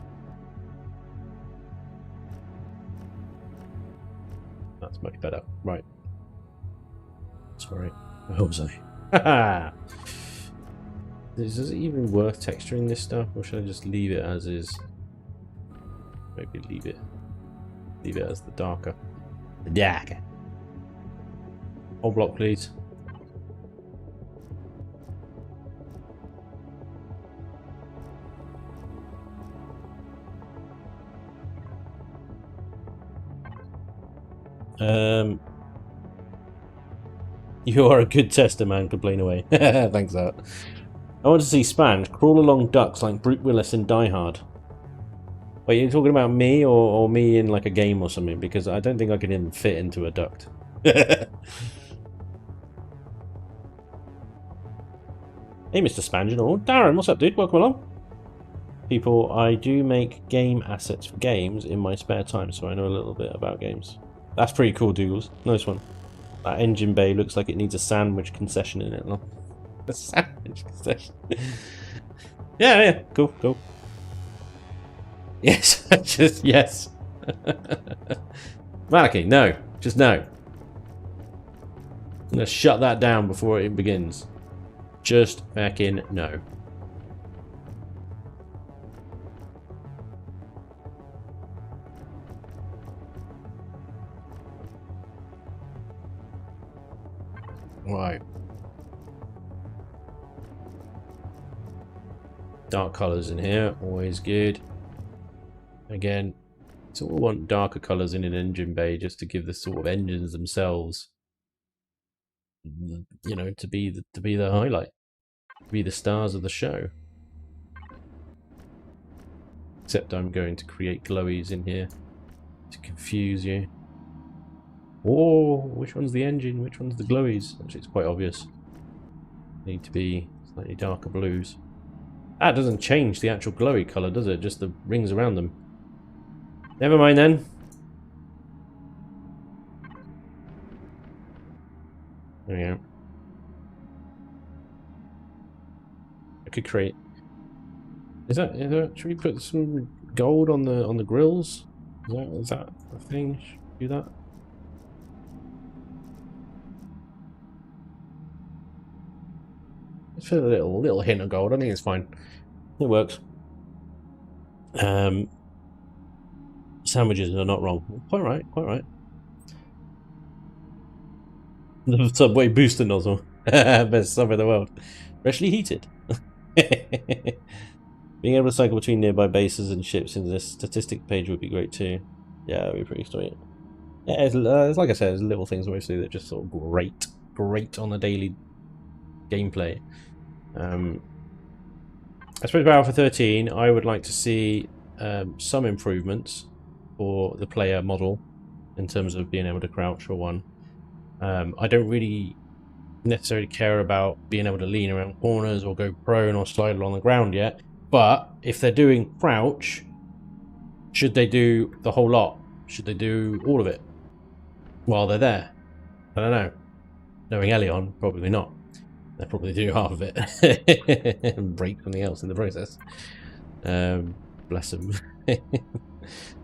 That's much better. Right. Sorry. Where was I? Haha! Is it even worth texturing this stuff, or should I just leave it as is? Maybe leave it as the darker. The darker. Whole block, please. You are a good tester, man. Complain away. Thanks, Art. I want to see Spanj crawl along ducks like Bruce Willis in Die Hard. Wait, you're talking about me or me in like a game or something? Because I don't think I can even fit into a duct. Hey, Mr. Spanj and all. Darren, what's up, dude? Welcome along. People, I do make game assets for games in my spare time, so I know a little bit about games. That's pretty cool, Douglas. Nice one. That engine bay looks like it needs a sandwich concession in it. A sandwich concession. Yeah, cool. Yes, just yes. Maliki, no. Just no. I'm gonna shut that down before it begins. Just fucking no. Right. Dark colours in here, always good. Again, sort of want darker colours in an engine bay just to give the sort of engines themselves, you know, to be the highlight, to be the stars of the show. Except I'm going to create glowies in here to confuse you. Oh, which one's the engine? Which one's the glowies? Actually, it's quite obvious. Need to be slightly darker blues. That doesn't change the actual glowy colour, does it? Just the rings around them. Never mind then. There we go. I could create. Is that? Should we put some gold on the grills? Is that a thing? Should we do that? Let's put a little hint of gold. I think it's fine. It works. Sandwiches are not wrong. Quite right. Quite right. The subway booster nozzle. Best sub in the world. Freshly heated. Being able to cycle between nearby bases and ships in this statistic page would be great too. Yeah, that'd be pretty sweet. Yeah, it's like I said, there's little things obviously that just sort of great on the daily gameplay. I suppose about Alpha 13, I would like to see some improvements for the player model in terms of being able to crouch for one. I don't really necessarily care about being able to lean around corners or go prone or slide along the ground yet, but if they're doing crouch, should they do the whole lot? Should they do all of it while they're there? I don't know. Knowing Elion, probably not. They'll probably do half of it and break something else in the process. Bless them. They'll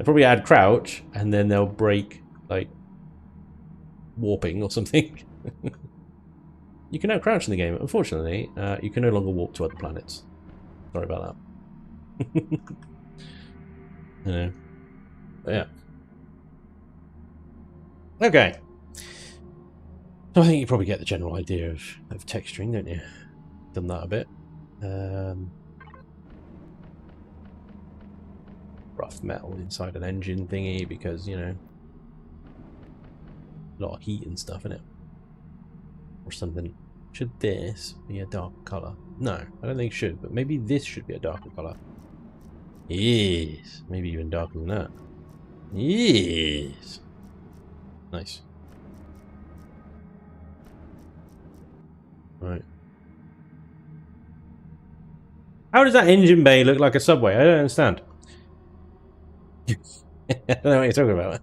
probably add crouch and then they'll break like warping or something. You can now crouch in the game. Unfortunately, you can no longer warp to other planets. Sorry about that. But yeah. Okay. So I think you probably get the general idea of texturing, don't you? Done that a bit. rough metal inside an engine thingy because, you know, a lot of heat and stuff in it. Or something. Should this be a dark colour? No, I don't think it should, but maybe this should be a darker colour. Yes, maybe even darker than that. Yes. Nice. Right. How does that engine bay look like a subway? I don't understand. I don't know what you're talking about.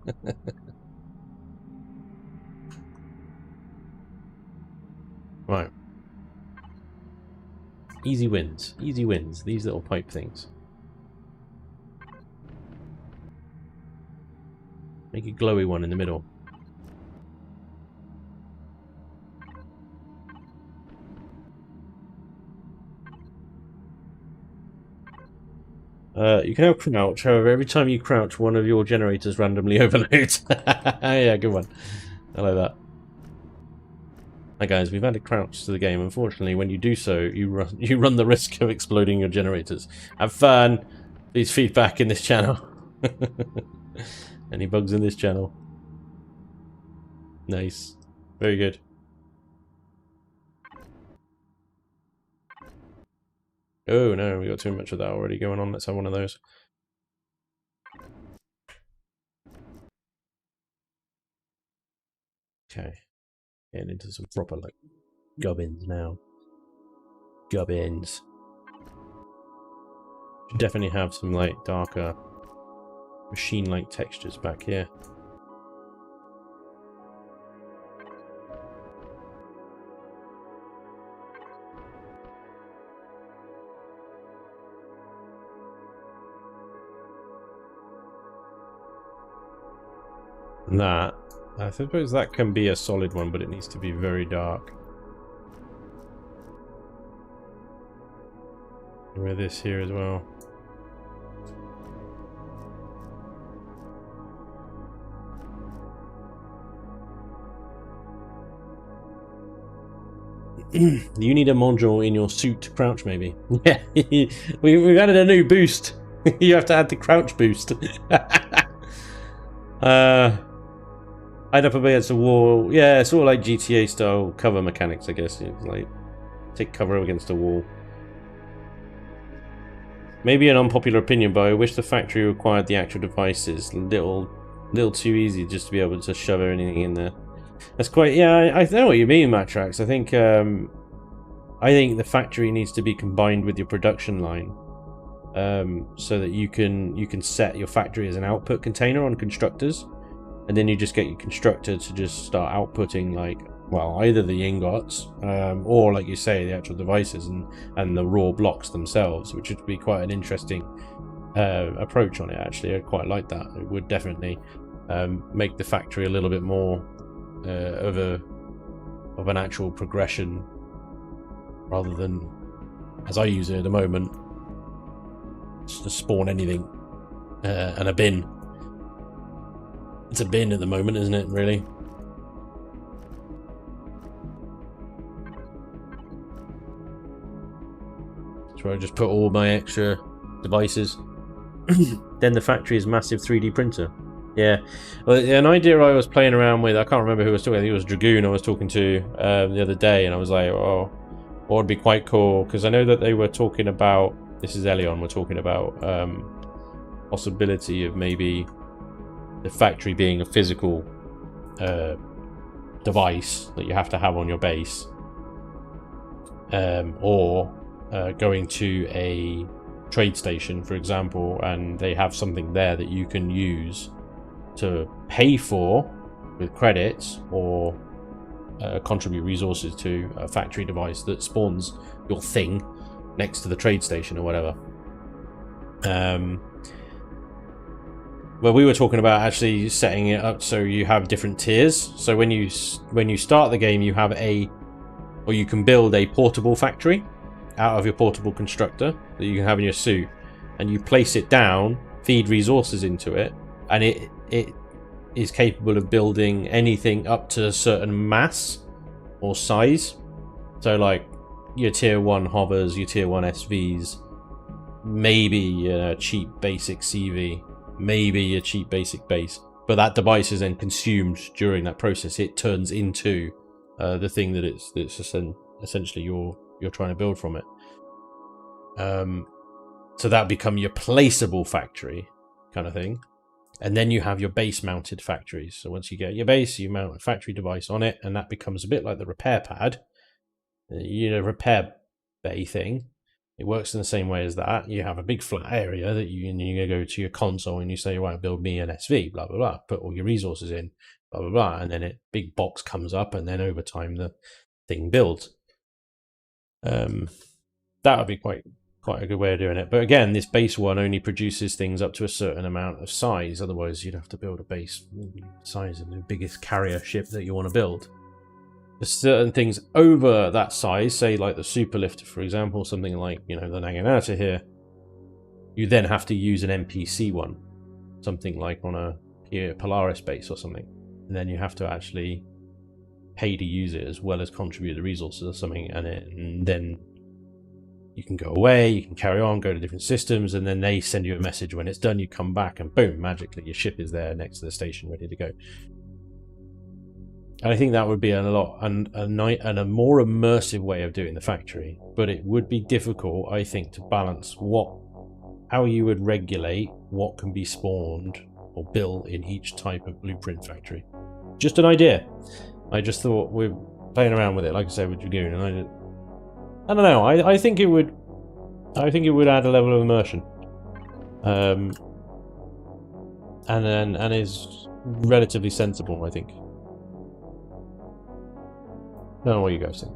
Right. Easy wins. Easy wins. These little pipe things. Make a glowy one in the middle. You can have crouch, however, every time you crouch, one of your generators randomly overloads. Yeah, good one. I like that. Hi guys, we've added crouch to the game. Unfortunately, when you do so, you run the risk of exploding your generators. Have fun! Please feedback in this channel. Any bugs in this channel? Nice. Very good. Oh no, we got too much of that already going on. Let's have one of those. Okay. Getting into some proper, like, gubbins now. Gubbins. Should definitely have some, like, darker machine-like textures back here. That, I suppose that can be a solid one, but it needs to be very dark. With this here as well. You need a module in your suit to crouch, maybe. Yeah, we've added a new boost. You have to add the crouch boost. Hide up against a wall. Yeah, sort of like GTA style cover mechanics, I guess. It's like take cover against a wall. Maybe an unpopular opinion, but I wish the factory required the actual devices. Little too easy just to be able to shove anything in there. That's quite, yeah, I know what you mean, Matrax. I think the factory needs to be combined with your production line, so that you can set your factory as an output container on constructors, and then you just get your constructor to just start outputting, like, well, either the ingots, or, like you say, the actual devices and the raw blocks themselves, which would be quite an interesting approach on it. Actually, I quite like that. It would definitely make the factory a little bit more of an actual progression, rather than, as I use it at the moment, just to spawn anything and a bin. It's a bin at the moment, isn't it, really? So I just put all my extra devices. Then the factory is a massive 3D printer. Yeah, well, an idea I was playing around with, I can't remember who I was talking to, I think it was Dragoon I was talking to the other day, and I was like, oh, what would be quite cool, because I know that they were talking about, this is Elion, we're talking about possibility of maybe the factory being a physical device that you have to have on your base, or going to a trade station, for example, and they have something there that you can use to pay for with credits, or contribute resources to a factory device that spawns your thing next to the trade station or whatever. Well, we were talking about actually setting it up so you have different tiers. So when you start the game, you have or you can build a portable factory out of your portable constructor that you can have in your suit, and you place it down, feed resources into it, and it is capable of building anything up to a certain mass or size. So like your tier 1 hovers, your tier 1 SVs, maybe a cheap basic CV, maybe a cheap basic base. But that device is then consumed during that process. It turns into the thing that it's essentially you're trying to build from it. So that become your placeable factory kind of thing. And then you have your base mounted factories. So once you get your base, you mount a factory device on it, and that becomes a bit like the repair pad. Repair bay thing. It works in the same way as that. You have a big flat area that you go to your console and you say, right, build me an SV, blah, blah, blah. Put all your resources in, blah, blah, blah. And then a big box comes up, and then over time the thing builds. That would be quite a good way of doing it. But again, this base one only produces things up to a certain amount of size. Otherwise, you'd have to build a base size of the biggest carrier ship that you want to build. There's certain things over that size, say like the superlifter, for example, something like, the Naginata here, you then have to use an NPC one, something like on a Polaris base or something. And then you have to actually pay to use it as well as contribute the resources or something, and then you can go away, you can carry on, go to different systems, and then they send you a message when it's done. You come back and boom, magically your ship is there next to the station ready to go. And I think that would be a more immersive way of doing the factory, but it would be difficult, I think, to balance how you would regulate what can be spawned or built in each type of blueprint factory. Just an idea. I just thought we're playing around with it, like I said, with Dragoon, and I don't know. I think it would add a level of immersion, and is relatively sensible, I think. I don't know what you guys think.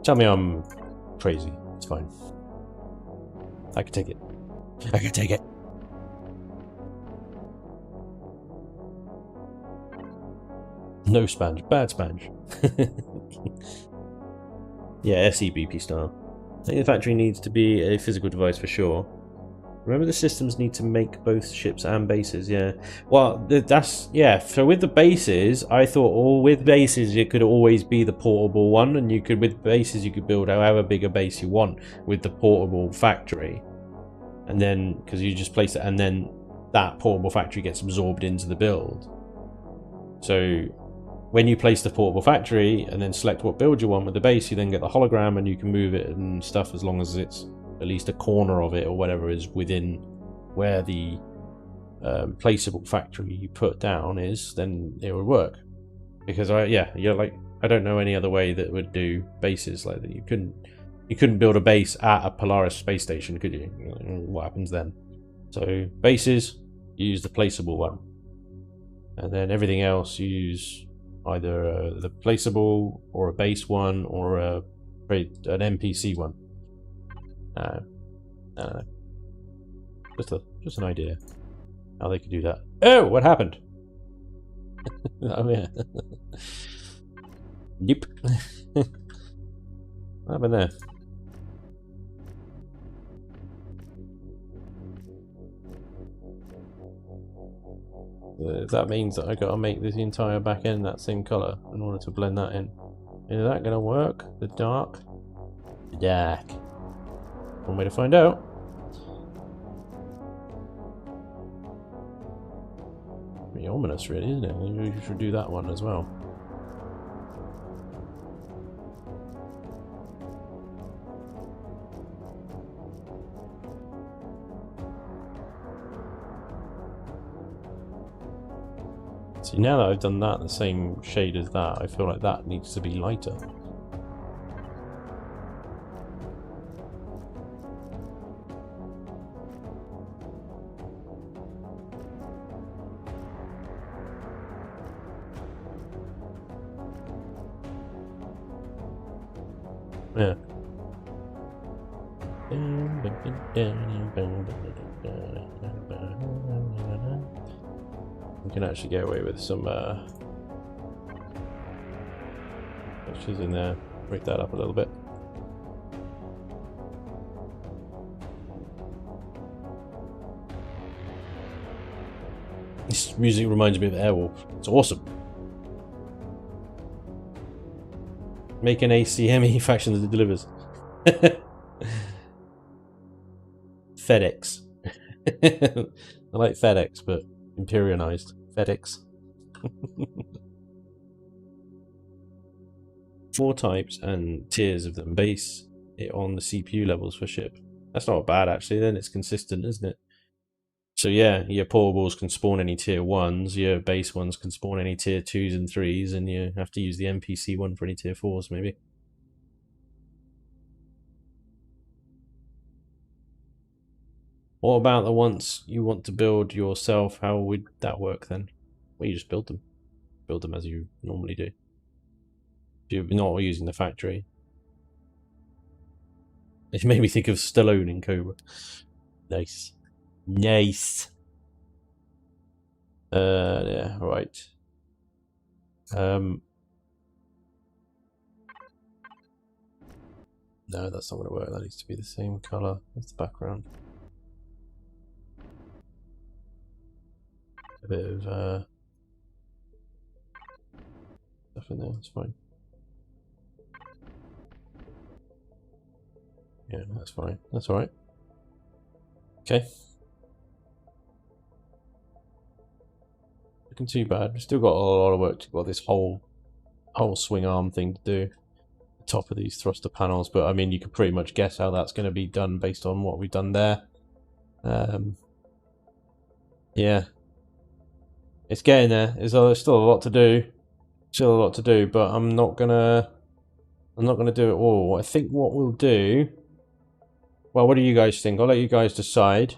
Tell me I'm crazy. It's fine. I can take it. I can take it. No Spanj. Bad Spanj. Yeah, SEBP style. I think the factory needs to be a physical device for sure. Remember, the systems need to make both ships and bases, yeah. Well, so with the bases, I thought, with bases, it could always be the portable one, and with bases, you could build however big a base you want with the portable factory. And then, because you just place it, and then that portable factory gets absorbed into the build. So when you place the portable factory and then select what build you want with the base, you then get the hologram and you can move it and stuff as long as it's at least a corner of it or whatever is within where the placeable factory you put down is, then it would work. Because I don't know any other way that would do bases like that. You couldn't build a base at a Polaris space station, could you? What happens then? So bases, you use the placeable one, and then everything else you use either the placeable or a base one or an NPC one. I don't know. Just an idea how they could do that. Oh, what happened? Oh yeah. Yep. What happened there? That means that I gotta make this entire back end that same color in order to blend that in. Is that gonna work? The dark? The dark. One way to find out. Pretty ominous, really, isn't it? Maybe you should do that one as well. See, now that I've done that the same shade as that, I feel like that needs to be lighter. Yeah. We can actually get away with some textures in there. Break that up a little bit. This music reminds me of Airwolf. It's awesome. Make an ACME faction that delivers. FedEx. I like FedEx, but imperialized. FedEx. 4 types and tiers of them base it on the CPU levels for ship. That's not bad actually, then it's consistent, isn't it? So yeah, your portables can spawn any tier 1s, your base ones can spawn any tier 2s and 3s, and you have to use the NPC one for any tier 4s maybe. What about the ones you want to build yourself? How would that work then? Well, you just build them. Build them as you normally do. You're not using the factory. It made me think of Stallone in Cobra. Nice. Nice. Yeah, right. No, that's not going to work. That needs to be the same color as the background. A bit of stuff in there, that's fine. Yeah, that's fine. That's alright. Okay. Looking too bad. We've still got a lot of work to do. This whole swing arm thing to do. The top of these thruster panels, but I mean, you could pretty much guess how that's going to be done based on what we've done there. Yeah. It's getting there. There's still a lot to do. Still a lot to do, but I'm not gonna do it all. I think what we'll do. Well, what do you guys think? I'll let you guys decide.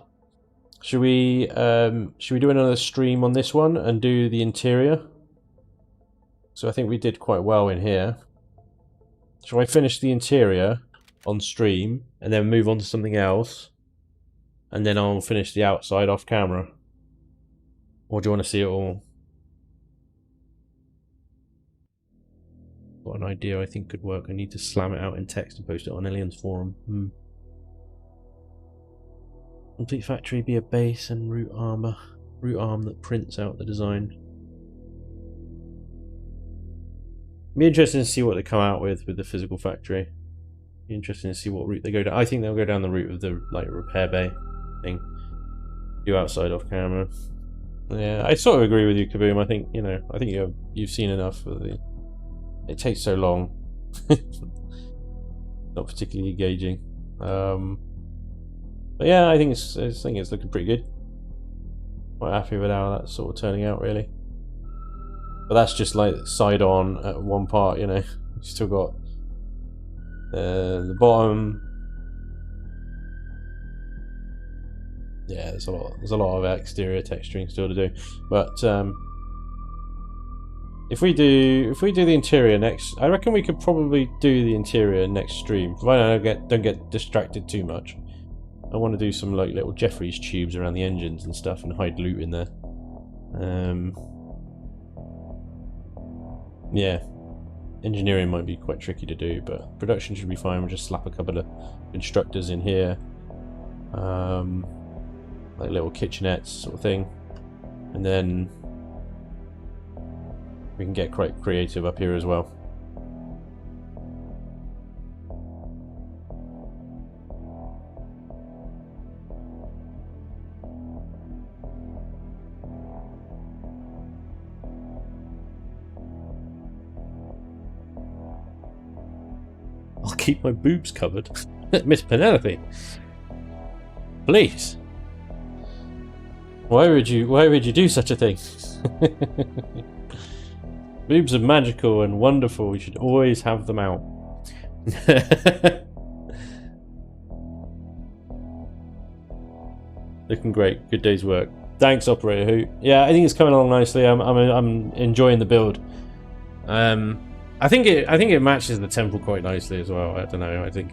Should we do another stream on this one and do the interior? So I think we did quite well in here. Shall I finish the interior on stream and then move on to something else? And then I'll finish the outside off camera. Or do you want to see it all? Got an idea I think could work. I need to slam it out in text and post it on Alien's forum. Complete factory be a base and root arm that prints out the design. Be interesting to see what they come out with the physical factory. Be interesting to see what route they go down. I think they'll go down the route of the repair bay thing. Do outside off camera. Yeah, I sort of agree with you, Kaboom. I think you've seen enough of the. It takes so long. Not particularly engaging. But yeah, I think it's looking pretty good. Quite happy with how that's sort of turning out, really. But that's just like side on at one part, you know. You've still got the bottom. Yeah, there's a lot of exterior texturing still to do. But if we do the interior next, I reckon we could probably do the interior next stream. Provided I don't get distracted too much. I want to do some like little Jeffries tubes around the engines and stuff and hide loot in there. Yeah, engineering might be quite tricky to do, but production should be fine. We'll just slap a couple of constructors in here, like little kitchenettes sort of thing, and then we can get quite creative up here as well. I'll keep my boobs covered. Miss Penelope, please. Why would you do such a thing? Boobs are magical and wonderful. You should always have them out. Looking great. Good day's work. Thanks, Operator Who. Yeah, I think it's coming along nicely. I'm enjoying the build. I think it matches the temple quite nicely as well. I don't know. I think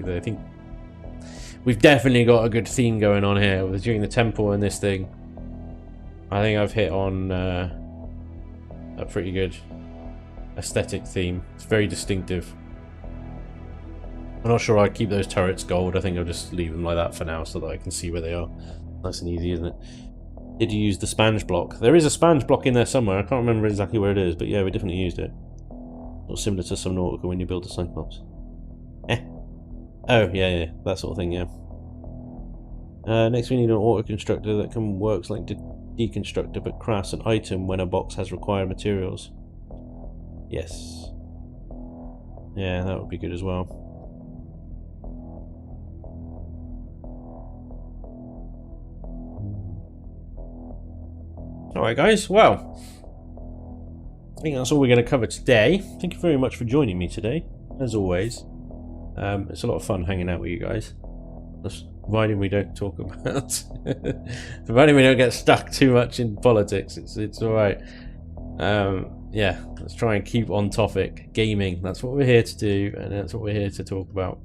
we've definitely got a good theme going on here with doing the temple and this thing. I think I've hit on a pretty good aesthetic theme. It's very distinctive. I'm not sure I'd keep those turrets gold. I think I'll just leave them like that for now so that I can see where they are. Nice and easy, isn't it? Did you use the Spanj block? There is a Spanj block in there somewhere. I can't remember exactly where it is, but yeah, we definitely used it. Or similar to some Nautica when you build a Cyclops. Oh, yeah, that sort of thing, yeah. Next we need an auto constructor that can works like deconstructor but crafts an item when a box has required materials. Yes. Yeah, that would be good as well. Alright guys, well, I think that's all we're going to cover today. Thank you very much for joining me today, as always. It's a lot of fun hanging out with you guys. Providing we don't talk about... providing we don't get stuck too much in politics, it's alright. Yeah, let's try and keep on topic. Gaming, that's what we're here to do, and that's what we're here to talk about.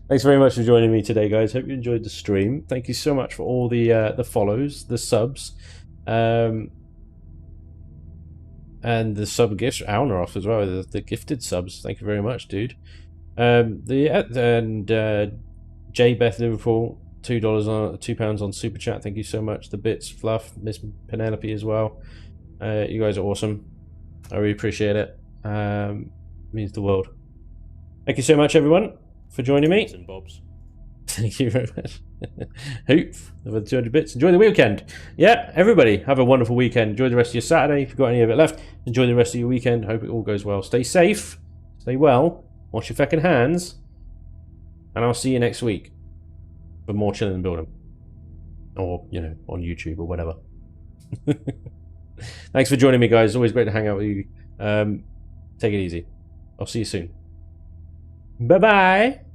Thanks very much for joining me today, guys. Hope you enjoyed the stream. Thank you so much for all the follows, the subs, and the sub gifts. Alner off as well, the gifted subs. Thank you very much, dude. J Beth Liverpool, £2 on £2 on Super Chat. Thank you so much. The bits, Fluff, Miss Penelope as well. You guys are awesome. I really appreciate it. Means the world. Thank you so much, everyone, for joining me.
And Bobs.
Thank you very much. Hoop over the 200 bits. Enjoy the weekend. Yeah, everybody, have a wonderful weekend. Enjoy the rest of your Saturday. If you've got any of it left, enjoy the rest of your weekend. Hope it all goes well. Stay safe. Stay well. Wash your feckin' hands. And I'll see you next week for more Chillin Buildin. Or, you know, on YouTube or whatever. Thanks for joining me, guys. Always great to hang out with you. Take it easy. I'll see you soon. Bye-bye.